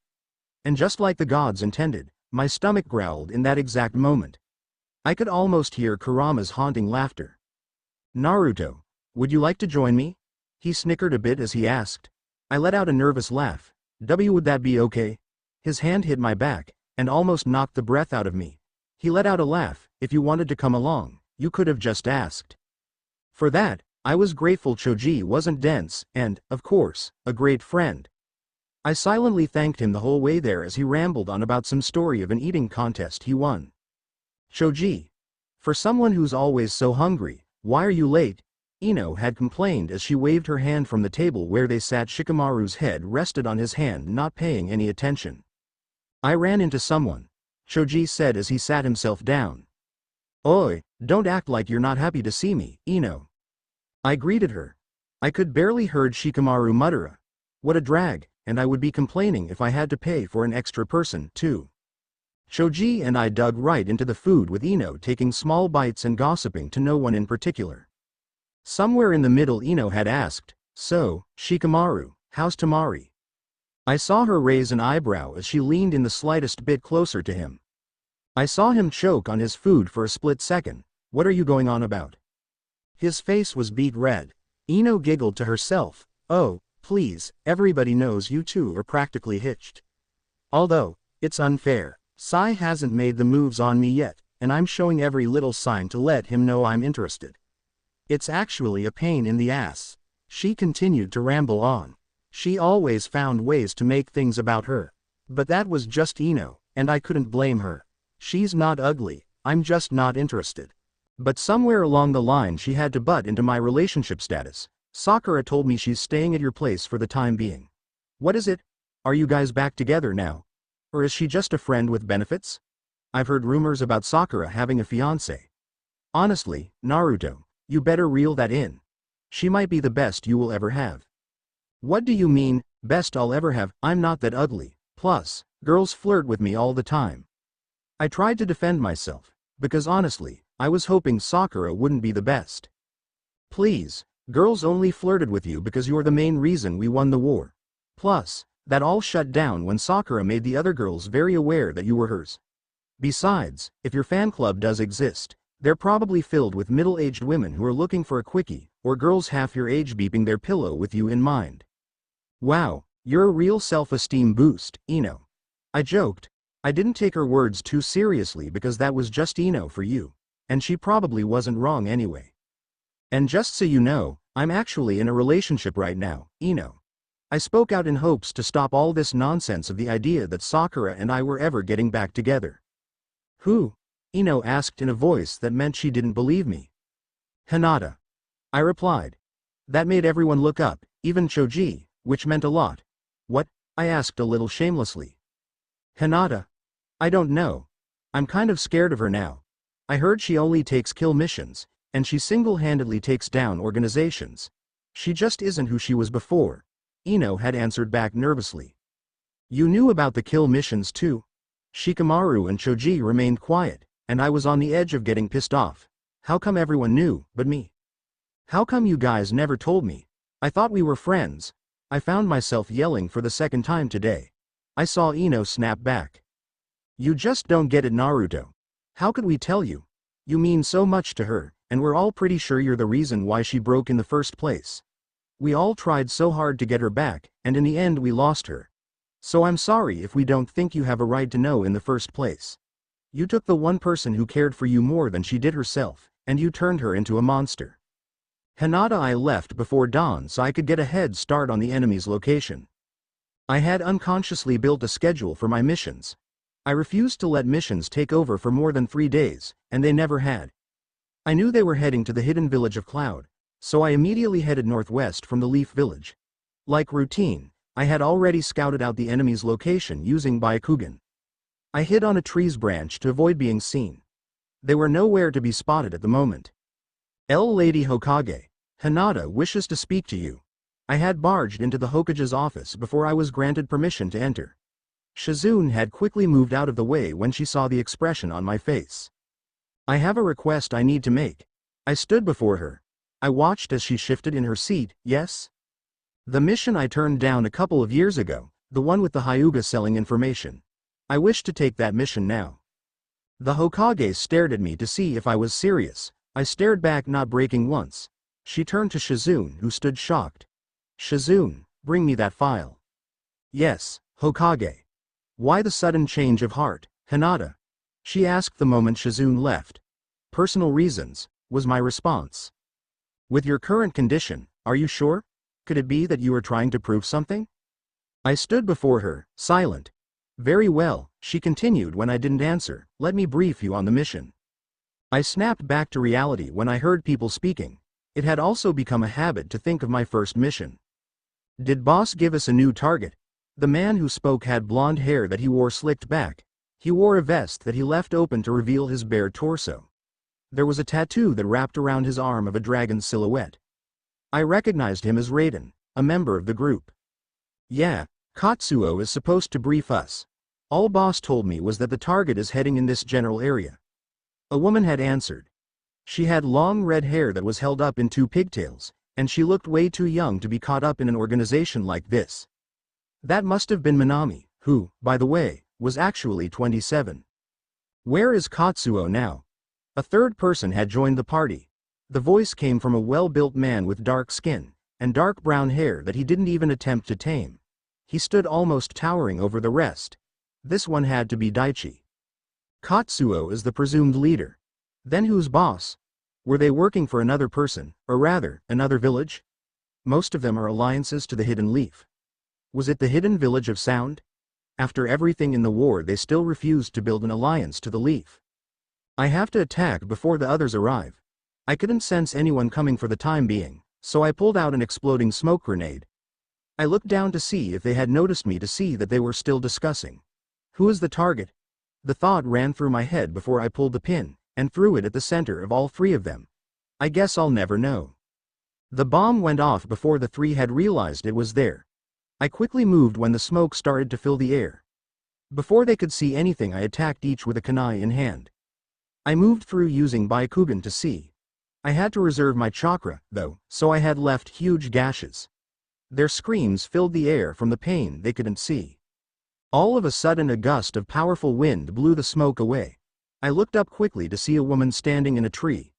A: And just like the gods intended, my stomach growled in that exact moment. I could almost hear Kurama's haunting laughter. Naruto, would you like to join me? He snickered a bit as he asked. I let out a nervous laugh. Would that be okay? His hand hit my back, and almost knocked the breath out of me. He let out a laugh. If you wanted to come along, you could have just asked. For that, I was grateful Choji wasn't dense, and, of course, a great friend. I silently thanked him the whole way there as he rambled on about some story of an eating contest he won. Choji. For someone who's always so hungry, why are you late? Ino had complained as she waved her hand from the table where they sat. Shikamaru's head rested on his hand, not paying any attention. I ran into someone, Choji said as he sat himself down. Oi, don't act like you're not happy to see me, Ino. I greeted her. I could barely heard Shikamaru mutter, "What a drag," and I would be complaining if I had to pay for an extra person, too. Choji and I dug right into the food with Ino taking small bites and gossiping to no one in particular. Somewhere in the middle Ino had asked, "So, Shikamaru, how's Temari?" I saw her raise an eyebrow as she leaned in the slightest bit closer to him. I saw him choke on his food for a split second. What are you going on about? His face was beet red. Ino giggled to herself. Oh, please, everybody knows you two are practically hitched. Although, it's unfair. Sai hasn't made the moves on me yet, and I'm showing every little sign to let him know I'm interested. It's actually a pain in the ass. She continued to ramble on. She always found ways to make things about her. But that was just Ino, and I couldn't blame her. She's not ugly, I'm just not interested. But somewhere along the line she had to butt into my relationship status. Sakura told me she's staying at your place for the time being. What is it? Are you guys back together now? Or is she just a friend with benefits? I've heard rumors about Sakura having a fiancé. Honestly, Naruto, you better reel that in. She might be the best you will ever have. What do you mean, best I'll ever have? I'm not that ugly. Plus, girls flirt with me all the time. I tried to defend myself, because honestly, I was hoping Sakura wouldn't be the best. Please, girls only flirted with you because you're the main reason we won the war. Plus, that all shut down when Sakura made the other girls very aware that you were hers. Besides, if your fan club does exist, they're probably filled with middle-aged women who are looking for a quickie, or girls half your age beeping their pillow with you in mind. Wow, you're a real self-esteem boost, Ino. I joked. I didn't take her words too seriously because that was just Ino for you, and she probably wasn't wrong anyway. And just so you know, I'm actually in a relationship right now, Ino. I spoke out in hopes to stop all this nonsense of the idea that Sakura and I were ever getting back together. Who? Ino asked in a voice that meant she didn't believe me. Hinata. I replied. That made everyone look up, even Choji, which meant a lot. What? I asked a little shamelessly. Hinata. I don't know. I'm kind of scared of her now. I heard she only takes kill missions, and she single-handedly takes down organizations. She just isn't who she was before, Ino had answered back nervously. You knew about the kill missions too? Shikamaru and Choji remained quiet, and I was on the edge of getting pissed off. How come everyone knew, but me? How come you guys never told me? I thought we were friends. I found myself yelling for the second time today. I saw Ino snap back. You just don't get it, Naruto. How could we tell you? You mean so much to her, and we're all pretty sure you're the reason why she broke in the first place. We all tried so hard to get her back, and in the end we lost her. So I'm sorry if we don't think you have a right to know in the first place. You took the one person who cared for you more than she did herself, and you turned her into a monster. Hinata. I left before dawn so I could get a head start on the enemy's location. I had unconsciously built a schedule for my missions. I refused to let missions take over for more than 3 days, and they never had. I knew they were heading to the hidden village of Cloud, so I immediately headed northwest from the Leaf Village. Like routine, I had already scouted out the enemy's location using Byakugan. I hid on a tree's branch to avoid being seen. They were nowhere to be spotted at the moment. Lady Hokage, Hinata wishes to speak to you. I had barged into the Hokage's office before I was granted permission to enter. Shizune had quickly moved out of the way when she saw the expression on my face. I have a request I need to make. I stood before her. I watched as she shifted in her seat. Yes? The mission I turned down a couple of years ago, the one with the Hyuga selling information. I wish to take that mission now. The Hokage stared at me to see if I was serious. I stared back, not breaking once. She turned to Shizune, who stood shocked. Shizune, bring me that file. Yes, Hokage. Why the sudden change of heart, Hinata? She asked the moment Shizune left. Personal reasons, was my response. With your current condition, are you sure? Could it be that you are trying to prove something? I stood before her, silent. Very well, she continued when I didn't answer, let me brief you on the mission. I snapped back to reality when I heard people speaking. It had also become a habit to think of my first mission. Did boss give us a new target? The man who spoke had blonde hair that he wore slicked back. He wore a vest that he left open to reveal his bare torso. There was a tattoo that wrapped around his arm of a dragon's silhouette. I recognized him as Raiden, a member of the group. Yeah, Katsuo is supposed to brief us. All boss told me was that the target is heading in this general area. A woman had answered. She had long red hair that was held up in 2 pigtails, and she looked way too young to be caught up in an organization like this. That must have been Minami, who, by the way, was actually 27. Where is Katsuo now? A third person had joined the party. The voice came from a well-built man with dark skin, and dark brown hair that he didn't even attempt to tame. He stood almost towering over the rest. This one had to be Daichi. Katsuo is the presumed leader. Then who's boss? Were they working for another person, or rather, another village? Most of them are alliances to the Hidden Leaf. Was it the Hidden Village of Sound? After everything in the war, they still refused to build an alliance to the Leaf. I have to attack before the others arrive. I couldn't sense anyone coming for the time being, so I pulled out an exploding smoke grenade. I looked down to see if they had noticed me, to see that they were still discussing. Who is the target? The thought ran through my head before I pulled the pin, and threw it at the center of all 3 of them. I guess I'll never know. The bomb went off before the 3 had realized it was there. I quickly moved when the smoke started to fill the air. Before they could see anything, I attacked each with a kunai in hand. I moved through using Byakugan to see. I had to reserve my chakra, though, so I had left huge gashes. Their screams filled the air from the pain they couldn't see. All of a sudden, a gust of powerful wind blew the smoke away. I looked up quickly to see a woman standing in a tree.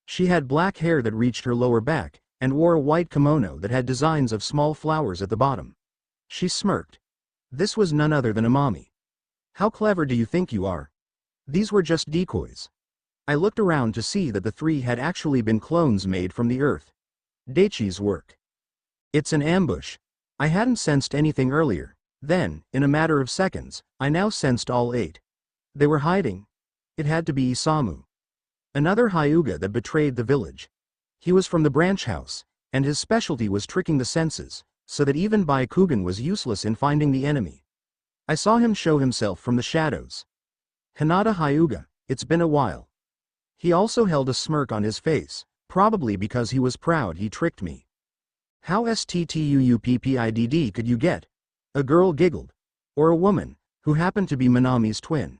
A: She had black hair that reached her lower back, and wore a white kimono that had designs of small flowers at the bottom. She smirked. This was none other than Amami. How clever do you think you are? These were just decoys. I looked around to see that the 3 had actually been clones made from the earth. Daichi's work. It's an ambush. I hadn't sensed anything earlier. Then, in a matter of seconds, I now sensed all 8. They were hiding. It had to be Isamu. Another Hyuga that betrayed the village. He was from the branch house, and his specialty was tricking the senses, so that even Byakugan was useless in finding the enemy. I saw him show himself from the shadows. Hinata Hyuga, it's been a while. He also held a smirk on his face, probably because he was proud he tricked me. How sttuuppidd could you get? A girl giggled. Or a woman, who happened to be Minami's twin.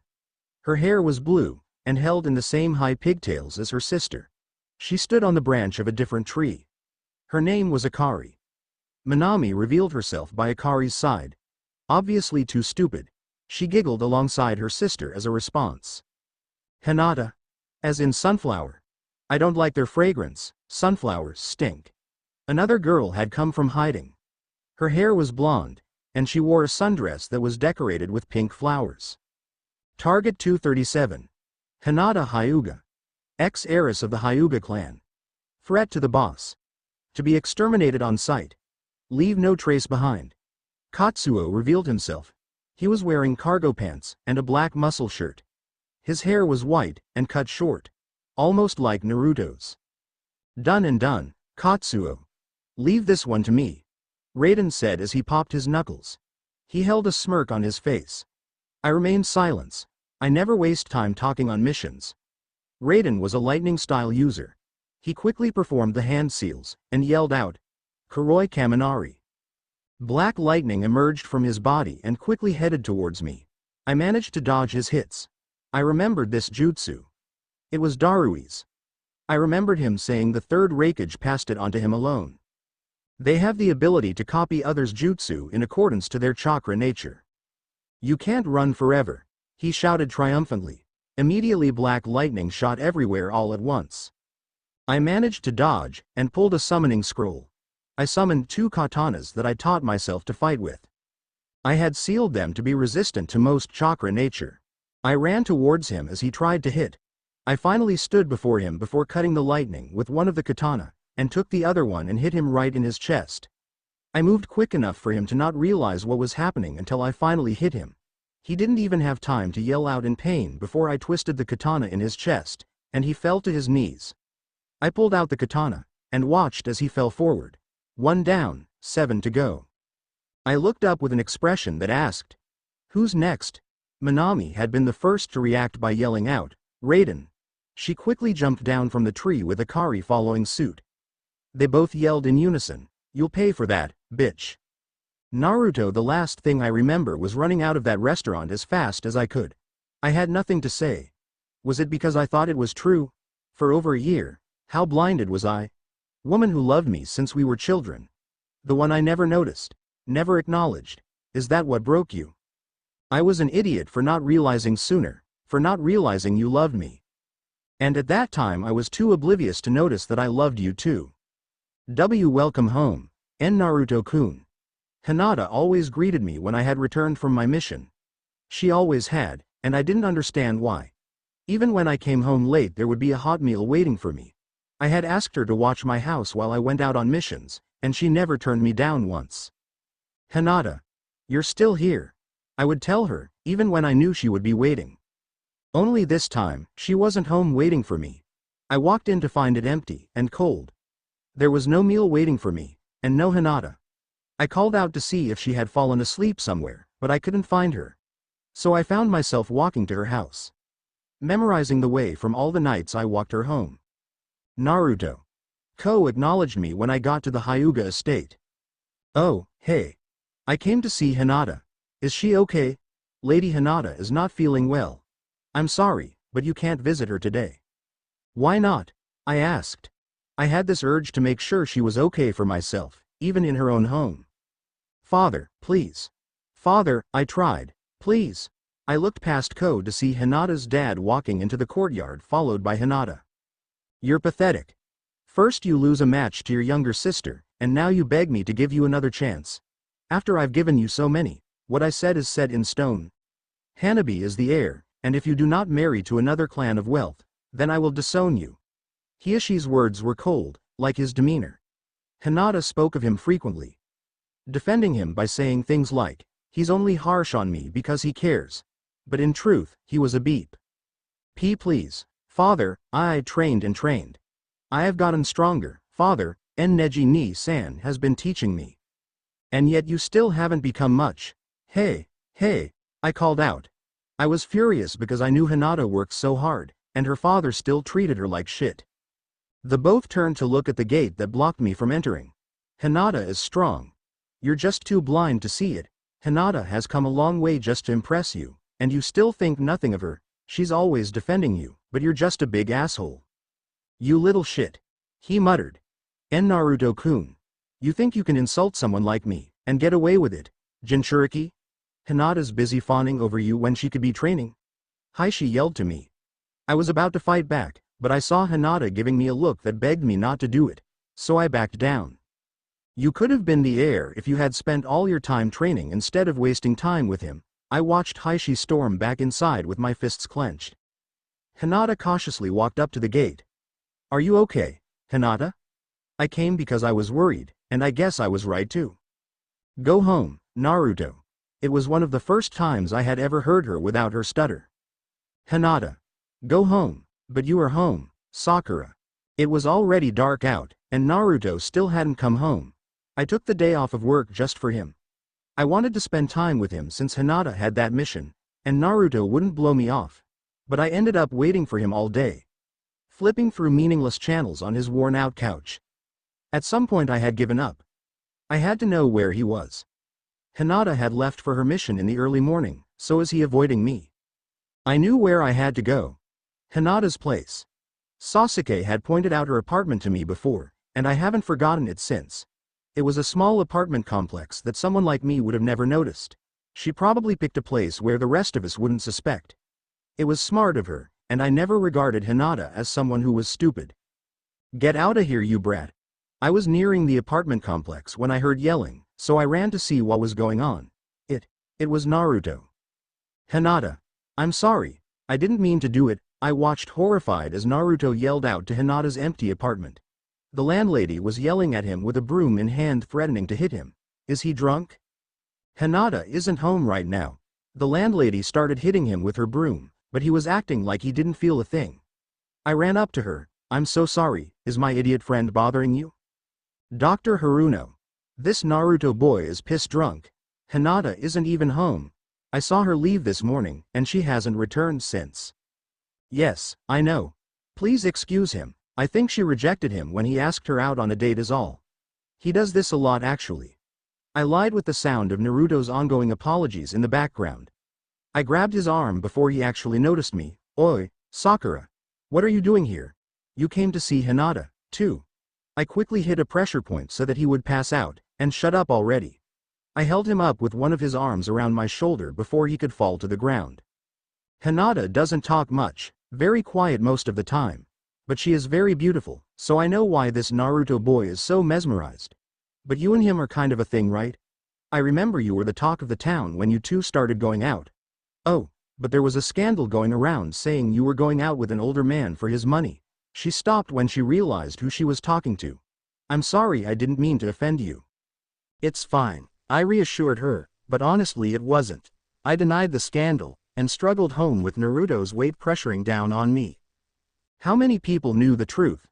A: Her hair was blue, and held in the same high pigtails as her sister. She stood on the branch of a different tree. Her name was Akari. Minami revealed herself by Akari's side. Obviously too stupid, she giggled alongside her sister as a response. Hinata. As in sunflower. I don't like their fragrance, sunflowers stink. Another girl had come from hiding. Her hair was blonde, and she wore a sundress that was decorated with pink flowers. Target 237. Hinata Hyuga. Ex-heiress of the Hyuga clan. Threat to the boss. To be exterminated on sight. Leave no trace behind. Katsuo revealed himself. He was wearing cargo pants and a black muscle shirt. His hair was white and cut short. Almost like Naruto's. Done and done, Katsuo. Leave this one to me. Raiden said as he popped his knuckles. He held a smirk on his face. I remained silent. I never waste time talking on missions. Raiden was a lightning-style user. He quickly performed the hand seals, and yelled out, Kuroi Kaminari. Black lightning emerged from his body and quickly headed towards me. I managed to dodge his hits. I remembered this jutsu. It was Darui's. I remembered him saying the third Raikage passed it onto him alone. They have the ability to copy others' jutsu in accordance to their chakra nature. You can't run forever, he shouted triumphantly. Immediately black lightning shot everywhere all at once. I managed to dodge, and pulled a summoning scroll. I summoned 2 katanas that I taught myself to fight with. I had sealed them to be resistant to most chakra nature. I ran towards him as he tried to hit. I finally stood before him before cutting the lightning with one of the katana, and took the other one and hit him right in his chest. I moved quick enough for him to not realize what was happening until I finally hit him. He didn't even have time to yell out in pain before I twisted the katana in his chest, and he fell to his knees. I pulled out the katana, and watched as he fell forward. 1 down, 7 to go. I looked up with an expression that asked, who's next? Minami had been the first to react by yelling out, Raiden. She quickly jumped down from the tree with Akari following suit. They both yelled in unison, you'll pay for that, bitch. Naruto. The last thing I remember was running out of that restaurant as fast as I could. I had nothing to say. Was it because I thought it was true? For over a year, how blinded was I? Woman who loved me since we were children. The one I never noticed, never acknowledged. Is that what broke you? I was an idiot for not realizing sooner, for not realizing you loved me. And at that time I was too oblivious to notice that I loved you too. Welcome home, N Naruto-kun. Hinata always greeted me when I had returned from my mission. She always had, and I didn't understand why. Even when I came home late there would be a hot meal waiting for me. I had asked her to watch my house while I went out on missions, and she never turned me down once. Hinata. You're still here. I would tell her, even when I knew she would be waiting. Only this time, she wasn't home waiting for me. I walked in to find it empty and cold. There was no meal waiting for me, and no Hinata. I called out to see if she had fallen asleep somewhere, but I couldn't find her. So I found myself walking to her house. Memorizing the way from all the nights I walked her home. Naruto. Ko acknowledged me when I got to the Hyuga estate. Oh, hey. I came to see Hinata. Is she okay? Lady Hinata is not feeling well. I'm sorry, but you can't visit her today. Why not? I asked. I had this urge to make sure she was okay for myself, even in her own home. Father, please. Father, I tried. Please. I looked past Ko to see Hinata's dad walking into the courtyard followed by Hinata. You're pathetic. First you lose a match to your younger sister, and now you beg me to give you another chance. After I've given you so many, what I said is set in stone. Hanabi is the heir, and if you do not marry to another clan of wealth, then I will disown you. Hiashi's words were cold, like his demeanor. Hinata spoke of him frequently, defending him by saying things like, "He's only harsh on me because he cares." But in truth, he was a beep. Please. Father, I trained and trained. I have gotten stronger, father, and Neji ni-san has been teaching me. And yet you still haven't become much. Hey, I called out. I was furious because I knew Hinata worked so hard, and her father still treated her like shit. The both turned to look at the gate that blocked me from entering. Hinata is strong. You're just too blind to see it. Hinata has come a long way just to impress you, and you still think nothing of her. She's always defending you, but you're just a big asshole. You little shit. He muttered. En Naruto-kun. You think you can insult someone like me, and get away with it, Jinchuriki? Hinata's busy fawning over you when she could be training. She yelled to me. I was about to fight back, but I saw Hinata giving me a look that begged me not to do it, so I backed down. You could have been the heir if you had spent all your time training instead of wasting time with him. I watched Hishi storm back inside with my fists clenched. Hinata cautiously walked up to the gate. Are you okay, Hinata? I came because I was worried, and I guess I was right too. Go home, Naruto. It was one of the first times I had ever heard her without her stutter. Hinata. Go home, but you are home, Sakura. It was already dark out, and Naruto still hadn't come home. I took the day off of work just for him. I wanted to spend time with him since Hinata had that mission, and Naruto wouldn't blow me off. But I ended up waiting for him all day, flipping through meaningless channels on his worn-out couch. At some point I had given up. I had to know where he was. Hinata had left for her mission in the early morning, so is he avoiding me? I knew where I had to go. Hinata's place. Sasuke had pointed out her apartment to me before, and I haven't forgotten it since. It was a small apartment complex that someone like me would have never noticed. She probably picked a place where the rest of us wouldn't suspect. It was smart of her, and I never regarded Hinata as someone who was stupid. Get out of here, you brat. I was nearing the apartment complex when I heard yelling, so I ran to see what was going on. It was Naruto. Hinata. I'm sorry, I didn't mean to do it. I watched horrified as Naruto yelled out to Hinata's empty apartment. The landlady was yelling at him with a broom in hand, threatening to hit him. Is he drunk? Hinata isn't home right now. The landlady started hitting him with her broom, but he was acting like he didn't feel a thing. I ran up to her. I'm so sorry, is my idiot friend bothering you? Dr. Haruno. This Naruto boy is piss drunk. Hinata isn't even home. I saw her leave this morning, and she hasn't returned since. Yes, I know. Please excuse him. I think she rejected him when he asked her out on a date is all. He does this a lot actually. I lied with the sound of Naruto's ongoing apologies in the background. I grabbed his arm before he actually noticed me. Oi, Sakura. What are you doing here? You came to see Hinata, too. I quickly hit a pressure point so that he would pass out, and shut up already. I held him up with one of his arms around my shoulder before he could fall to the ground. Hinata doesn't talk much, very quiet most of the time. But she is very beautiful, so I know why this Naruto boy is so mesmerized. But you and him are kind of a thing, right? I remember you were the talk of the town when you two started going out. Oh, but there was a scandal going around saying you were going out with an older man for his money. She stopped when she realized who she was talking to. I'm sorry, I didn't mean to offend you. It's fine, I reassured her, but honestly it wasn't. I denied the scandal, and struggled home with Naruto's weight pressuring down on me. How many people knew the truth?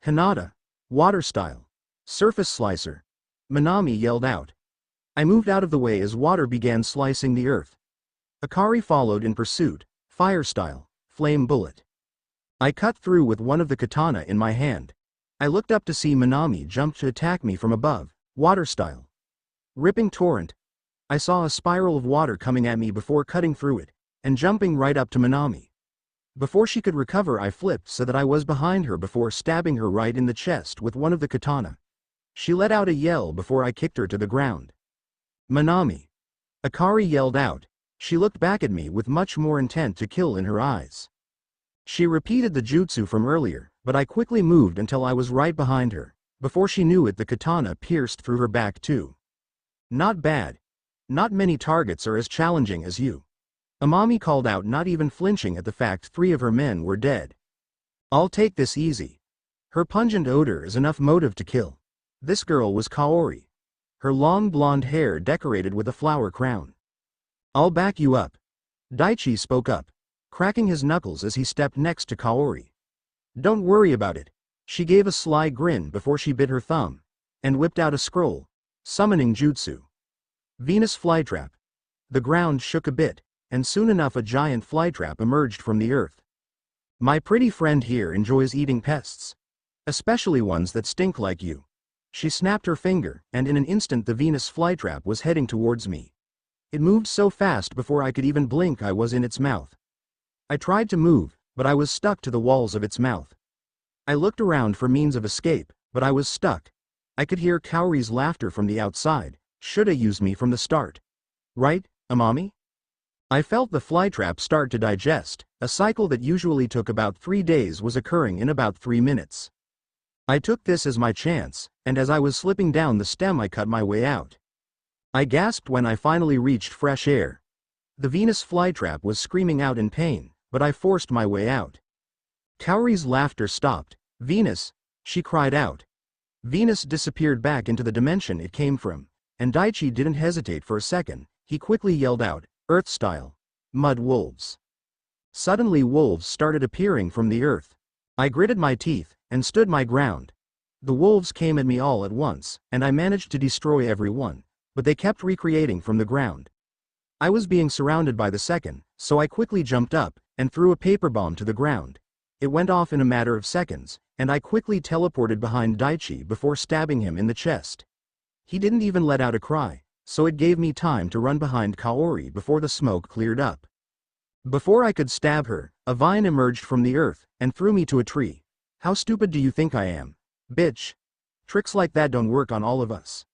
A: Hinata. Water style. Surface slicer. Minami yelled out. I moved out of the way as water began slicing the earth. Akari followed in pursuit. Fire style. Flame bullet. I cut through with one of the katana in my hand. I looked up to see Minami jump to attack me from above. Water style. Ripping torrent. I saw a spiral of water coming at me before cutting through it, and jumping right up to Minami. Before she could recover, I flipped so that I was behind her before stabbing her right in the chest with one of the katana. She let out a yell before I kicked her to the ground. Minami. Akari yelled out. She looked back at me with much more intent to kill in her eyes. She repeated the jutsu from earlier, but I quickly moved until I was right behind her. Before she knew it, the katana pierced through her back too. Not bad. Not many targets are as challenging as you. Amami called out, not even flinching at the fact 3 of her men were dead. I'll take this easy. Her pungent odor is enough motive to kill. This girl was Kaori. Her long blonde hair decorated with a flower crown. "I'll back you up." Daichi spoke up, cracking his knuckles as he stepped next to Kaori. "Don't worry about it." She gave a sly grin before she bit her thumb, and whipped out a scroll, summoning jutsu. Venus flytrap. The ground shook a bit, and soon enough a giant flytrap emerged from the earth. "My pretty friend here enjoys eating pests. Especially ones that stink like you." She snapped her finger, and in an instant the Venus flytrap was heading towards me. It moved so fast before I could even blink I was in its mouth. I tried to move, but I was stuck to the walls of its mouth. I looked around for means of escape, but I was stuck. I could hear Kaori's laughter from the outside. "Shoulda used me from the start. Right, Amami?" I felt the flytrap start to digest. A cycle that usually took about 3 days was occurring in about 3 minutes. I took this as my chance, and as I was slipping down the stem I cut my way out. I gasped when I finally reached fresh air. The Venus flytrap was screaming out in pain, but I forced my way out. Kaori's laughter stopped. "Venus!" she cried out. Venus disappeared back into the dimension it came from, and Daichi didn't hesitate for a second. He quickly yelled out, "Earth style. Mud wolves." Suddenly wolves started appearing from the earth. I gritted my teeth, and stood my ground. The wolves came at me all at once, and I managed to destroy every one, but they kept recreating from the ground. I was being surrounded by the second, so I quickly jumped up, and threw a paper bomb to the ground. It went off in a matter of seconds, and I quickly teleported behind Daichi before stabbing him in the chest. He didn't even let out a cry, so it gave me time to run behind Kaori before the smoke cleared up. Before I could stab her, a vine emerged from the earth, and threw me to a tree. "How stupid do you think I am? Bitch. Tricks like that don't work on all of us.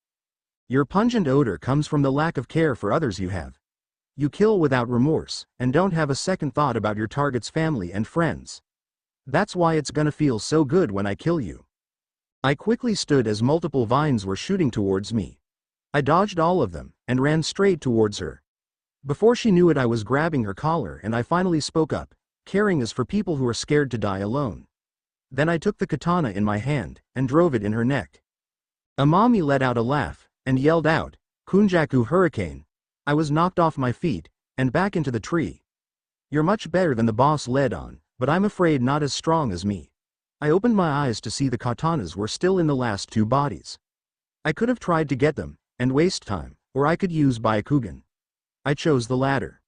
A: Your pungent odor comes from the lack of care for others you have. You kill without remorse, and don't have a second thought about your target's family and friends. That's why it's gonna feel so good when I kill you." I quickly stood as multiple vines were shooting towards me. I dodged all of them, and ran straight towards her. Before she knew it I was grabbing her collar and I finally spoke up. "Caring is for people who are scared to die alone." Then I took the katana in my hand, and drove it in her neck. Amami let out a laugh, and yelled out, "Kunjaku hurricane." I was knocked off my feet, and back into the tree. "You're much better than the boss led on, but I'm afraid not as strong as me." I opened my eyes to see the katanas were still in the last 2 bodies. I could have tried to get them, and waste time, or I could use Byakugan. I chose the latter.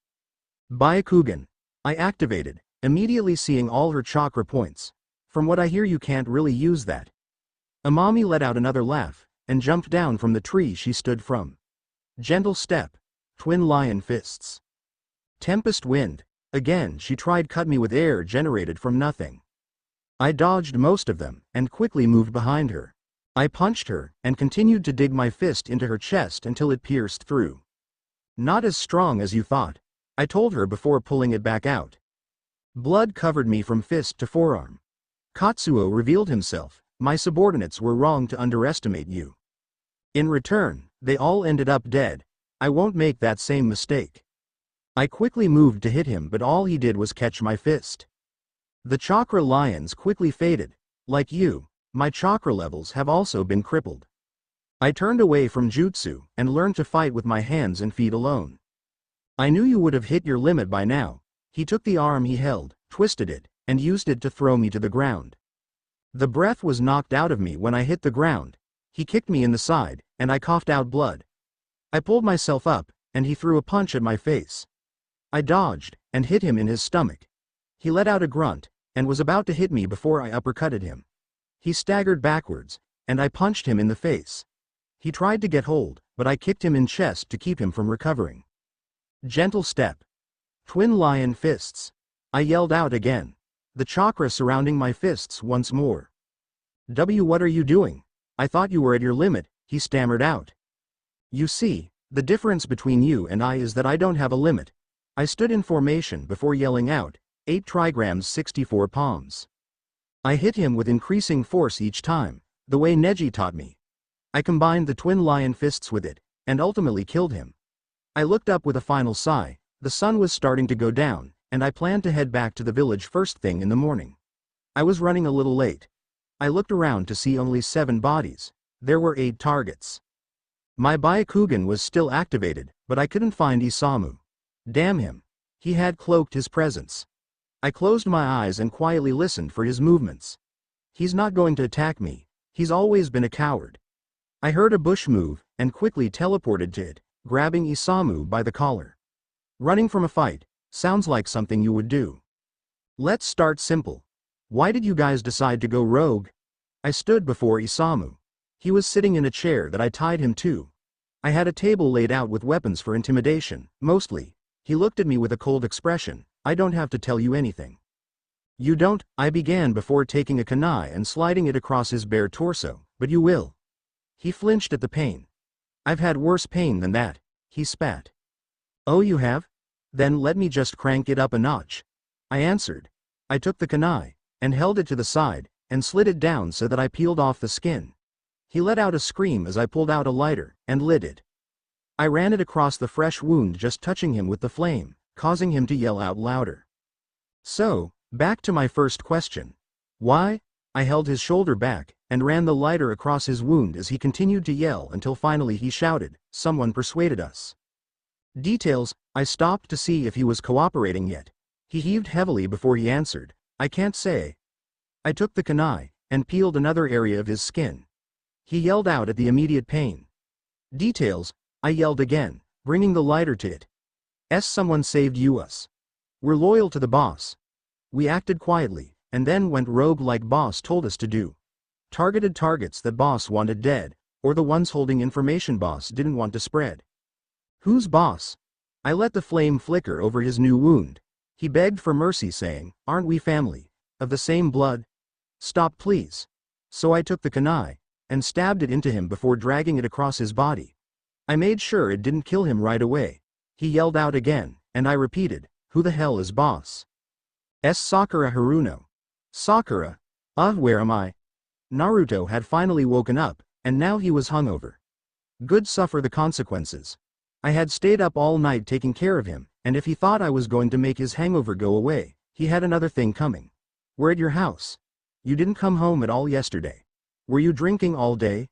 A: Byakugan. I activated, immediately seeing all her chakra points. "From what I hear you can't really use that." Amami let out another laugh, and jumped down from the tree she stood from. Gentle step. Twin lion fists. Tempest wind. Again she tried cut me with air generated from nothing. I dodged most of them, and quickly moved behind her. I punched her, and continued to dig my fist into her chest until it pierced through. "Not as strong as you thought," I told her before pulling it back out. Blood covered me from fist to forearm. Katsuo revealed himself. "My subordinates were wrong to underestimate you. In return, they all ended up dead. I won't make that same mistake." I quickly moved to hit him, but all he did was catch my fist. The chakra lions quickly faded. "Like you, my chakra levels have also been crippled." I turned away from jutsu, and learned to fight with my hands and feet alone. "I knew you would have hit your limit by now." He took the arm he held, twisted it, and used it to throw me to the ground. The breath was knocked out of me when I hit the ground. He kicked me in the side, and I coughed out blood. I pulled myself up, and he threw a punch at my face. I dodged, and hit him in his stomach. He let out a grunt, and was about to hit me before I uppercutted him. He staggered backwards, and I punched him in the face. He tried to get hold, but I kicked him in chest to keep him from recovering. Gentle step. Twin lion fists. I yelled out again. The chakra surrounding my fists once more. What are you doing? I thought you were at your limit," he stammered out. "You see, the difference between you and I is that I don't have a limit." I stood in formation before yelling out, 8 trigrams 64 palms. I hit him with increasing force each time, the way Neji taught me. I combined the twin lion fists with it, and ultimately killed him. I looked up with a final sigh. The sun was starting to go down, and I planned to head back to the village first thing in the morning. I was running a little late. I looked around to see only 7 bodies. There were 8 targets. My Byakugan was still activated, but I couldn't find Isamu. Damn him. He had cloaked his presence. I closed my eyes and quietly listened for his movements. He's not going to attack me. He's always been a coward. I heard a bush move, and quickly teleported to it, grabbing Isamu by the collar. Running from a fight sounds like something you would do. Let's start simple. Why did you guys decide to go rogue? I stood before Isamu. He was sitting in a chair that I tied him to. I had a table laid out with weapons for intimidation, mostly. He looked at me with a cold expression. I don't have to tell you anything. You don't, I began before taking a kunai and sliding it across his bare torso, but you will. He flinched at the pain. I've had worse pain than that, he spat. Oh, you have? Then let me just crank it up a notch. I answered. I took the kunai, and held it to the side, and slid it down so that I peeled off the skin. He let out a scream as I pulled out a lighter, and lit it. I ran it across the fresh wound, just touching him with the flame, causing him to yell out louder. So, back to my first question. Why? I held his shoulder back, and ran the lighter across his wound as he continued to yell until finally he shouted, "Someone persuaded us." Details, I stopped to see if he was cooperating yet. He heaved heavily before he answered, "I can't say." I took the kunai, and peeled another area of his skin. He yelled out at the immediate pain. Details, I yelled again, bringing the lighter to it. Someone saved us. We're loyal to the boss. We acted quietly, and then went rogue like boss told us to do. Targeted targets that boss wanted dead, or the ones holding information boss didn't want to spread. Who's boss? I let the flame flicker over his new wound. He begged for mercy, saying, "Aren't we family? Of the same blood? Stop please." So I took the kunai, and stabbed it into him before dragging it across his body. I made sure it didn't kill him right away. He yelled out again, and I repeated, "Who the hell is boss?" Sakura Haruno. Sakura? Where am I? Naruto had finally woken up, and now he was hungover. Good suffer the consequences. I had stayed up all night taking care of him, and if he thought I was going to make his hangover go away, he had another thing coming. We're at your house. You didn't come home at all yesterday. Were you drinking all day?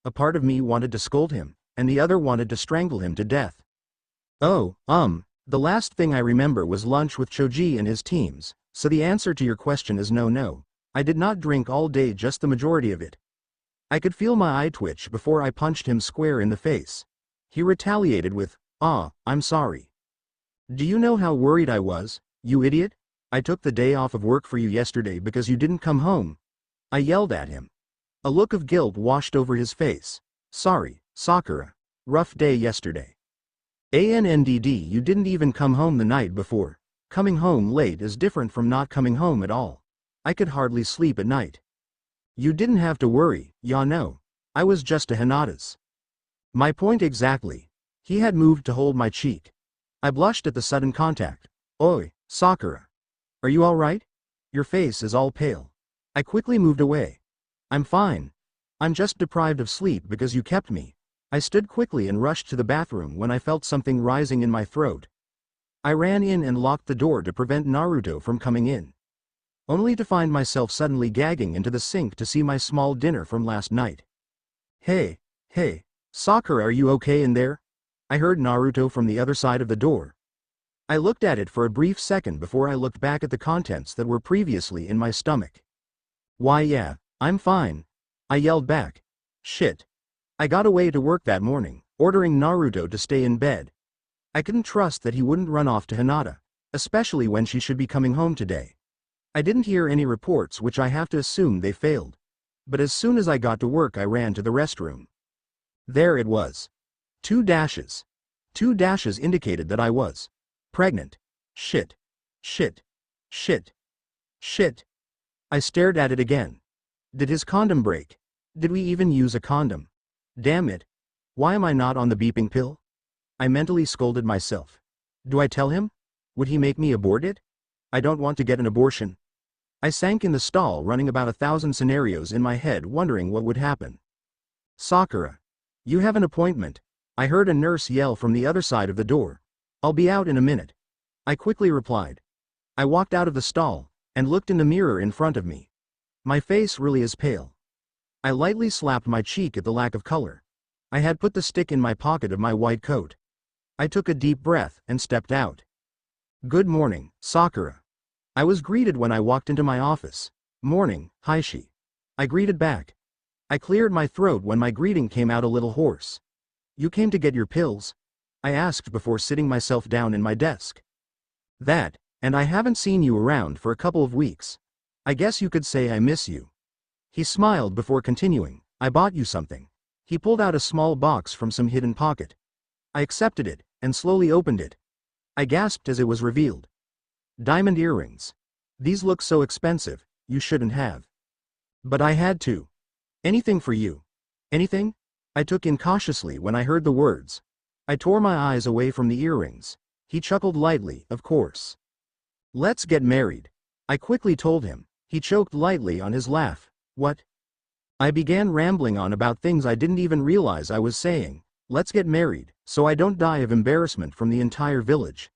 A: A part of me wanted to scold him, and the other wanted to strangle him to death. Oh, the last thing I remember was lunch with Choji and his teams, so the answer to your question is no. I did not drink all day, just the majority of it. I could feel my eye twitch before I punched him square in the face. He retaliated with, I'm sorry. Do you know how worried I was, you idiot? I took the day off of work for you yesterday because you didn't come home. I yelled at him. A look of guilt washed over his face. Sorry, Sakura. Rough day yesterday. ANNDD, you didn't even come home the night before. Coming home late is different from not coming home at all. I could hardly sleep at night. You didn't have to worry, no. I was just a Hinata's. My point exactly. He had moved to hold my cheek. I blushed at the sudden contact. Oi, Sakura. Are you all right? Your face is all pale. I quickly moved away. I'm fine. I'm just deprived of sleep because you kept me. I stood quickly and rushed to the bathroom when I felt something rising in my throat. I ran in and locked the door to prevent Naruto from coming in. Only to find myself suddenly gagging into the sink to see my small dinner from last night. Hey, Sakura, are you okay in there? I heard Naruto from the other side of the door. I looked at it for a brief second before I looked back at the contents that were previously in my stomach. Why yeah, I'm fine. I yelled back. Shit. I got away to work that morning, ordering Naruto to stay in bed. I couldn't trust that he wouldn't run off to Hinata, especially when she should be coming home today. I didn't hear any reports, which I have to assume they failed. But as soon as I got to work, I ran to the restroom. There it was. 2 dashes. 2 dashes indicated that I was pregnant. Shit. I stared at it again. Did his condom break? Did we even use a condom? Damn it. Why am I not on the beeping pill? I mentally scolded myself. Do I tell him? Would he make me abort it? I don't want to get an abortion. I sank in the stall, running about 1,000 scenarios in my head, wondering what would happen. Sakura. You have an appointment. I heard a nurse yell from the other side of the door. I'll be out in a minute. I quickly replied. I walked out of the stall, and looked in the mirror in front of me. My face really is pale. I lightly slapped my cheek at the lack of color. I had put the stick in my pocket of my white coat. I took a deep breath and stepped out. Good morning, Sakura. I was greeted when I walked into my office. Morning, Haishi. I greeted back. I cleared my throat when my greeting came out a little hoarse. You came to get your pills? I asked before sitting myself down in my desk. That, and I haven't seen you around for a couple of weeks. I guess you could say I miss you. He smiled before continuing. I bought you something. He pulled out a small box from some hidden pocket. I accepted it, and slowly opened it. I gasped as it was revealed. Diamond earrings. These look so expensive, you shouldn't have. But I had to. Anything for you. Anything? I took in cautiously when I heard the words. I tore my eyes away from the earrings. He chuckled lightly, of course. Let's get married. I quickly told him. He choked lightly on his laugh. What? I began rambling on about things I didn't even realize I was saying. Let's get married, so I don't die of embarrassment from the entire village.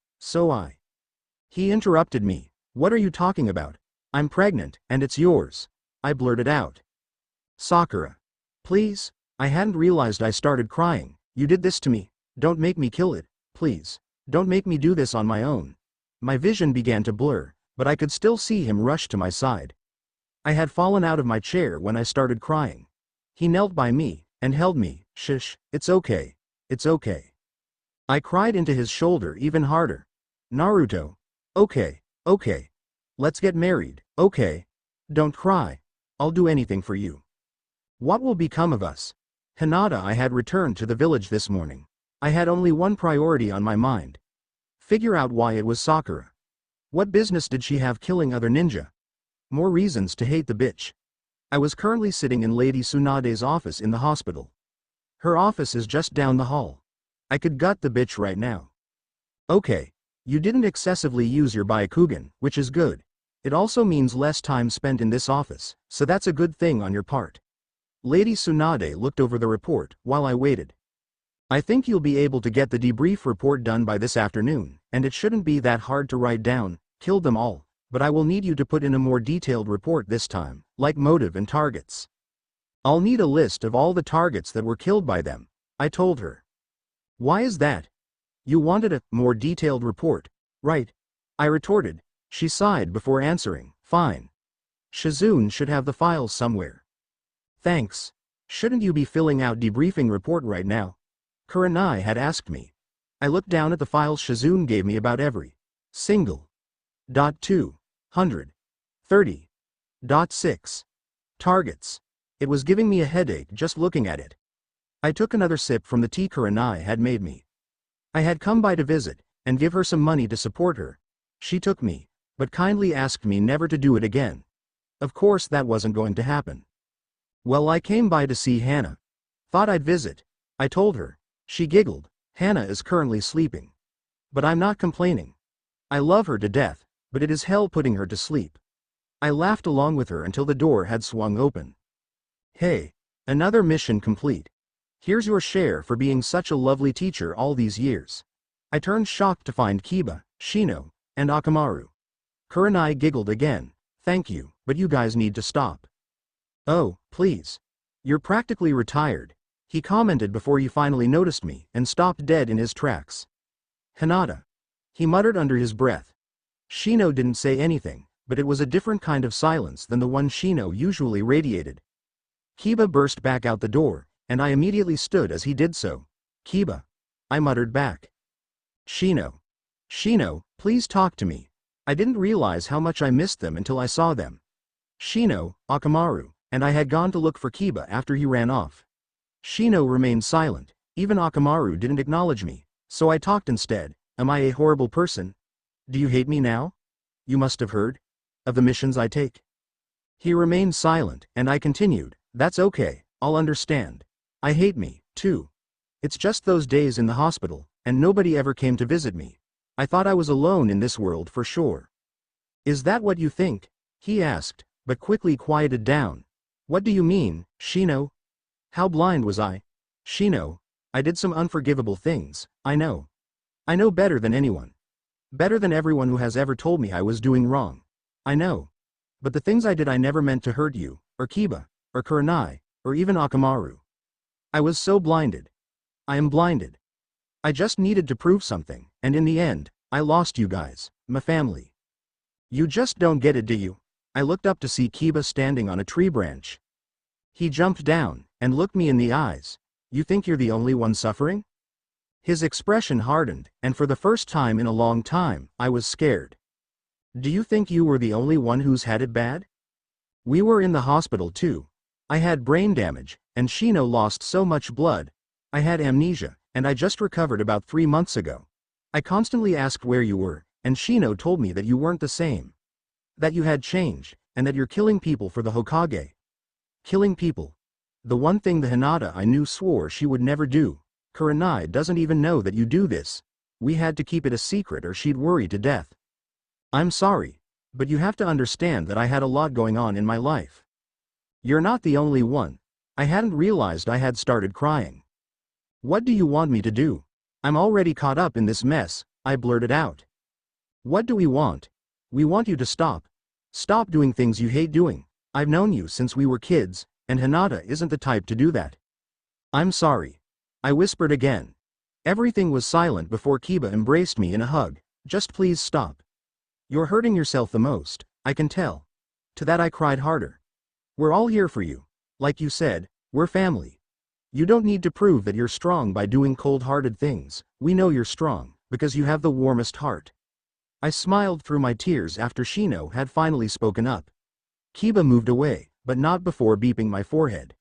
A: He interrupted me. What are you talking about? I'm pregnant, and it's yours. I blurted out. Sakura. Please? I hadn't realized I started crying. You did this to me. Don't make me kill it, please. Don't make me do this on my own. My vision began to blur, but I could still see him rush to my side. I had fallen out of my chair when I started crying. He knelt by me, and held me. Shush, it's okay. It's okay. I cried into his shoulder even harder. Naruto. Okay, okay. Let's get married, okay? Don't cry. I'll do anything for you. What will become of us? Hinata. I had returned to the village this morning. I had only one priority on my mind. Figure out why it was Sakura. What business did she have killing other ninja? More reasons to hate the bitch. I was currently sitting in Lady Tsunade's office in the hospital. Her office is just down the hall. I could gut the bitch right now. Okay. You didn't excessively use your Byakugan, which is good. It also means less time spent in this office, so that's a good thing on your part. Lady Tsunade looked over the report while I waited. I think you'll be able to get the debrief report done by this afternoon, and it shouldn't be that hard to write down. Killed them all, but I will need you to put in a more detailed report this time, like motive and targets. I'll need a list of all the targets that were killed by them, I told her. Why is that? You wanted a more detailed report, right? I retorted. She sighed before answering. Fine. Shizune should have the files somewhere. Thanks. Shouldn't you be filling out debriefing report right now? Kurenai had asked me. I looked down at the files Shizune gave me about every single. 230.6 targets. It was giving me a headache just looking at it. I took another sip from the tea Kurenai had made me. I had come by to visit, and give her some money to support her. She took me, but kindly asked me never to do it again. Of course that wasn't going to happen. Well, I came by to see Hannah. Thought I'd visit. I told her. She giggled. Hannah is currently sleeping. But I'm not complaining. I love her to death, but it is hell putting her to sleep. I laughed along with her until the door had swung open. Hey, another mission complete. Here's your share for being such a lovely teacher all these years. I turned shocked to find Kiba, Shino, and Akamaru. Kurenai giggled again. Thank you, but you guys need to stop. Oh, please. You're practically retired, he commented before he finally noticed me and stopped dead in his tracks. Hinata. He muttered under his breath. Shino didn't say anything, but it was a different kind of silence than the one Shino usually radiated. Kiba burst back out the door, and I immediately stood as he did so. Kiba. I muttered back. Shino. Shino, please talk to me. I didn't realize how much I missed them until I saw them. Shino, Akamaru, and I had gone to look for Kiba after he ran off. Shino remained silent. Even Akamaru didn't acknowledge me, so I talked instead. Am I a horrible person? Do you hate me now? You must have heard of the missions I take. He remained silent, and I continued. That's okay, I'll understand. I hate me, too. It's just those days in the hospital, and nobody ever came to visit me. I thought I was alone in this world for sure. Is that what you think? He asked, but quickly quieted down. What do you mean, Shino? How blind was I? Shino, I did some unforgivable things, I know. I know better than anyone. Better than everyone who has ever told me I was doing wrong. I know. But the things I did I never meant to hurt you, or Kiba, or Kurenai. or even Akamaru. I was so blinded. I am blinded. I just needed to prove something, and in the end, I lost you guys, my family. You just don't get it, do you? I looked up to see Kiba standing on a tree branch. He jumped down, and looked me in the eyes. You think you're the only one suffering? His expression hardened, and for the first time in a long time, I was scared. Do you think you were the only one who's had it bad? We were in the hospital too. I had brain damage, and Shino lost so much blood. I had amnesia, and I just recovered about 3 months ago. I constantly asked where you were, and Shino told me that you weren't the same. That you had changed, and that you're killing people for the Hokage. Killing people. The one thing the Hinata I knew swore she would never do. Kurenai doesn't even know that you do this. We had to keep it a secret or she'd worry to death. I'm sorry, but you have to understand that I had a lot going on in my life. You're not the only one. I hadn't realized I had started crying. What do you want me to do? I'm already caught up in this mess, I blurted out. What do we want? We want you to stop. Stop doing things you hate doing. I've known you since we were kids, and Hinata isn't the type to do that. I'm sorry. I whispered again. Everything was silent before Kiba embraced me in a hug. Just please stop. You're hurting yourself the most, I can tell. To that I cried harder. We're all here for you. Like you said, we're family. You don't need to prove that you're strong by doing cold-hearted things. We know you're strong, because you have the warmest heart. I smiled through my tears after Shino had finally spoken up. Kiba moved away, but not before beeping my forehead.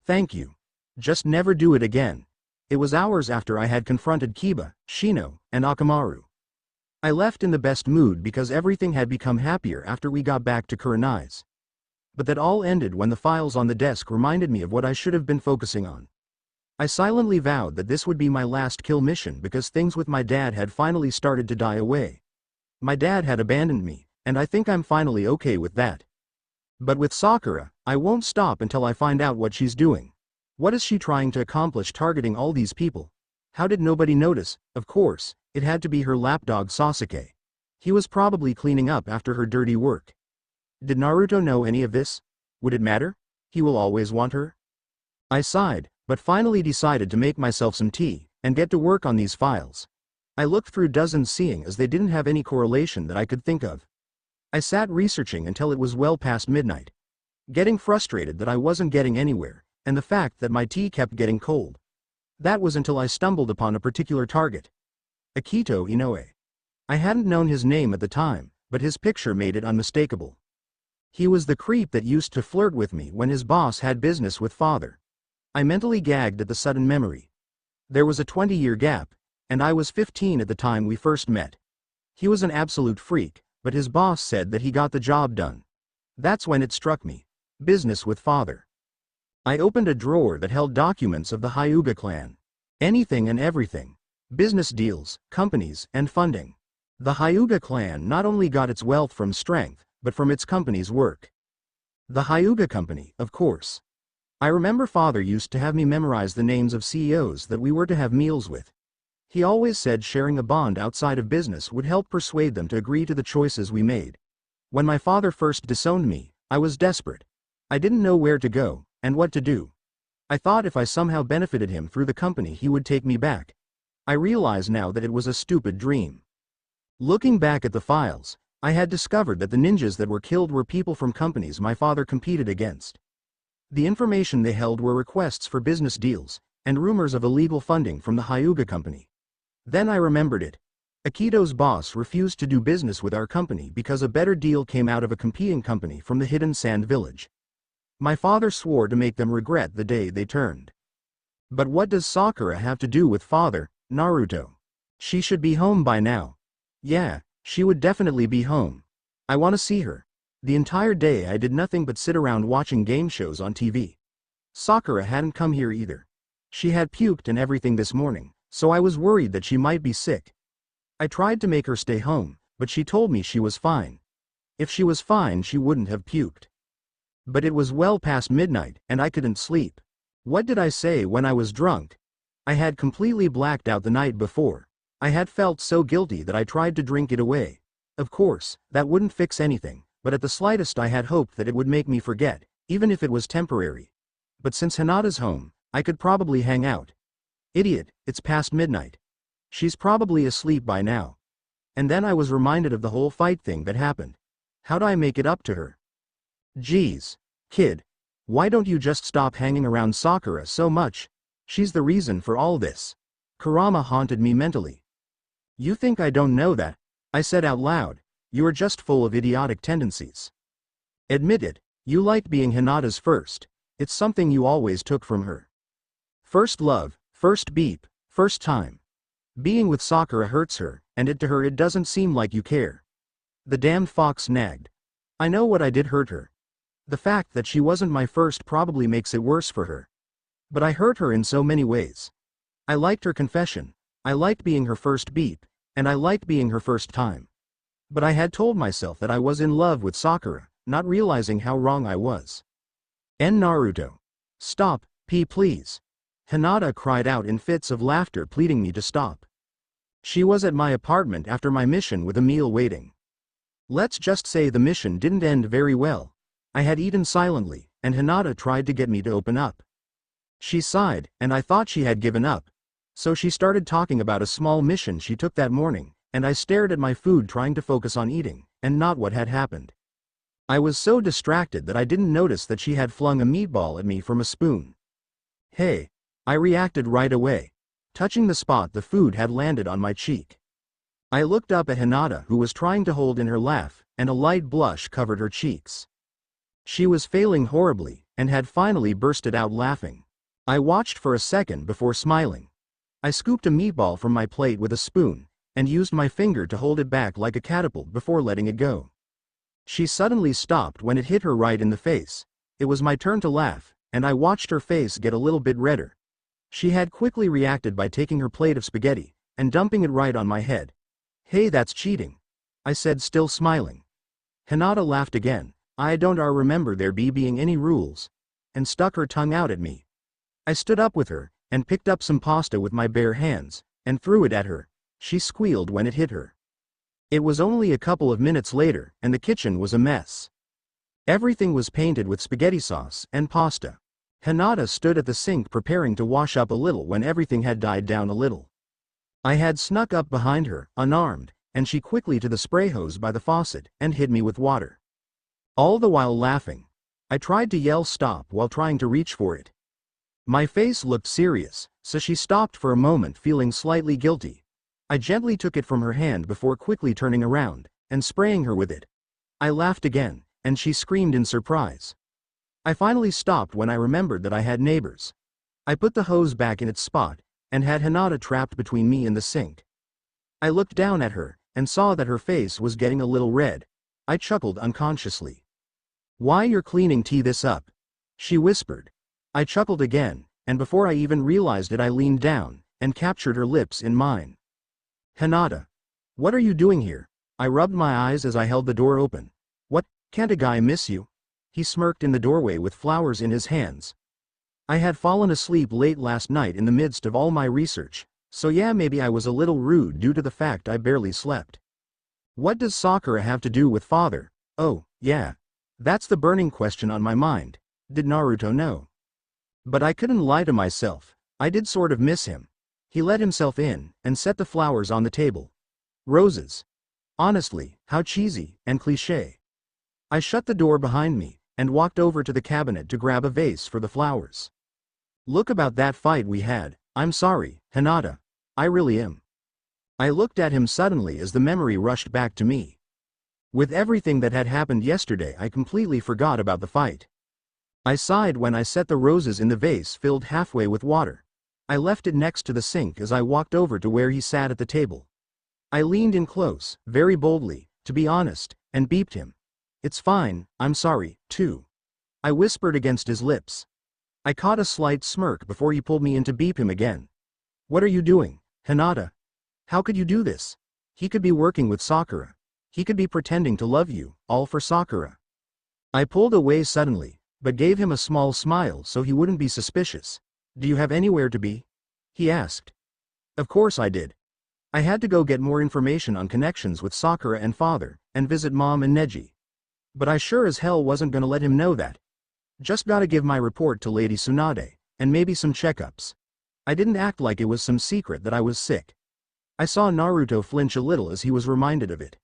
A: Thank you. Just never do it again. It was hours after I had confronted Kiba, Shino, and Akamaru. I left in the best mood because everything had become happier after we got back to Kurenai's. But that all ended when the files on the desk reminded me of what I should have been focusing on. I silently vowed that this would be my last kill mission because things with my dad had finally started to die away. My dad had abandoned me, and I think I'm finally okay with that. But with Sakura, I won't stop until I find out what she's doing. What is she trying to accomplish targeting all these people? How did nobody notice? Of course, it had to be her lapdog Sasuke. He was probably cleaning up after her dirty work. Did Naruto know any of this? Would it matter? He will always want her. I sighed, but finally decided to make myself some tea, and get to work on these files. I looked through dozens seeing as they didn't have any correlation that I could think of. I sat researching until it was well past midnight. Getting frustrated that I wasn't getting anywhere, and the fact that my tea kept getting cold. That was until I stumbled upon a particular target. Akito Inoue. I hadn't known his name at the time, but his picture made it unmistakable. He was the creep that used to flirt with me when his boss had business with father. I mentally gagged at the sudden memory. There was a 20-year gap, and I was 15 at the time we first met. He was an absolute freak, but his boss said that he got the job done. That's when it struck me. Business with father. I opened a drawer that held documents of the Hyuga clan. Anything and everything. Business deals, companies, and funding. The Hyuga clan not only got its wealth from strength, but from its company's work. The Hyuga company, of course. I remember father used to have me memorize the names of CEOs that we were to have meals with. He always said sharing a bond outside of business would help persuade them to agree to the choices we made. When my father first disowned me, I was desperate. I didn't know where to go, and what to do. I thought if I somehow benefited him through the company he would take me back. I realize now that it was a stupid dream. Looking back at the files, I had discovered that the ninjas that were killed were people from companies my father competed against. The information they held were requests for business deals, and rumors of illegal funding from the Hyuga company. Then I remembered it. Akito's boss refused to do business with our company because a better deal came out of a competing company from the hidden sand village. My father swore to make them regret the day they turned. But what does Sakura have to do with father, Naruto? She should be home by now. Yeah, she would definitely be home. I want to see her. The entire day I did nothing but sit around watching game shows on TV. Sakura hadn't come here either. She had puked and everything this morning, so I was worried that she might be sick. I tried to make her stay home, but she told me she was fine. If she was fine she wouldn't have puked. But it was well past midnight, and I couldn't sleep. What did I say when I was drunk? I had completely blacked out the night before. I had felt so guilty that I tried to drink it away. Of course, that wouldn't fix anything, but at the slightest I had hoped that it would make me forget, even if it was temporary. But since Hinata's home, I could probably hang out. Idiot, it's past midnight. She's probably asleep by now. And then I was reminded of the whole fight thing that happened. How'd I make it up to her? Geez. Kid. Why don't you just stop hanging around Sakura so much? She's the reason for all this. Kurama haunted me mentally. You think I don't know that? I said out loud. You are just full of idiotic tendencies. Admit it, you liked being Hinata's first. It's something you always took from her. First love, first beep, first time. Being with Sakura hurts her, and to her it doesn't seem like you care. The damned fox nagged. I know what I did hurt her. The fact that she wasn't my first probably makes it worse for her. But I hurt her in so many ways. I liked her confession, I liked being her first beep, and I liked being her first time. But I had told myself that I was in love with Sakura, not realizing how wrong I was. Naruto. Stop, please. Hinata cried out in fits of laughter, pleading me to stop. She was at my apartment after my mission with a meal waiting. Let's just say the mission didn't end very well. I had eaten silently, and Hinata tried to get me to open up. She sighed, and I thought she had given up. So she started talking about a small mission she took that morning, and I stared at my food trying to focus on eating, and not what had happened. I was so distracted that I didn't notice that she had flung a meatball at me from a spoon. Hey! I reacted right away, touching the spot the food had landed on my cheek. I looked up at Hinata, who was trying to hold in her laugh, and a light blush covered her cheeks. She was failing horribly, and had finally bursted out laughing. I watched for a second before smiling. I scooped a meatball from my plate with a spoon, and used my finger to hold it back like a catapult before letting it go. She suddenly stopped when it hit her right in the face. It was my turn to laugh, and I watched her face get a little bit redder. She had quickly reacted by taking her plate of spaghetti, and dumping it right on my head. Hey, that's cheating, I said, still smiling. Hinata laughed again. I don't remember there being any rules, and stuck her tongue out at me. I stood up with her, and picked up some pasta with my bare hands, and threw it at her. She squealed when it hit her. It was only a couple of minutes later, and the kitchen was a mess. Everything was painted with spaghetti sauce and pasta. Hinata stood at the sink preparing to wash up a little when everything had died down a little. I had snuck up behind her, unarmed, and she quickly to the spray hose by the faucet, and hit me with water. All the while laughing. I tried to yell stop while trying to reach for it. My face looked serious, so she stopped for a moment, feeling slightly guilty. I gently took it from her hand before quickly turning around, and spraying her with it. I laughed again, and she screamed in surprise. I finally stopped when I remembered that I had neighbors. I put the hose back in its spot, and had Hinata trapped between me and the sink. I looked down at her, and saw that her face was getting a little red. I chuckled unconsciously. Why, you're cleaning this up? She whispered. I chuckled again, and before I even realized it I leaned down, and captured her lips in mine. Hinata. What are you doing here? I rubbed my eyes as I held the door open. What, can't a guy miss you? He smirked in the doorway with flowers in his hands. I had fallen asleep late last night in the midst of all my research, so yeah, maybe I was a little rude due to the fact I barely slept. What does Sakura have to do with father? Oh, yeah. That's the burning question on my mind. Did Naruto know? But I couldn't lie to myself. I did sort of miss him. He let himself in, and set the flowers on the table. Roses. Honestly, how cheesy, and cliché. I shut the door behind me, and walked over to the cabinet to grab a vase for the flowers. Look, about that fight we had, I'm sorry, Hinata. I really am. I looked at him suddenly as the memory rushed back to me. With everything that had happened yesterday, I completely forgot about the fight. I sighed when I set the roses in the vase filled halfway with water. I left it next to the sink as I walked over to where he sat at the table. I leaned in close, very boldly, to be honest, and beeped him. It's fine, I'm sorry, too. I whispered against his lips. I caught a slight smirk before he pulled me in to beep him again. What are you doing, Hinata? How could you do this? He could be working with Sakura. He could be pretending to love you, all for Sakura. I pulled away suddenly, but gave him a small smile so he wouldn't be suspicious. Do you have anywhere to be? He asked. Of course I did. I had to go get more information on connections with Sakura and father, and visit mom and Neji. But I sure as hell wasn't gonna let him know that. Just gotta give my report to Lady Tsunade, and maybe some checkups. I didn't act like it was some secret that I was sick. I saw Naruto flinch a little as he was reminded of it.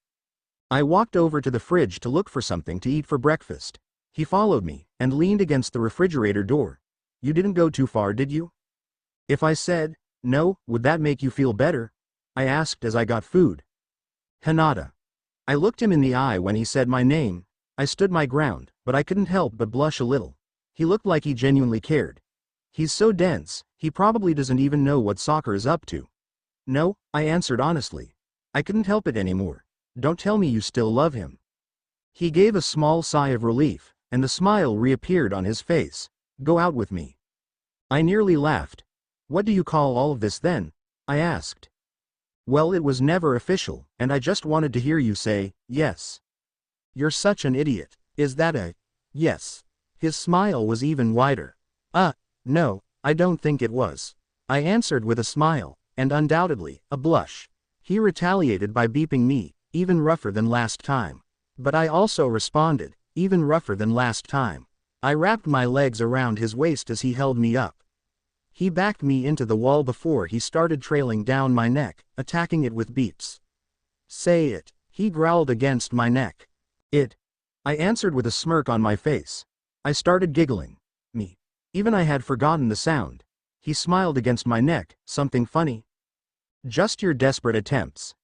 A: I walked over to the fridge to look for something to eat for breakfast. He followed me, and leaned against the refrigerator door. You didn't go too far, did you? If I said, no, would that make you feel better? I asked as I got food. Hinata. I looked him in the eye when he said my name. I stood my ground, but I couldn't help but blush a little. He looked like he genuinely cared. He's so dense, he probably doesn't even know what Sakura is up to. No, I answered honestly. I couldn't help it anymore. Don't tell me you still love him. He gave a small sigh of relief, and the smile reappeared on his face. Go out with me. I nearly laughed. What do you call all of this then? I asked. Well, it was never official, and I just wanted to hear you say, yes. You're such an idiot. Is that a yes? His smile was even wider. No, I don't think it was. I answered with a smile, and undoubtedly, a blush. He retaliated by beeping me, even rougher than last time. But I also responded, even rougher than last time. I wrapped my legs around his waist as he held me up. He backed me into the wall before he started trailing down my neck, attacking it with beeps. Say it, he growled against my neck. It. I answered with a smirk on my face. I started giggling. Me. Even I had forgotten the sound. He smiled against my neck, something funny. Just your desperate attempts.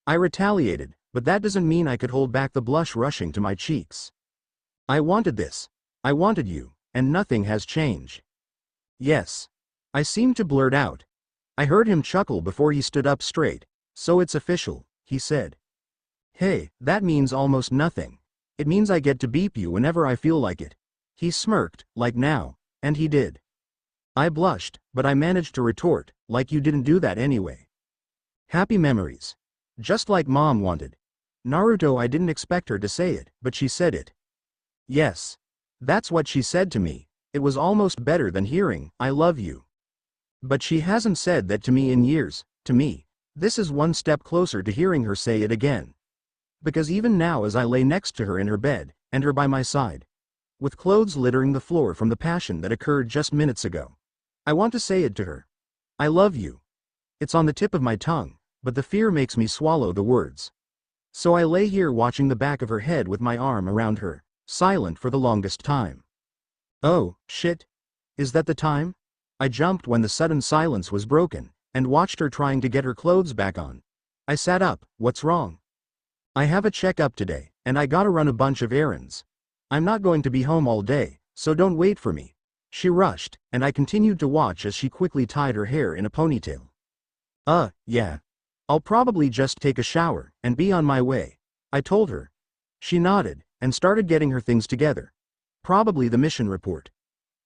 A: I retaliated, but that doesn't mean I could hold back the blush rushing to my cheeks. I wanted this. I wanted you, and nothing has changed. Yes. I seemed to blurt out. I heard him chuckle before he stood up straight. So it's official, he said. Hey, that means almost nothing. It means I get to beep you whenever I feel like it. He smirked, like now, and he did. I blushed, but I managed to retort, like you didn't do that anyway. Happy memories. Just like Mom wanted. Naruto, I didn't expect her to say it, but she said it. Yes. That's what she said to me. It was almost better than hearing, I love you. But she hasn't said that to me in years. To me, this is one step closer to hearing her say it again. Because even now as I lay next to her in her bed, and her by my side, with clothes littering the floor from the passion that occurred just minutes ago, I want to say it to her. I love you. It's on the tip of my tongue, but the fear makes me swallow the words. So I lay here watching the back of her head with my arm around her, silent for the longest time. Oh, shit. Is that the time? I jumped when the sudden silence was broken, and watched her trying to get her clothes back on. I sat up. What's wrong? I have a checkup today, and I gotta run a bunch of errands. I'm not going to be home all day, so don't wait for me. She rushed, and I continued to watch as she quickly tied her hair in a ponytail. Yeah. I'll probably just take a shower, and be on my way, I told her. She nodded, and started getting her things together. Probably the mission report.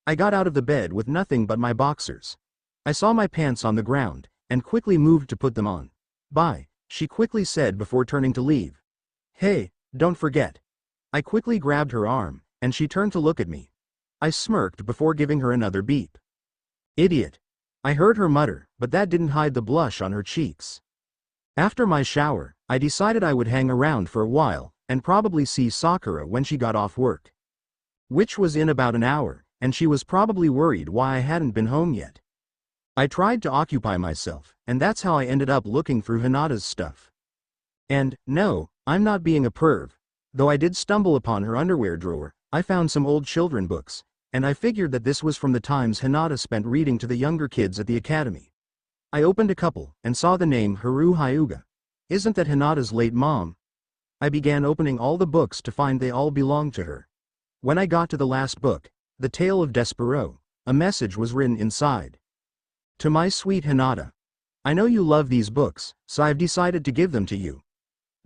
A: I got out of the bed with nothing but my boxers. I saw my pants on the ground, and quickly moved to put them on. Bye, she quickly said before turning to leave. Hey, don't forget. I quickly grabbed her arm, and she turned to look at me. I smirked before giving her another beep. Idiot. I heard her mutter, but that didn't hide the blush on her cheeks. After my shower, I decided I would hang around for a while, and probably see Sakura when she got off work. Which was in about an hour, and she was probably worried why I hadn't been home yet. I tried to occupy myself, and that's how I ended up looking through Hinata's stuff. And, no, I'm not being a perv. Though I did stumble upon her underwear drawer, I found some old children books, and I figured that this was from the times Hinata spent reading to the younger kids at the academy. I opened a couple, and saw the name Haru Hyuga. Isn't that Hinata's late mom? I began opening all the books to find they all belonged to her. When I got to the last book, The Tale of Despero, a message was written inside. To my sweet Hinata. I know you love these books, so I've decided to give them to you.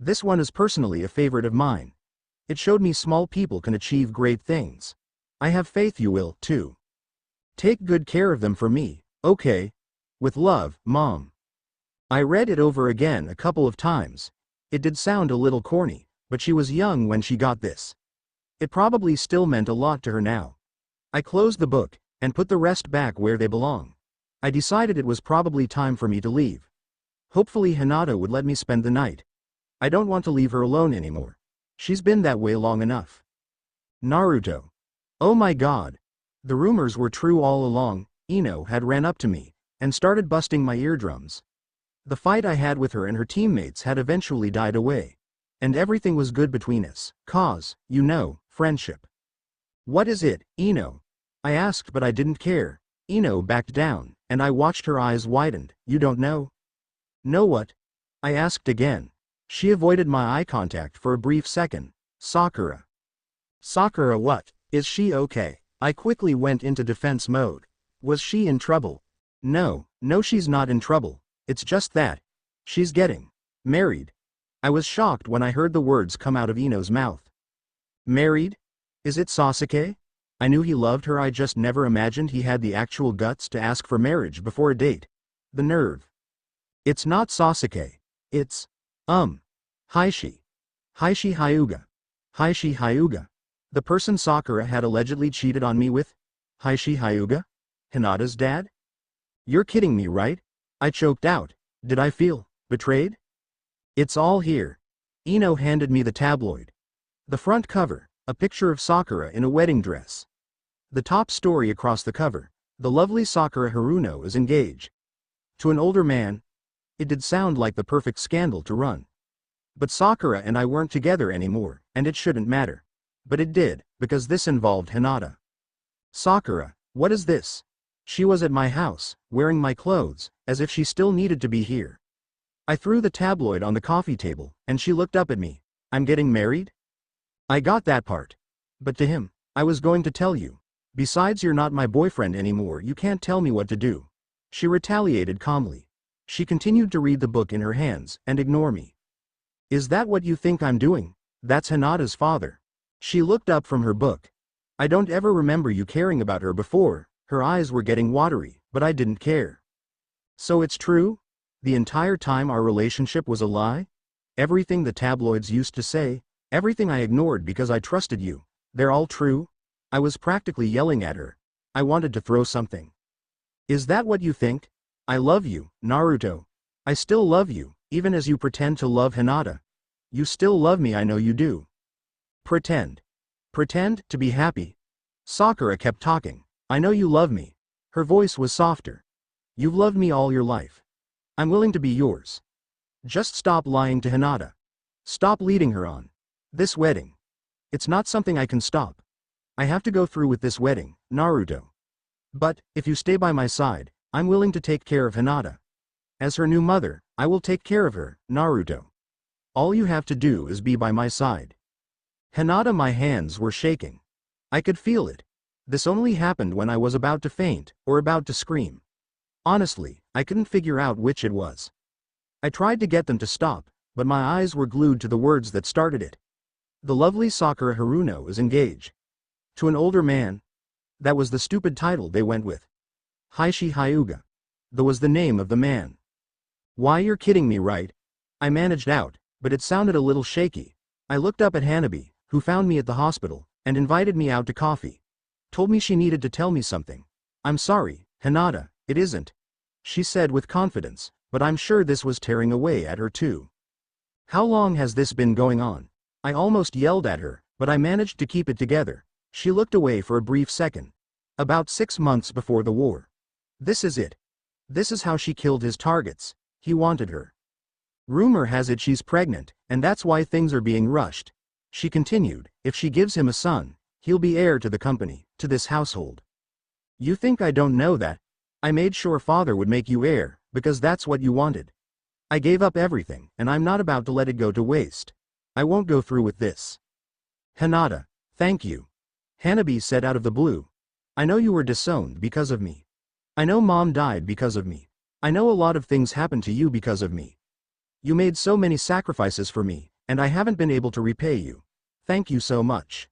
A: This one is personally a favorite of mine. It showed me small people can achieve great things. I have faith you will, too. Take good care of them for me, okay? With love, Mom. I read it over again a couple of times. It did sound a little corny, but she was young when she got this. It probably still meant a lot to her now. I closed the book, and put the rest back where they belong. I decided it was probably time for me to leave. Hopefully Hinata would let me spend the night. I don't want to leave her alone anymore. She's been that way long enough. Naruto. Oh my god. The rumors were true all along. Ino had ran up to me and started busting my eardrums. The fight I had with her and her teammates had eventually died away. And everything was good between us, cause, you know, friendship. What is it, Ino? I asked, but I didn't care. Ino backed down, and I watched her eyes widen. You don't know? Know what? I asked again. She avoided my eye contact for a brief second. Sakura. Sakura what? Is she okay? I quickly went into defense mode. Was she in trouble? No, she's not in trouble. It's just that she's getting married. I was shocked when I heard the words come out of Ino's mouth. Married? Is it Sasuke? I knew he loved her, I just never imagined he had the actual guts to ask for marriage before a date. The nerve. It's not Sasuke. It's, Heishi. Heishi Hyuga. Heishi Hyuga. The person Sakura had allegedly cheated on me with? Heishi Hyuga? Hinata's dad? You're kidding me, right? I choked out. Did I feel betrayed? It's all here. Ino handed me the tabloid. The front cover, a picture of Sakura in a wedding dress. The top story across the cover, the lovely Sakura Haruno is engaged. To an older man. It did sound like the perfect scandal to run. But Sakura and I weren't together anymore, and it shouldn't matter. But it did, because this involved Hinata. Sakura, what is this? She was at my house, wearing my clothes, as if she still needed to be here. I threw the tabloid on the coffee table, and she looked up at me. I'm getting married? I got that part. But to him, I was going to tell you. Besides, you're not my boyfriend anymore, you can't tell me what to do. She retaliated calmly. She continued to read the book in her hands, and ignore me. Is that what you think I'm doing? That's Hinata's father. She looked up from her book. I don't ever remember you caring about her before. Her eyes were getting watery, but I didn't care. So it's true? The entire time our relationship was a lie? Everything the tabloids used to say, everything I ignored because I trusted you, they're all true? I was practically yelling at her. I wanted to throw something. Is that what you think? I love you, Naruto. I still love you, even as you pretend to love Hinata. You still love me, I know you do. Pretend. Pretend to be happy. Sakura kept talking. I know you love me. Her voice was softer. You've loved me all your life. I'm willing to be yours. Just stop lying to Hinata. Stop leading her on. This wedding. It's not something I can stop. I have to go through with this wedding, Naruto. But, if you stay by my side, I'm willing to take care of Hinata. As her new mother, I will take care of her, Naruto. All you have to do is be by my side. Hinata, my hands were shaking. I could feel it. This only happened when I was about to faint, or about to scream. Honestly, I couldn't figure out which it was. I tried to get them to stop, but my eyes were glued to the words that started it. The lovely Sakura Haruno is engaged. To an older man. That was the stupid title they went with. Heishi Hyuga. That was the name of the man. Why, you're kidding me, right? I managed out, but it sounded a little shaky. I looked up at Hanabi, who found me at the hospital, and invited me out to coffee. Told me she needed to tell me something. I'm sorry, Hinata, it isn't. She said with confidence, but I'm sure this was tearing away at her too. How long has this been going on? I almost yelled at her, but I managed to keep it together. She looked away for a brief second. About 6 months before the war. This is it. This is how she killed his targets. He wanted her. Rumor has it she's pregnant, and that's why things are being rushed. She continued, if she gives him a son, he'll be heir to the company, to this household. You think I don't know that? I made sure father would make you heir, because that's what you wanted. I gave up everything, and I'm not about to let it go to waste. I won't go through with this. Hinata, thank you. Hanabi said out of the blue. I know you were disowned because of me. I know mom died because of me. I know a lot of things happened to you because of me. You made so many sacrifices for me, and I haven't been able to repay you. Thank you so much.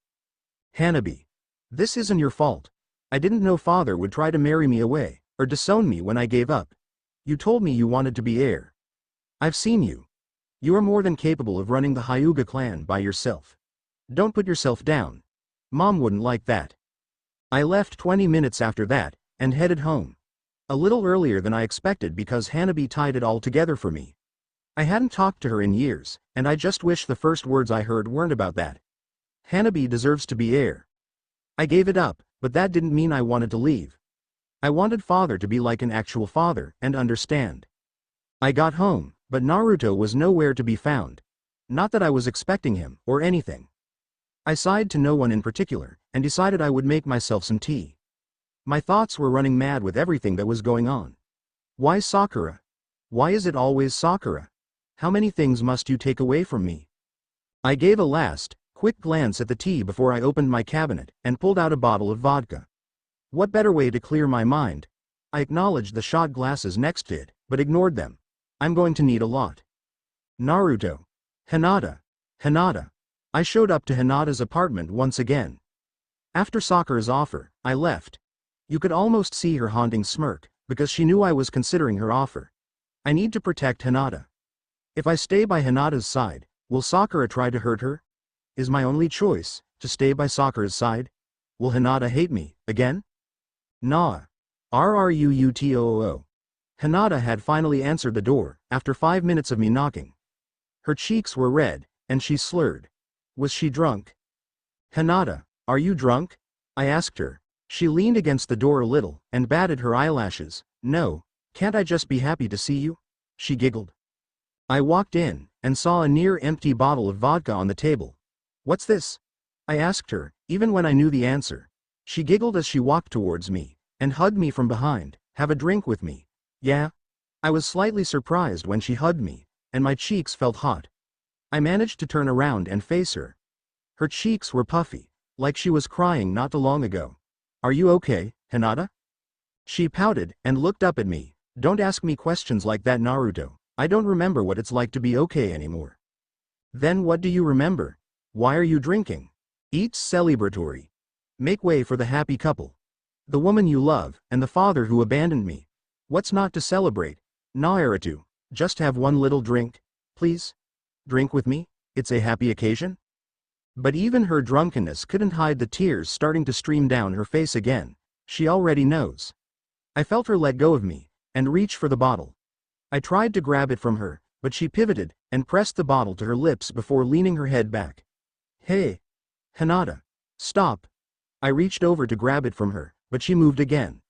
A: Hanabi. This isn't your fault. I didn't know father would try to marry me away, or disown me when I gave up. You told me you wanted to be heir. I've seen you. You are more than capable of running the Hyuga clan by yourself. Don't put yourself down. Mom wouldn't like that. I left 20 minutes after that, and headed home. A little earlier than I expected because Hanabi tied it all together for me. I hadn't talked to her in years, and I just wish the first words I heard weren't about that. Hanabi deserves to be heir. I gave it up, but that didn't mean I wanted to leave. I wanted father to be like an actual father and understand. I got home, but Naruto was nowhere to be found. Not that I was expecting him, or anything. I sighed to no one in particular, and decided I would make myself some tea. My thoughts were running mad with everything that was going on. Why Sakura? Why is it always Sakura? How many things must you take away from me? I gave a last, quick glance at the tea before I opened my cabinet and pulled out a bottle of vodka. What better way to clear my mind? I acknowledged the shot glasses next to it, but ignored them. I'm going to need a lot. Naruto. Hinata. Hinata. I showed up to Hinata's apartment once again. After Sakura's offer, I left. You could almost see her haunting smirk, because she knew I was considering her offer. I need to protect Hinata. If I stay by Hinata's side, will Sakura try to hurt her? Is my only choice to stay by Sakura's side? Will Hinata hate me again? Nah. Rruutoo. Hinata had finally answered the door, after 5 minutes of me knocking. Her cheeks were red, and she slurred. Was she drunk? Hinata, are you drunk? I asked her. She leaned against the door a little, and batted her eyelashes. No, can't I just be happy to see you? She giggled. I walked in, and saw a near-empty bottle of vodka on the table. What's this? I asked her, even when I knew the answer. She giggled as she walked towards me, and hugged me from behind. Have a drink with me. Yeah? I was slightly surprised when she hugged me, and my cheeks felt hot. I managed to turn around and face her. Her cheeks were puffy, like she was crying not too long ago. Are you okay, Hinata? She pouted and looked up at me. Don't ask me questions like that, Naruto. I don't remember what it's like to be okay anymore. Then what do you remember? Why are you drinking? Eats celebratory. Make way for the happy couple. The woman you love, and the father who abandoned me. What's not to celebrate? Naruto, just have one little drink, please? Drink with me? It's a happy occasion? But even her drunkenness couldn't hide the tears starting to stream down her face again. She already knows. I felt her let go of me, and reach for the bottle. I tried to grab it from her, but she pivoted, and pressed the bottle to her lips before leaning her head back. Hey! Hinata! Stop! I reached over to grab it from her, but she moved again,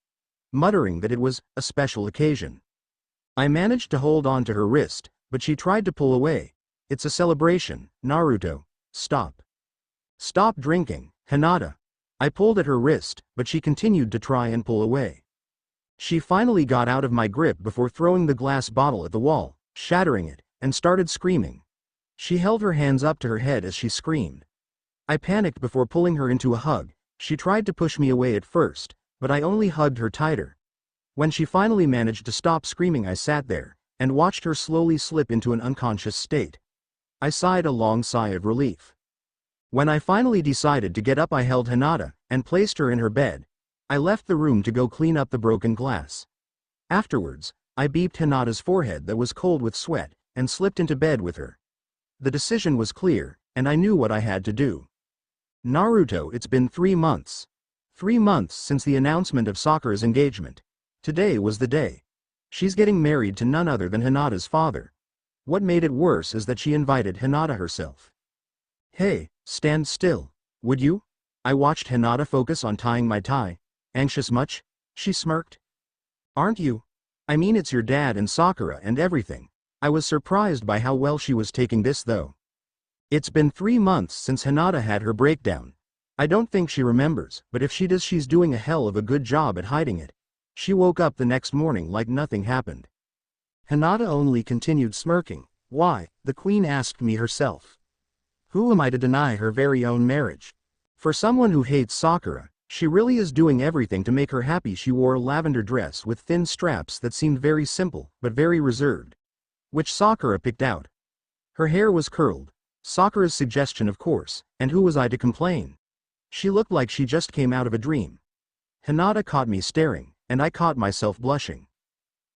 A: muttering that it was a special occasion. I managed to hold on to her wrist, but she tried to pull away. It's a celebration, Naruto. Stop. Stop drinking, Hinata. I pulled at her wrist, but she continued to try and pull away. She finally got out of my grip before throwing the glass bottle at the wall, shattering it, and started screaming. She held her hands up to her head as she screamed. I panicked before pulling her into a hug. She tried to push me away at first, but I only hugged her tighter. When she finally managed to stop screaming, I sat there, and watched her slowly slip into an unconscious state. I sighed a long sigh of relief. When I finally decided to get up, I held Hinata, and placed her in her bed. I left the room to go clean up the broken glass. Afterwards, I beeped Hinata's forehead that was cold with sweat, and slipped into bed with her. The decision was clear, and I knew what I had to do. Naruto, it's been 3 months. 3 months since the announcement of Sakura's engagement. Today was the day. She's getting married to none other than Hinata's father. What made it worse is that she invited Hinata herself. Hey, stand still, would you? I watched Hinata focus on tying my tie. Anxious much? She smirked. Aren't you? I mean, it's your dad and Sakura and everything. I was surprised by how well she was taking this though. It's been 3 months since Hinata had her breakdown. I don't think she remembers, but if she does, she's doing a hell of a good job at hiding it. She woke up the next morning like nothing happened. Hinata only continued smirking. Why, the queen asked me herself. Who am I to deny her very own marriage? For someone who hates Sakura, she really is doing everything to make her happy. She wore a lavender dress with thin straps that seemed very simple, but very reserved, which Sakura picked out. Her hair was curled. Sakura's suggestion, of course, and who was I to complain? She looked like she just came out of a dream. Hinata caught me staring, and I caught myself blushing.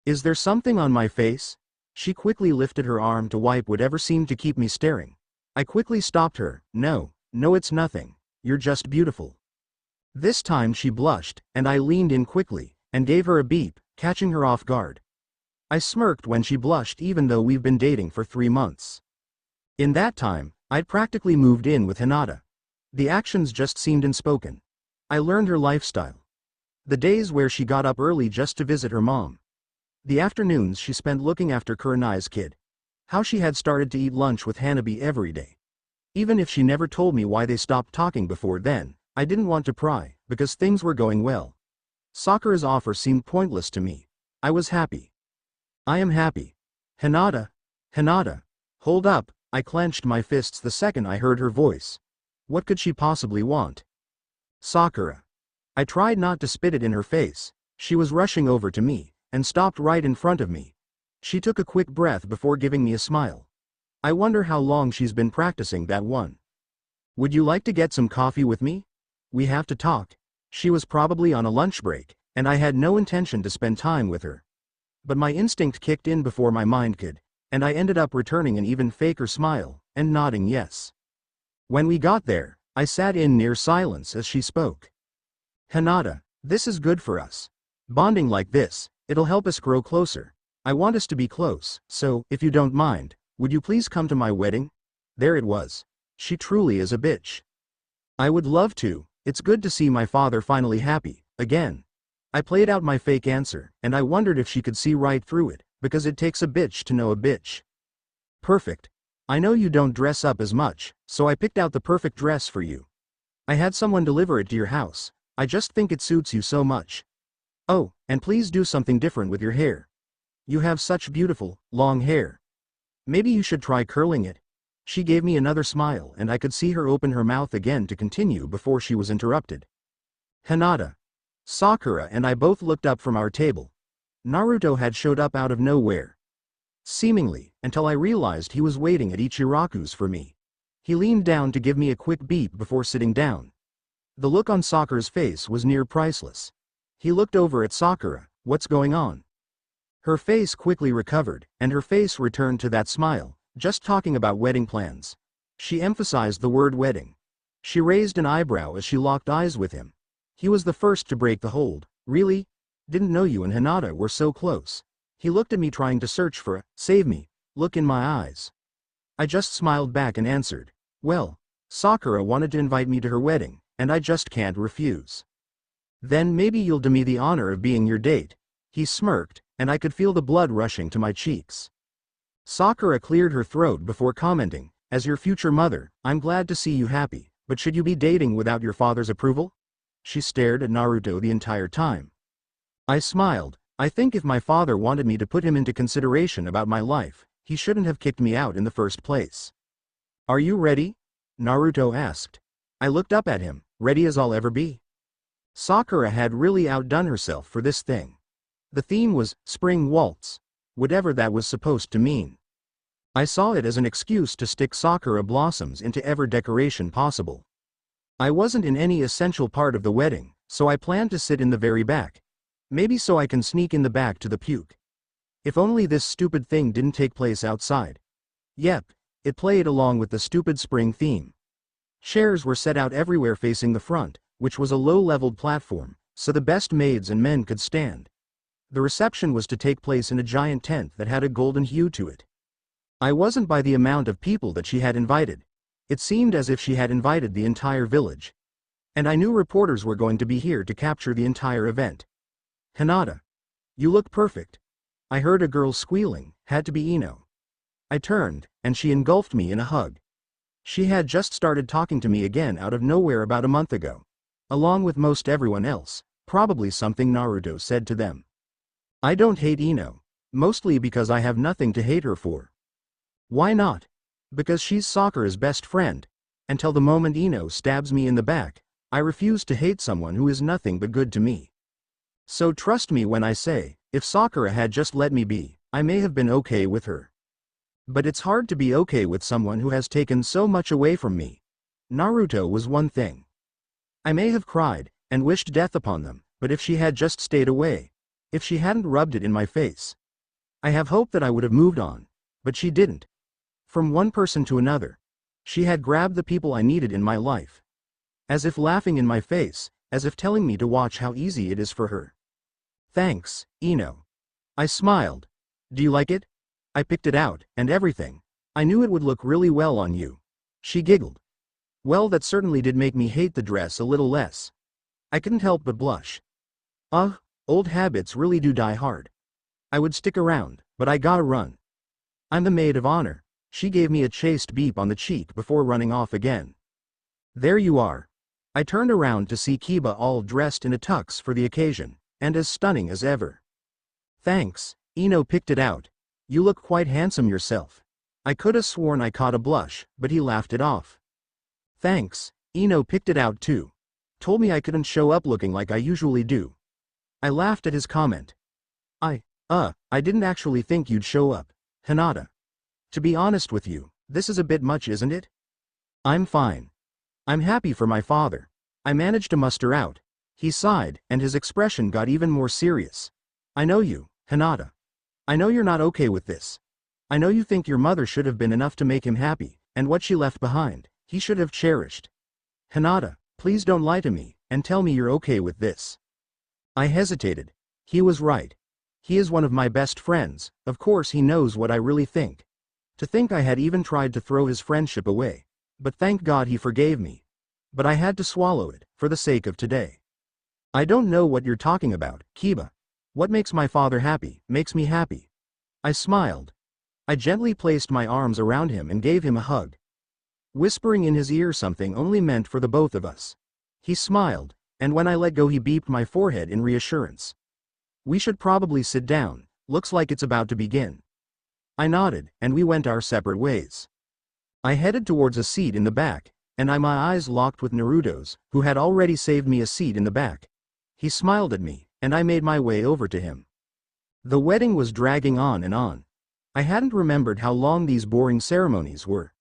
A: Is there something on my face? She quickly lifted her arm to wipe whatever seemed to keep me staring. I quickly stopped her. No, it's nothing. You're just beautiful. This time she blushed, and I leaned in quickly, and gave her a beep, catching her off guard. I smirked when she blushed, even though we've been dating for 3 months. In that time, I'd practically moved in with Hinata. The actions just seemed unspoken. I learned her lifestyle. The days where she got up early just to visit her mom. The afternoons she spent looking after Kurenai's kid. How she had started to eat lunch with Hanabi every day. Even if she never told me why they stopped talking before then, I didn't want to pry, because things were going well. Sakura's offer seemed pointless to me. I was happy. I am happy. Hinata. Hinata. Hold up, I clenched my fists the second I heard her voice. What could she possibly want? Sakura. I tried not to spit it in her face. She was rushing over to me, and stopped right in front of me. She took a quick breath before giving me a smile. I wonder how long she's been practicing that one. Would you like to get some coffee with me? We have to talk. She was probably on a lunch break, and I had no intention to spend time with her. But my instinct kicked in before my mind could, and I ended up returning an even faker smile, and nodding yes. When we got there, I sat in near silence as she spoke. Hinata, this is good for us. Bonding like this, it'll help us grow closer. I want us to be close, so, if you don't mind, would you please come to my wedding? There it was. She truly is a bitch. I would love to. It's good to see my father finally happy, again. I played out my fake answer, and I wondered if she could see right through it, because it takes a bitch to know a bitch. Perfect. I know you don't dress up as much, so I picked out the perfect dress for you. I had someone deliver it to your house. I just think it suits you so much. Oh, and please do something different with your hair. You have such beautiful, long hair. Maybe you should try curling it. She gave me another smile and I could see her open her mouth again to continue before she was interrupted. Hinata. Sakura and I both looked up from our table. Naruto had showed up out of nowhere. Seemingly, until I realized he was waiting at Ichiraku's for me. He leaned down to give me a quick beat before sitting down. The look on Sakura's face was near priceless. He looked over at Sakura. What's going on? Her face quickly recovered, and her face returned to that smile, just talking about wedding plans. She emphasized the word wedding. She raised an eyebrow as she locked eyes with him. He was the first to break the hold. Really? Didn't know you and Hinata were so close. He looked at me trying to search for a save me look in my eyes. I just smiled back and answered, well, Sakura wanted to invite me to her wedding, and I just can't refuse. Then maybe you'll do me the honor of being your date. He smirked, and I could feel the blood rushing to my cheeks. Sakura cleared her throat before commenting, as your future mother, I'm glad to see you happy, but should you be dating without your father's approval? She stared at Naruto the entire time. I smiled. I think if my father wanted me to put him into consideration about my life, he shouldn't have kicked me out in the first place. Are you ready? Naruto asked. I looked up at him, ready as I'll ever be. Sakura had really outdone herself for this thing. The theme was Spring Waltz, whatever that was supposed to mean. I saw it as an excuse to stick Sakura blossoms into every decoration possible. I wasn't in any essential part of the wedding, so I planned to sit in the very back. Maybe so I can sneak in the back to the puke. If only this stupid thing didn't take place outside. Yep, it played along with the stupid spring theme. Chairs were set out everywhere facing the front, which was a low-leveled platform, so the best maids and men could stand. The reception was to take place in a giant tent that had a golden hue to it. I wasn't by the amount of people that she had invited. It seemed as if she had invited the entire village. And I knew reporters were going to be here to capture the entire event. Hinata. You look perfect. I heard a girl squealing, had to be Ino. I turned, and she engulfed me in a hug. She had just started talking to me again out of nowhere about a month ago. Along with most everyone else, probably something Naruto said to them. I don't hate Ino. Mostly because I have nothing to hate her for. Why not? Because she's Sakura's best friend. Until the moment Ino stabs me in the back, I refuse to hate someone who is nothing but good to me. So trust me when I say, if Sakura had just let me be, I may have been okay with her. But it's hard to be okay with someone who has taken so much away from me. Naruto was one thing. I may have cried, and wished death upon them, but if she had just stayed away, if she hadn't rubbed it in my face, I have hope that I would have moved on, but she didn't. From one person to another, she had grabbed the people I needed in my life. As if laughing in my face, as if telling me to watch how easy it is for her. Thanks, Ino. I smiled. Do you like it? I picked it out, and everything. I knew it would look really well on you. She giggled. Well, that certainly did make me hate the dress a little less. I couldn't help but blush. Ugh, old habits really do die hard. I would stick around, but I gotta run. I'm the maid of honor. She gave me a chaste beep on the cheek before running off again. There you are. I turned around to see Kiba all dressed in a tux for the occasion, and as stunning as ever. Thanks, Ino picked it out. You look quite handsome yourself. I coulda sworn I caught a blush, but he laughed it off. Thanks, Ino picked it out too. Told me I couldn't show up looking like I usually do. I laughed at his comment. I didn't actually think you'd show up, Hinata. To be honest with you, this is a bit much, isn't it? I'm fine. I'm happy for my father. I managed to muster out. He sighed, and his expression got even more serious. I know you, Hinata. I know you're not okay with this. I know you think your mother should have been enough to make him happy, and what she left behind, he should have cherished. Hinata, please don't lie to me, and tell me you're okay with this. I hesitated. He was right. He is one of my best friends, of course he knows what I really think. To think I had even tried to throw his friendship away. But thank God he forgave me. But I had to swallow it, for the sake of today. I don't know what you're talking about, Kiba. What makes my father happy, makes me happy. I smiled. I gently placed my arms around him and gave him a hug. Whispering in his ear something only meant for the both of us. He smiled, and when I let go he beeped my forehead in reassurance. We should probably sit down, looks like it's about to begin. I nodded, and we went our separate ways. I headed towards a seat in the back, and my eyes locked with Naruto's, who had already saved me a seat in the back. He smiled at me, and I made my way over to him. The wedding was dragging on and on. I hadn't remembered how long these boring ceremonies were.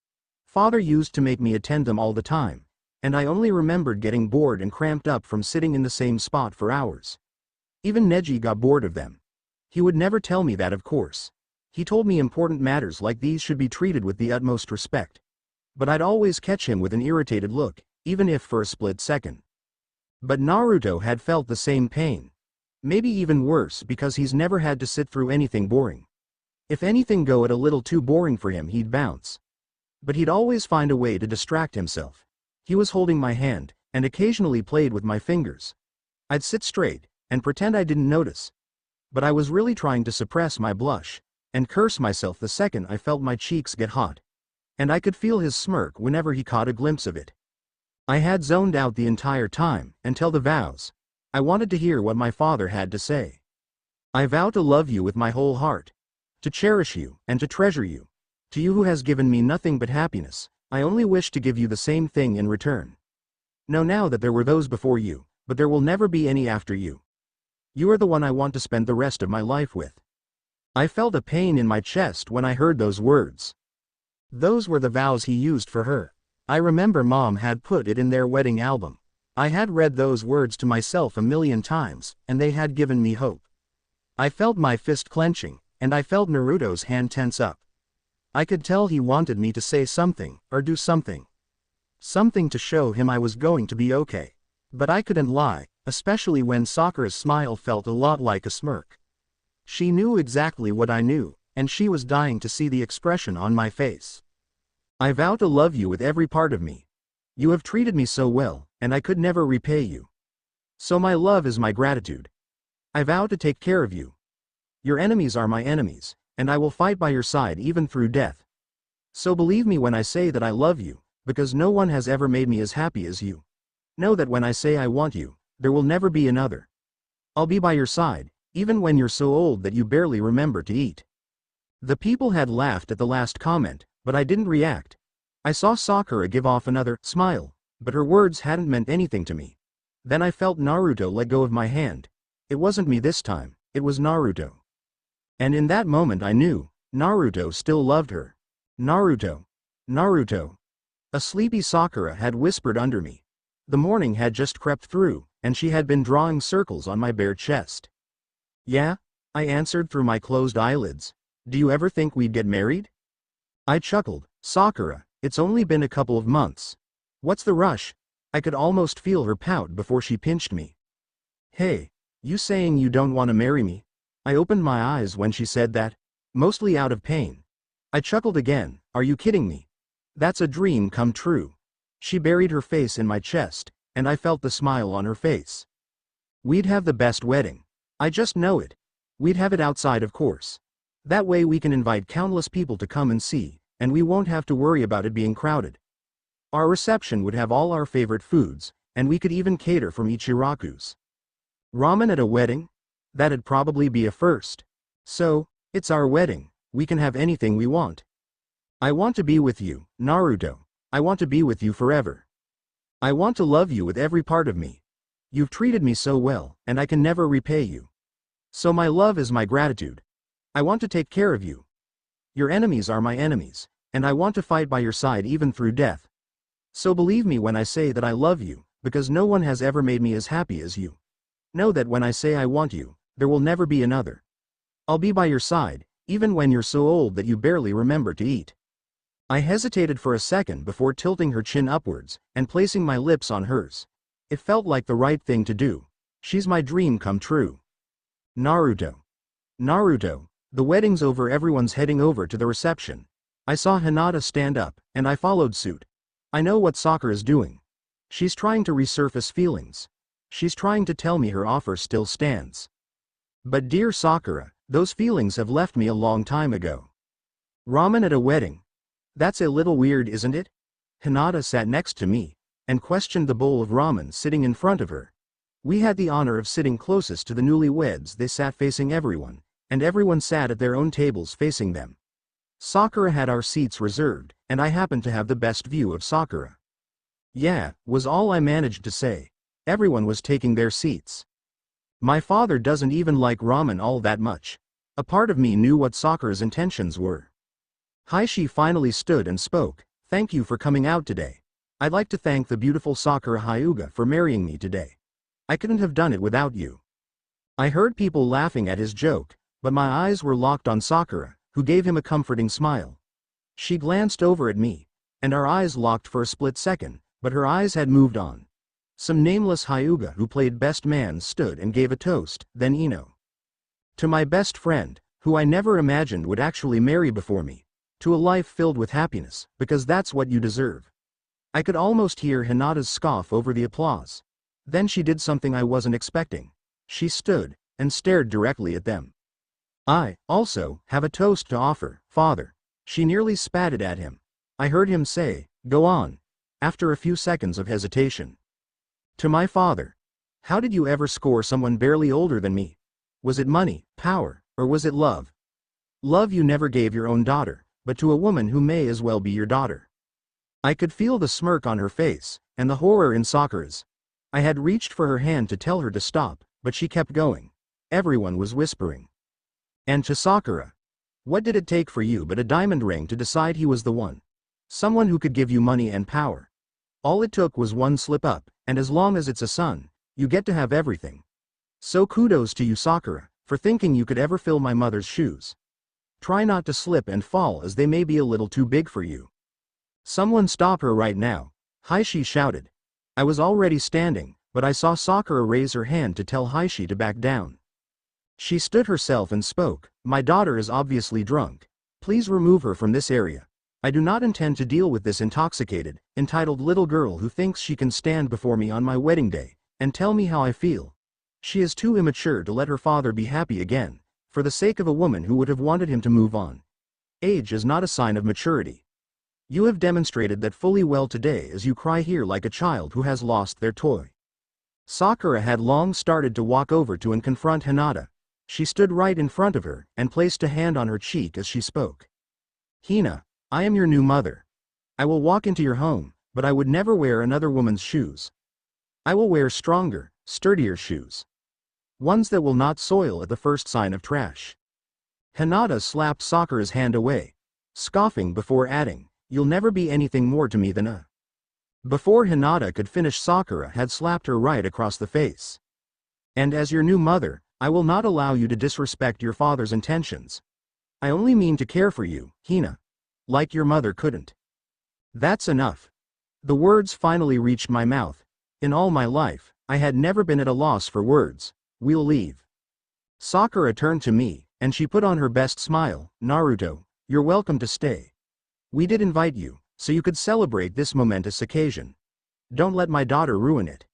A: Father used to make me attend them all the time, and I only remembered getting bored and cramped up from sitting in the same spot for hours. Even Neji got bored of them. He would never tell me that, of course. He told me important matters like these should be treated with the utmost respect. But I'd always catch him with an irritated look, even if for a split second. But Naruto had felt the same pain. Maybe even worse because he's never had to sit through anything boring. If anything got a little too boring for him he'd bounce. But he'd always find a way to distract himself. He was holding my hand, and occasionally played with my fingers. I'd sit straight, and pretend I didn't notice. But I was really trying to suppress my blush, and curse myself the second I felt my cheeks get hot. And I could feel his smirk whenever he caught a glimpse of it. I had zoned out the entire time, until the vows. I wanted to hear what my father had to say. I vow to love you with my whole heart. To cherish you, and to treasure you. To you who has given me nothing but happiness, I only wish to give you the same thing in return. Know now that there were those before you, but there will never be any after you. You are the one I want to spend the rest of my life with. I felt a pain in my chest when I heard those words. Those were the vows he used for her. I remember Mom had put it in their wedding album. I had read those words to myself a million times, and they had given me hope. I felt my fist clenching, and I felt Naruto's hand tense up. I could tell he wanted me to say something, or do something. Something to show him I was going to be okay. But I couldn't lie, especially when Sakura's smile felt a lot like a smirk. She knew exactly what I knew, and she was dying to see the expression on my face. I vow to love you with every part of me. You have treated me so well, and I could never repay you. So my love is my gratitude. I vow to take care of you. Your enemies are my enemies, and I will fight by your side even through death. So believe me when I say that I love you, because no one has ever made me as happy as you. Know that when I say I want you, there will never be another. I'll be by your side, even when you're so old that you barely remember to eat. The people had laughed at the last comment, but I didn't react. I saw Sakura give off another smile, but her words hadn't meant anything to me. Then I felt Naruto let go of my hand. It wasn't me this time, it was Naruto. And in that moment I knew, Naruto still loved her. Naruto. Naruto. A sleepy Sakura had whispered under me. The morning had just crept through, and she had been drawing circles on my bare chest. Yeah? I answered through my closed eyelids. Do you ever think we'd get married? I chuckled. Sakura, it's only been a couple of months. What's the rush? I could almost feel her pout before she pinched me. Hey, you saying you don't want to marry me? I opened my eyes when she said that, mostly out of pain. I chuckled again. Are you kidding me? That's a dream come true. She buried her face in my chest, and I felt the smile on her face. We'd have the best wedding. I just know it. We'd have it outside, of course. That way we can invite countless people to come and see, and we won't have to worry about it being crowded. Our reception would have all our favorite foods, and we could even cater from Ichiraku's. Ramen at a wedding? That'd probably be a first. So, it's our wedding, we can have anything we want. I want to be with you, Naruto. I want to be with you forever. I want to love you with every part of me. You've treated me so well, and I can never repay you. So my love is my gratitude. I want to take care of you. Your enemies are my enemies, and I want to fight by your side even through death. So believe me when I say that I love you, because no one has ever made me as happy as you. Know that when I say I want you, there will never be another. I'll be by your side, even when you're so old that you barely remember to eat. I hesitated for a second before tilting her chin upwards, and placing my lips on hers. It felt like the right thing to do. She's my dream come true. Naruto. Naruto, the wedding's over, everyone's heading over to the reception. I saw Hinata stand up, and I followed suit. I know what Sakura's doing. She's trying to resurface feelings. She's trying to tell me her offer still stands. But dear Sakura, those feelings have left me a long time ago. Ramen at a wedding? That's a little weird, isn't it? Hinata sat next to me, and questioned the bowl of ramen sitting in front of her. We had the honor of sitting closest to the newlyweds. They sat facing everyone, and everyone sat at their own tables facing them. Sakura had our seats reserved, and I happened to have the best view of Sakura. Yeah, was all I managed to say. Everyone was taking their seats. My father doesn't even like ramen all that much. A part of me knew what Sakura's intentions were. Heishi finally stood and spoke. Thank you for coming out today. I'd like to thank the beautiful Sakura Hyuga for marrying me today. I couldn't have done it without you. I heard people laughing at his joke, but my eyes were locked on Sakura, who gave him a comforting smile. She glanced over at me, and our eyes locked for a split second, but her eyes had moved on. Some nameless Hyuga who played best man stood and gave a toast, then Ino. To my best friend, who I never imagined would actually marry before me. To a life filled with happiness, because that's what you deserve. I could almost hear Hinata's scoff over the applause. Then she did something I wasn't expecting. She stood, and stared directly at them. I, also, have a toast to offer, father. She nearly spat at him. I heard him say, go on. After a few seconds of hesitation. To my father. How did you ever score someone barely older than me? Was it money, power, or was it love? Love you never gave your own daughter, but to a woman who may as well be your daughter. I could feel the smirk on her face, and the horror in Sakura's. I had reached for her hand to tell her to stop, but she kept going. Everyone was whispering. And to Sakura. What did it take for you but a diamond ring to decide he was the one? Someone who could give you money and power. All it took was one slip up, and as long as it's a son, you get to have everything. So kudos to you, Sakura, for thinking you could ever fill my mother's shoes. Try not to slip and fall, as they may be a little too big for you. Someone stop her right now, Heishi shouted. I was already standing, but I saw Sakura raise her hand to tell Heishi to back down. She stood herself and spoke, my daughter is obviously drunk. Please remove her from this area. I do not intend to deal with this intoxicated, entitled little girl who thinks she can stand before me on my wedding day, and tell me how I feel. She is too immature to let her father be happy again, for the sake of a woman who would have wanted him to move on. Age is not a sign of maturity. You have demonstrated that fully well today as you cry here like a child who has lost their toy. Sakura had long started to walk over to and confront Hinata. She stood right in front of her, and placed a hand on her cheek as she spoke. Hina, I am your new mother. I will walk into your home, but I would never wear another woman's shoes. I will wear stronger, sturdier shoes. Ones that will not soil at the first sign of trash. Hinata slapped Sakura's hand away, scoffing before adding, you'll never be anything more to me than a. Before Hinata could finish, Sakura had slapped her right across the face. And as your new mother, I will not allow you to disrespect your father's intentions. I only mean to care for you, Hina. Like your mother couldn't. That's enough. The words finally reached my mouth. In all my life, I had never been at a loss for words. We'll leave. Sakura turned to me, and she put on her best smile. Naruto, you're welcome to stay. We did invite you, so you could celebrate this momentous occasion. Don't let my daughter ruin it.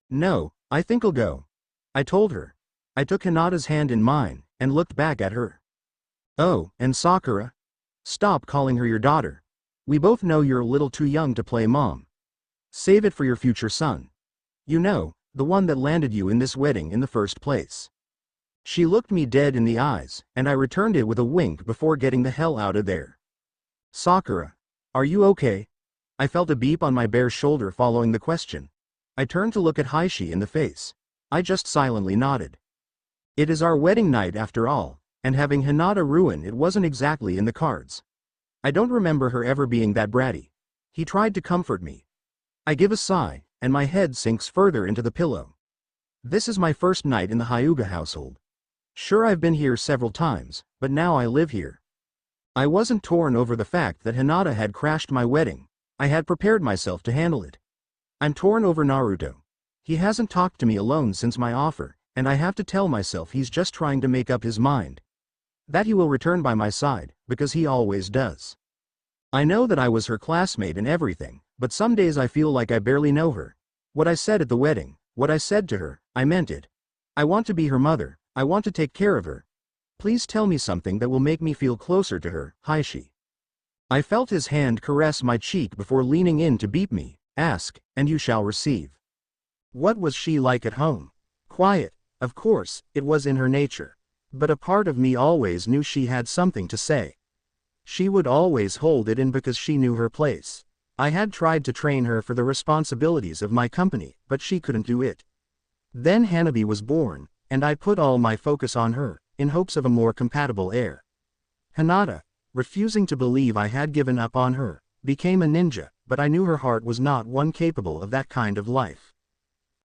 A: No, I think I'll go. I told her. I took Hinata's hand in mine, and looked back at her. Oh, and Sakura? Stop calling her your daughter. We both know you're a little too young to play mom. Save it for your future son. You know, the one that landed you in this wedding in the first place. She looked me dead in the eyes, and I returned it with a wink before getting the hell out of there. Sakura. Are you okay? I felt a beep on my bare shoulder following the question. I turned to look at Heishi in the face. I just silently nodded. It is our wedding night after all, and having Hinata ruin it wasn't exactly in the cards. I don't remember her ever being that bratty. He tried to comfort me. I give a sigh, and my head sinks further into the pillow. This is my first night in the Hyuga household. Sure, I've been here several times, but now I live here. I wasn't torn over the fact that Hinata had crashed my wedding. I had prepared myself to handle it. I'm torn over Naruto. He hasn't talked to me alone since my offer, and I have to tell myself he's just trying to make up his mind. That he will return by my side, because he always does. I know that I was her classmate and everything, but some days I feel like I barely know her. What I said at the wedding, what I said to her, I meant it. I want to be her mother, I want to take care of her. Please tell me something that will make me feel closer to her, Heishi. I felt his hand caress my cheek before leaning in to beat me. Ask, and you shall receive. What was she like at home? Quiet, of course, it was in her nature. But a part of me always knew she had something to say. She would always hold it in because she knew her place. I had tried to train her for the responsibilities of my company, but she couldn't do it. Then Hanabi was born, and I put all my focus on her, in hopes of a more compatible heir. Hinata, refusing to believe I had given up on her, became a ninja, but I knew her heart was not one capable of that kind of life.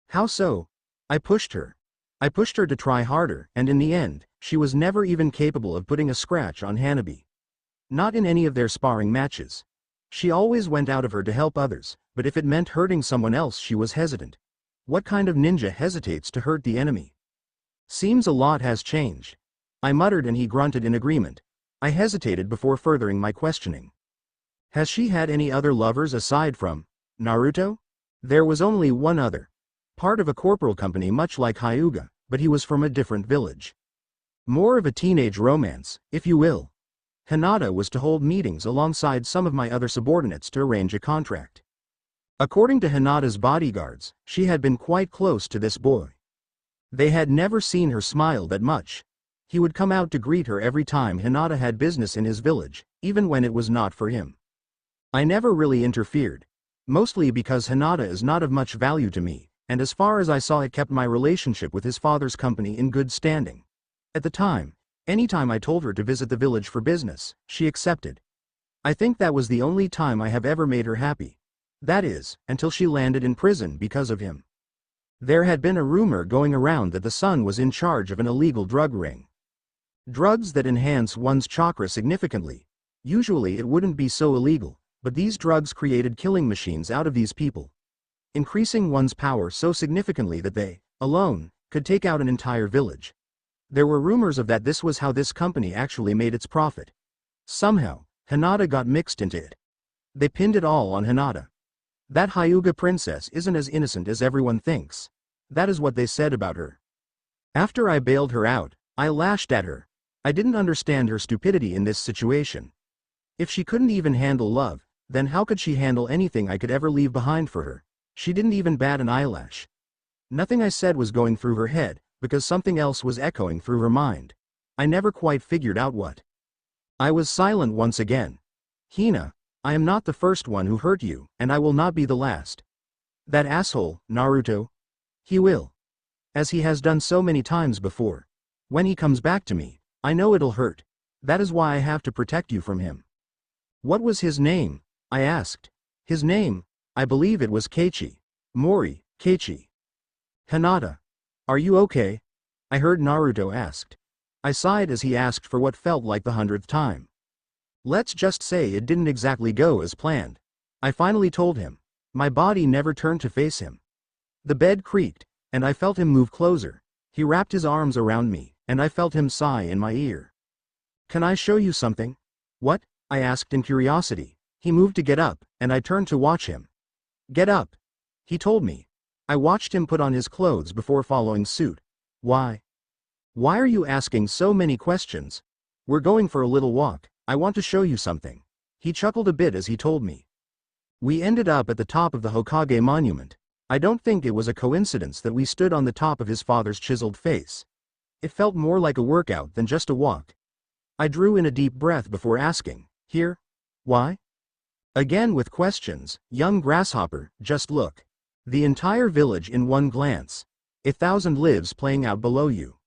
A: How so? I pushed her. I pushed her to try harder, and in the end, she was never even capable of putting a scratch on Hanabi. Not in any of their sparring matches. She always went out of her to help others, but if it meant hurting someone else she was hesitant. What kind of ninja hesitates to hurt the enemy? Seems a lot has changed. I muttered and he grunted in agreement. I hesitated before furthering my questioning. Has she had any other lovers aside from Naruto? There was only one other. Part of a corporal company much like Hyuga, but he was from a different village. More of a teenage romance, if you will. Hinata was to hold meetings alongside some of my other subordinates to arrange a contract. According to Hinata's bodyguards, she had been quite close to this boy. They had never seen her smile that much. He would come out to greet her every time Hinata had business in his village, even when it was not for him. I never really interfered. Mostly because Hinata is not of much value to me, and as far as I saw it kept my relationship with his father's company in good standing. At the time, anytime I told her to visit the village for business, she accepted. I think that was the only time I have ever made her happy. That is, until she landed in prison because of him. There had been a rumor going around that the son was in charge of an illegal drug ring. Drugs that enhance one's chakra significantly. Usually it wouldn't be so illegal, but these drugs created killing machines out of these people, increasing one's power so significantly that they, alone, could take out an entire village. There were rumors of that this was how this company actually made its profit. Somehow, Hinata got mixed into it. They pinned it all on Hinata. That Hyuga princess isn't as innocent as everyone thinks. That is what they said about her. After I bailed her out, I lashed at her. I didn't understand her stupidity in this situation. If she couldn't even handle love, then how could she handle anything I could ever leave behind for her? She didn't even bat an eyelash. Nothing I said was going through her head, because something else was echoing through her mind. I never quite figured out what. I was silent once again. Hina, I am not the first one who hurt you, and I will not be the last. That asshole, Naruto. He will. As he has done so many times before. When he comes back to me, I know it'll hurt. That is why I have to protect you from him. What was his name? I asked. His name, I believe it was Keiichi. Mori, Keiichi. Hinata. Are you okay? I heard Naruto asked. I sighed as he asked for what felt like the 100th time. Let's just say it didn't exactly go as planned. I finally told him. My body never turned to face him. The bed creaked, and I felt him move closer. He wrapped his arms around me, and I felt him sigh in my ear. Can I show you something? What? I asked in curiosity. He moved to get up, and I turned to watch him. Get up. He told me. I watched him put on his clothes before following suit. Why? Why are you asking so many questions? We're going for a little walk, I want to show you something. He chuckled a bit as he told me. We ended up at the top of the Hokage monument. I don't think it was a coincidence that we stood on the top of his father's chiseled face. It felt more like a workout than just a walk. I drew in a deep breath before asking, here? Why? Again with questions, young grasshopper, just look. The entire village in one glance. 1,000 lives playing out below you.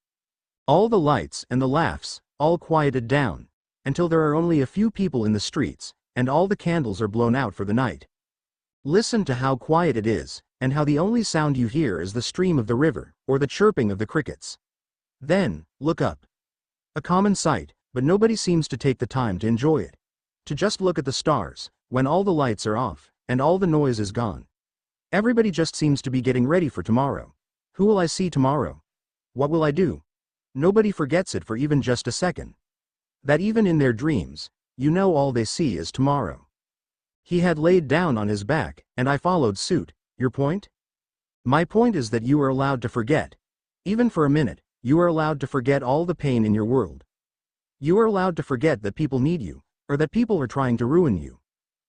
A: All the lights and the laughs, all quieted down, until there are only a few people in the streets, and all the candles are blown out for the night. Listen to how quiet it is, and how the only sound you hear is the stream of the river, or the chirping of the crickets. Then, look up. A common sight, but nobody seems to take the time to enjoy it. To just look at the stars, when all the lights are off, and all the noise is gone. Everybody just seems to be getting ready for tomorrow. Who will I see tomorrow? What will I do? Nobody forgets it for even just a second. That even in their dreams, you know all they see is tomorrow. He had laid down on his back, and I followed suit. Your point? My point is that you are allowed to forget. Even for a minute, you are allowed to forget all the pain in your world. You are allowed to forget that people need you, or that people are trying to ruin you.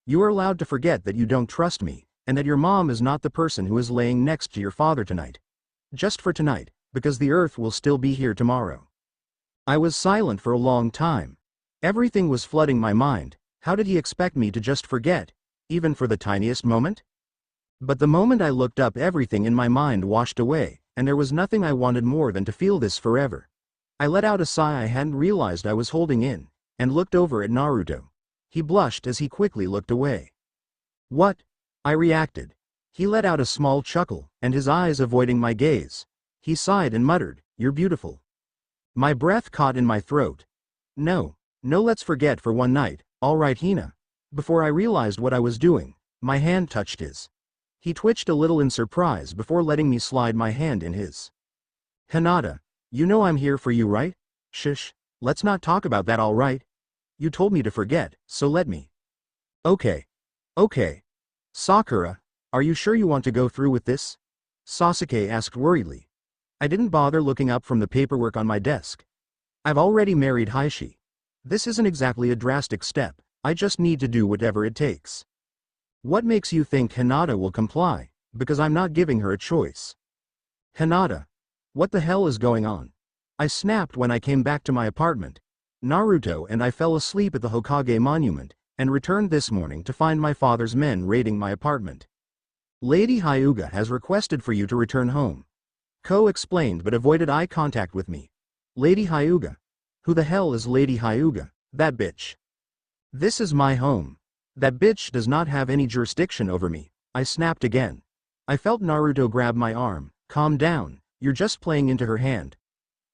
A: You are allowed to forget that you don't trust me, and that your mom is not the person who is laying next to your father tonight. Just for tonight, because the earth will still be here tomorrow. I was silent for a long time. Everything was flooding my mind. How did he expect me to just forget, even for the tiniest moment? But the moment I looked up, everything in my mind washed away, and there was nothing I wanted more than to feel this forever. I let out a sigh I hadn't realized I was holding in, and looked over at Naruto. He blushed as he quickly looked away. What? I reacted. He let out a small chuckle, and his eyes avoiding my gaze. He sighed and muttered, "You're beautiful." My breath caught in my throat. No, let's forget for one night, all right Hina. Before I realized what I was doing, my hand touched his. He twitched a little in surprise before letting me slide my hand in his. Hinata, you know I'm here for you, right? Shush, let's not talk about that, all right? You told me to forget, so let me. Okay. Sakura, are you sure you want to go through with this? Sasuke asked worriedly. I didn't bother looking up from the paperwork on my desk. I've already married Heishi. This isn't exactly a drastic step, I just need to do whatever it takes. What makes you think Hinata will comply? Because I'm not giving her a choice. Hinata. What the hell is going on? I snapped when I came back to my apartment. Naruto and I fell asleep at the Hokage monument, and returned this morning to find my father's men raiding my apartment. Lady Hyuga has requested for you to return home. Ko explained but avoided eye contact with me. Lady Hyuga? Who the hell is Lady Hyuga? That bitch. This is my home. That bitch does not have any jurisdiction over me. I snapped again. I felt Naruto grab my arm. Calm down, you're just playing into her hand.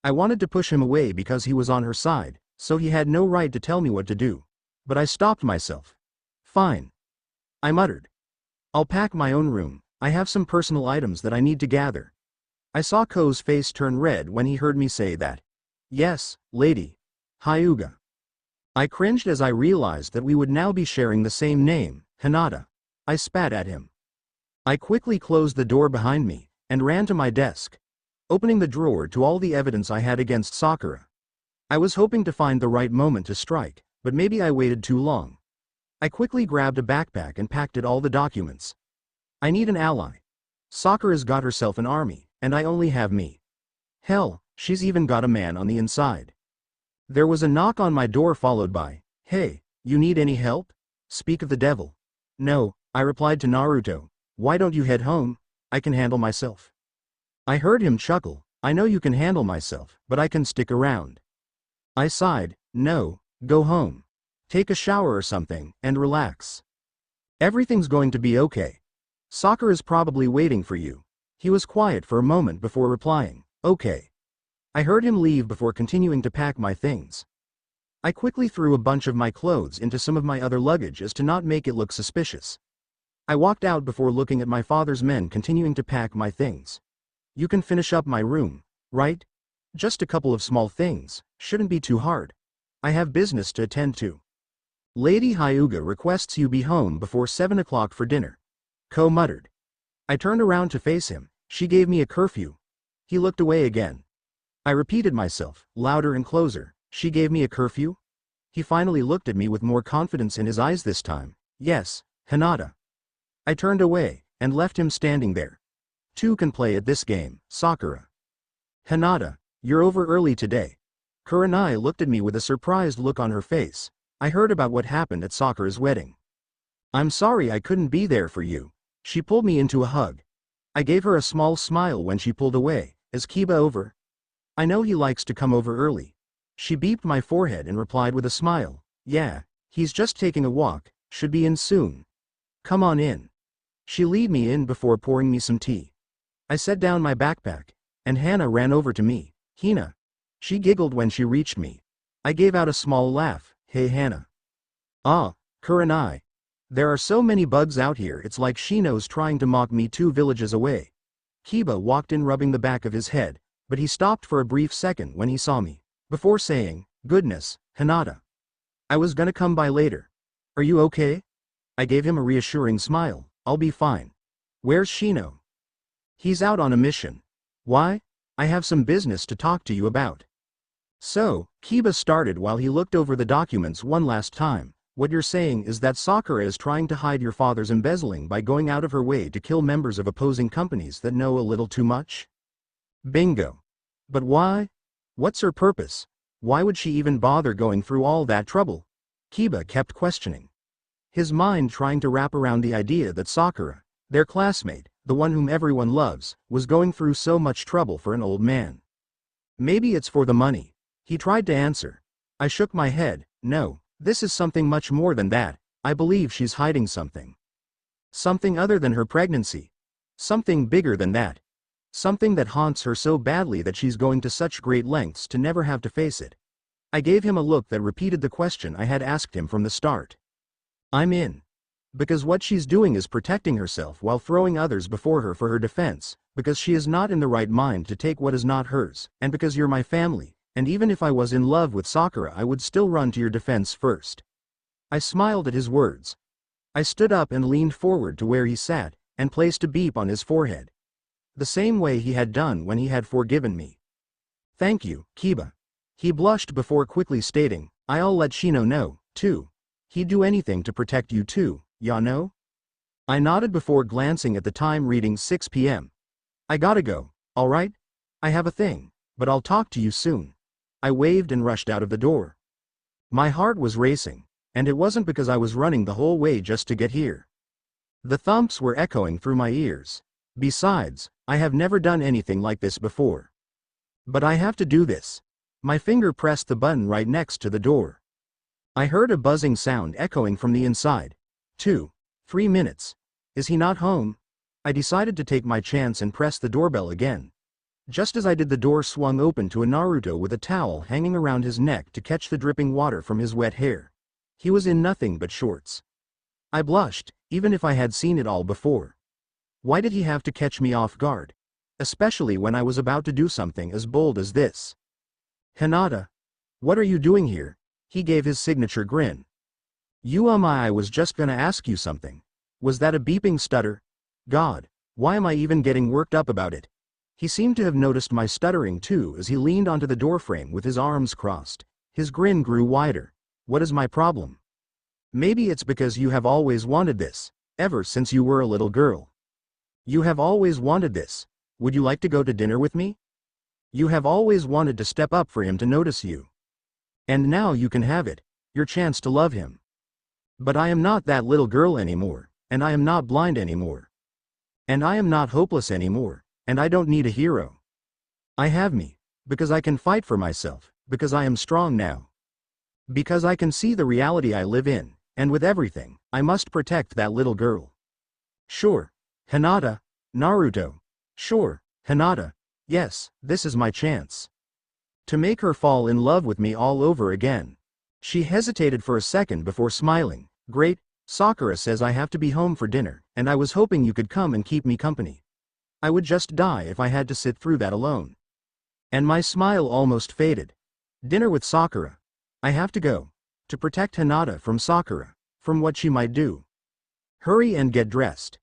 A: I wanted to push him away because he was on her side, so he had no right to tell me what to do. But I stopped myself. Fine. I muttered. I'll pack my own room, I have some personal items that I need to gather. I saw Ko's face turn red when he heard me say that. Yes, Lady Hyuga. I cringed as I realized that we would now be sharing the same name, Hinata. I spat at him. I quickly closed the door behind me, and ran to my desk, opening the drawer to all the evidence I had against Sakura. I was hoping to find the right moment to strike, but maybe I waited too long. I quickly grabbed a backpack and packed it all the documents. I need an ally. Sakura's got herself an army, and I only have me. Hell, she's even got a man on the inside. There was a knock on my door followed by, "Hey, you need any help?" Speak of the devil. No, I replied to Naruto. Why don't you head home? I can handle myself. I heard him chuckle. I know you can handle myself, but I can stick around. I sighed. No, go home. Take a shower or something, and relax. Everything's going to be okay. Sakura's probably waiting for you. He was quiet for a moment before replying, okay. I heard him leave before continuing to pack my things. I quickly threw a bunch of my clothes into some of my other luggage as to not make it look suspicious. I walked out before looking at my father's men continuing to pack my things. You can finish up my room, right? Just a couple of small things, shouldn't be too hard. I have business to attend to. Lady Hyuga requests you be home before 7 o'clock for dinner. Ko muttered. I turned around to face him. She gave me a curfew. He looked away again. I repeated myself, louder and closer. She gave me a curfew? He finally looked at me with more confidence in his eyes this time. Yes, Hinata. I turned away, and left him standing there. Two can play at this game, Sakura. Hinata, you're over early today. Kurenai looked at me with a surprised look on her face. I heard about what happened at Sakura's wedding. I'm sorry I couldn't be there for you. She pulled me into a hug. I gave her a small smile when she pulled away. Is Kiba over? I know he likes to come over early. She beeped my forehead and replied with a smile. Yeah, he's just taking a walk, should be in soon. Come on in. She lead me in before pouring me some tea. I set down my backpack, and Hana ran over to me. Hina. She giggled when she reached me. I gave out a small laugh. Hey Hana. Ah, Kurenai. There are so many bugs out here, it's like Shino's trying to mock me 2 villages away. Kiba walked in rubbing the back of his head, but he stopped for a brief second when he saw me, before saying, goodness, Hinata. I was gonna come by later. Are you okay? I gave him a reassuring smile. I'll be fine. Where's Shino? He's out on a mission. Why? I have some business to talk to you about. So, Kiba started while he looked over the documents one last time. What you're saying is that Sakura is trying to hide your father's embezzling by going out of her way to kill members of opposing companies that know a little too much? Bingo. But why? What's her purpose? Why would she even bother going through all that trouble? Kiba kept questioning. His mind trying to wrap around the idea that Sakura, their classmate, the one whom everyone loves, was going through so much trouble for an old man. Maybe it's for the money. He tried to answer. I shook my head. No. This is something much more than that. I believe she's hiding something. Something other than her pregnancy. Something bigger than that. Something that haunts her so badly that she's going to such great lengths to never have to face it. I gave him a look that repeated the question I had asked him from the start. I'm in. Because what she's doing is protecting herself while throwing others before her for her defense, because she is not in the right mind to take what is not hers, and because you're my family. And even if I was in love with Sakura, I would still run to your defense first. I smiled at his words. I stood up and leaned forward to where he sat, and placed a beep on his forehead. The same way he had done when he had forgiven me. Thank you, Kiba. He blushed before quickly stating, I'll let Shino know, too. He'd do anything to protect you too, ya know? I nodded before glancing at the time reading 6 p.m. I gotta go, alright? I have a thing, but I'll talk to you soon. I waved and rushed out of the door. My heart was racing, and it wasn't because I was running the whole way just to get here. The thumps were echoing through my ears. Besides, I have never done anything like this before. But I have to do this. My finger pressed the button right next to the door. I heard a buzzing sound echoing from the inside. 2, 3 minutes. Is he not home? I decided to take my chance and press the doorbell again. Just as I did, the door swung open to a Naruto with a towel hanging around his neck to catch the dripping water from his wet hair. He was in nothing but shorts. I blushed, even if I had seen it all before. Why did he have to catch me off guard? Especially when I was about to do something as bold as this. Hinata. What are you doing here? He gave his signature grin. I was just gonna ask you something. Was that a beeping stutter? God, why am I even getting worked up about it? He seemed to have noticed my stuttering too as he leaned onto the doorframe with his arms crossed. His grin grew wider. What is my problem? Maybe it's because you have always wanted this, ever since you were a little girl. You have always wanted this. Would you like to go to dinner with me? You have always wanted to step up for him to notice you. And now you can have it, your chance to love him. But I am not that little girl anymore, and I am not blind anymore. And I am not hopeless anymore. And I don't need a hero. I have me, because I can fight for myself, because I am strong now. Because I can see the reality I live in, and with everything, I must protect that little girl. Sure, Hinata, Naruto. Sure, Hinata. Yes, this is my chance. To make her fall in love with me all over again. She hesitated for a second before smiling. Great, Sakura says I have to be home for dinner, and I was hoping you could come and keep me company. I would just die if I had to sit through that alone. And my smile almost faded. Dinner with Sakura. I have to go. To protect Hinata from Sakura, from what she might do. Hurry and get dressed.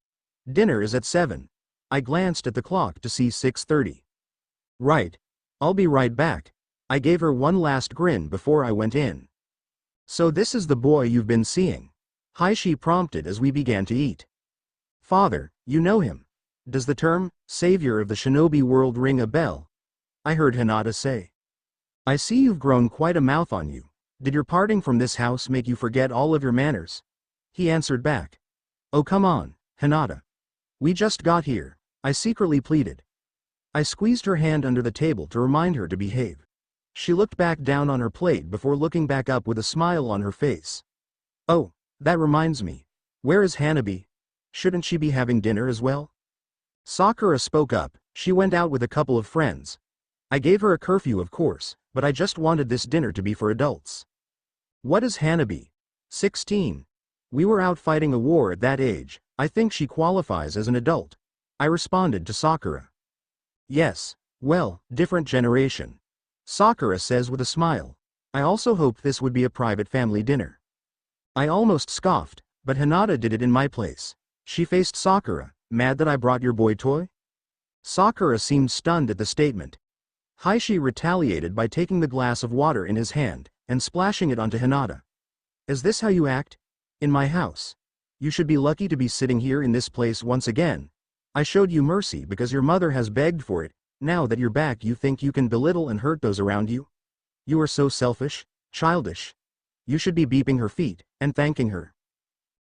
A: Dinner is at 7. I glanced at the clock to see 6:30. Right. I'll be right back. I gave her one last grin before I went in. So this is the boy you've been seeing? She prompted as we began to eat. Father, you know him. Does the term, savior of the shinobi world ring a bell? I heard Hinata say. I see you've grown quite a mouth on you. Did your parting from this house make you forget all of your manners? He answered back. Oh come on, Hinata. We just got here, I secretly pleaded. I squeezed her hand under the table to remind her to behave. She looked back down on her plate before looking back up with a smile on her face. Oh, that reminds me. Where is Hanabi? Shouldn't she be having dinner as well? Sakura spoke up. She went out with a couple of friends. I gave her a curfew of course, but I just wanted this dinner to be for adults. What is Hanabi? 16. We were out fighting a war at that age. I think she qualifies as an adult. I responded to Sakura. Yes, well, different generation. Sakura says with a smile. I also hoped this would be a private family dinner. I almost scoffed, but Hinata did it in my place. She faced Sakura, mad that I brought your boy toy? Sakura seemed stunned at the statement. She retaliated by taking the glass of water in his hand, and splashing it onto Hinata. Is this how you act? In my house? You should be lucky to be sitting here in this place once again. I showed you mercy because your mother has begged for it. Now that you're back you think you can belittle and hurt those around you? You are so selfish, childish. You should be beeping her feet, and thanking her.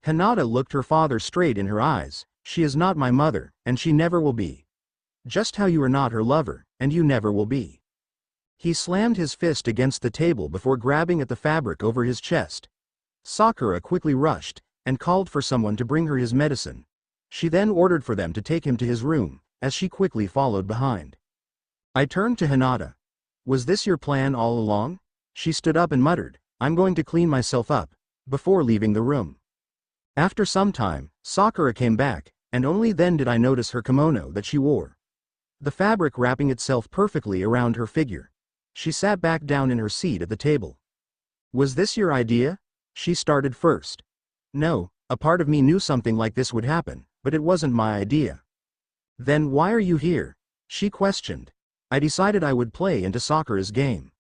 A: Hinata looked her father straight in her eyes. She is not my mother, and she never will be. Just how you are not her lover, and you never will be. He slammed his fist against the table before grabbing at the fabric over his chest. Sakura quickly rushed, and called for someone to bring her his medicine. She then ordered for them to take him to his room, as she quickly followed behind. I turned to Hinata. Was this your plan all along? She stood up and muttered, I'm going to clean myself up, before leaving the room. After some time, Sakura came back, and only then did I notice her kimono that she wore. The fabric wrapping itself perfectly around her figure. She sat back down in her seat at the table. Was this your idea? She started first. No, a part of me knew something like this would happen, but it wasn't my idea. Then why are you here? She questioned. I decided I would play into Sakura's game.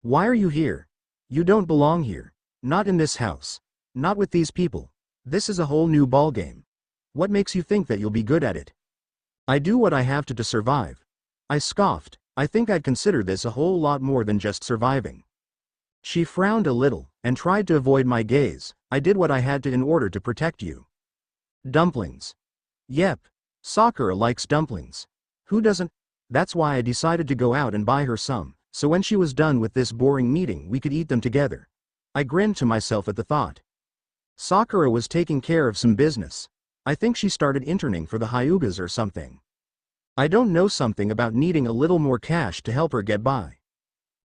A: Why are you here? You don't belong here. Not in this house. Not with these people. This is a whole new ballgame. What makes you think that you'll be good at it? I do what I have to survive. I scoffed. I think I'd consider this a whole lot more than just surviving. She frowned a little, and tried to avoid my gaze. I did what I had to in order to protect you. Dumplings. Yep. Sakura likes dumplings. Who doesn't? That's why I decided to go out and buy her some, so when she was done with this boring meeting we could eat them together. I grinned to myself at the thought. Sakura was taking care of some business. I think she started interning for the Hyugas or something. I don't know, something about needing a little more cash to help her get by.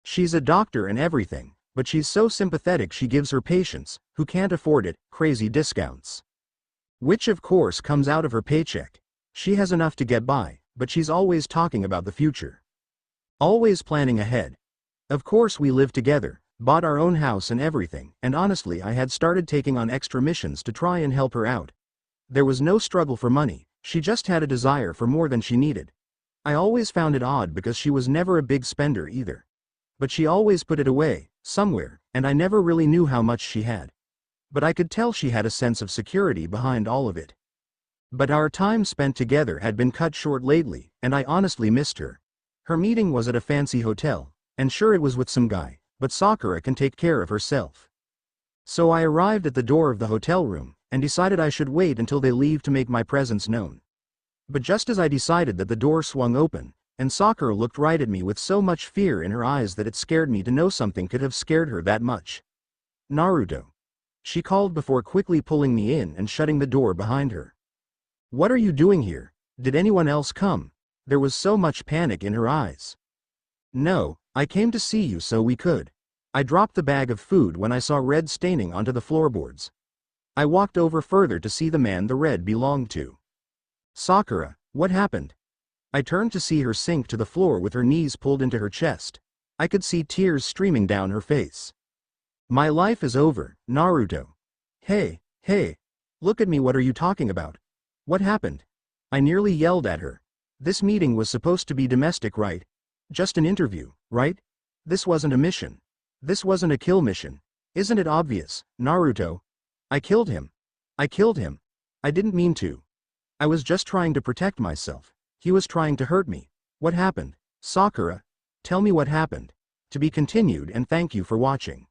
A: She's a doctor and everything, but she's so sympathetic she gives her patients, who can't afford it, crazy discounts. Which of course comes out of her paycheck. She has enough to get by, but she's always talking about the future. Always planning ahead. Of course we live together, bought our own house and everything, and honestly I had started taking on extra missions to try and help her out. There was no struggle for money, she just had a desire for more than she needed. I always found it odd because she was never a big spender either. But she always put it away, somewhere, and I never really knew how much she had. But I could tell she had a sense of security behind all of it. But our time spent together had been cut short lately, and I honestly missed her. Her meeting was at a fancy hotel, and sure it was with some guy, but Sakura can take care of herself. So I arrived at the door of the hotel room, and decided I should wait until they leave to make my presence known. But just as I decided that the door swung open, and Sakura looked right at me with so much fear in her eyes that it scared me to know something could have scared her that much. Naruto. She called before quickly pulling me in and shutting the door behind her. What are you doing here? Did anyone else come? There was so much panic in her eyes. No, I came to see you so we could. I dropped the bag of food when I saw red staining onto the floorboards. I walked over further to see the man the red belonged to. Sakura, what happened? I turned to see her sink to the floor with her knees pulled into her chest. I could see tears streaming down her face. My life is over, Naruto. Hey, look at me, what are you talking about? What happened? I nearly yelled at her. This meeting was supposed to be domestic, right? Just an interview, right? This wasn't a mission. This wasn't a kill mission. Isn't it obvious, Naruto? I killed him. I killed him. I didn't mean to. I was just trying to protect myself. He was trying to hurt me. What happened? Sakura, tell me what happened. To be continued, and thank you for watching.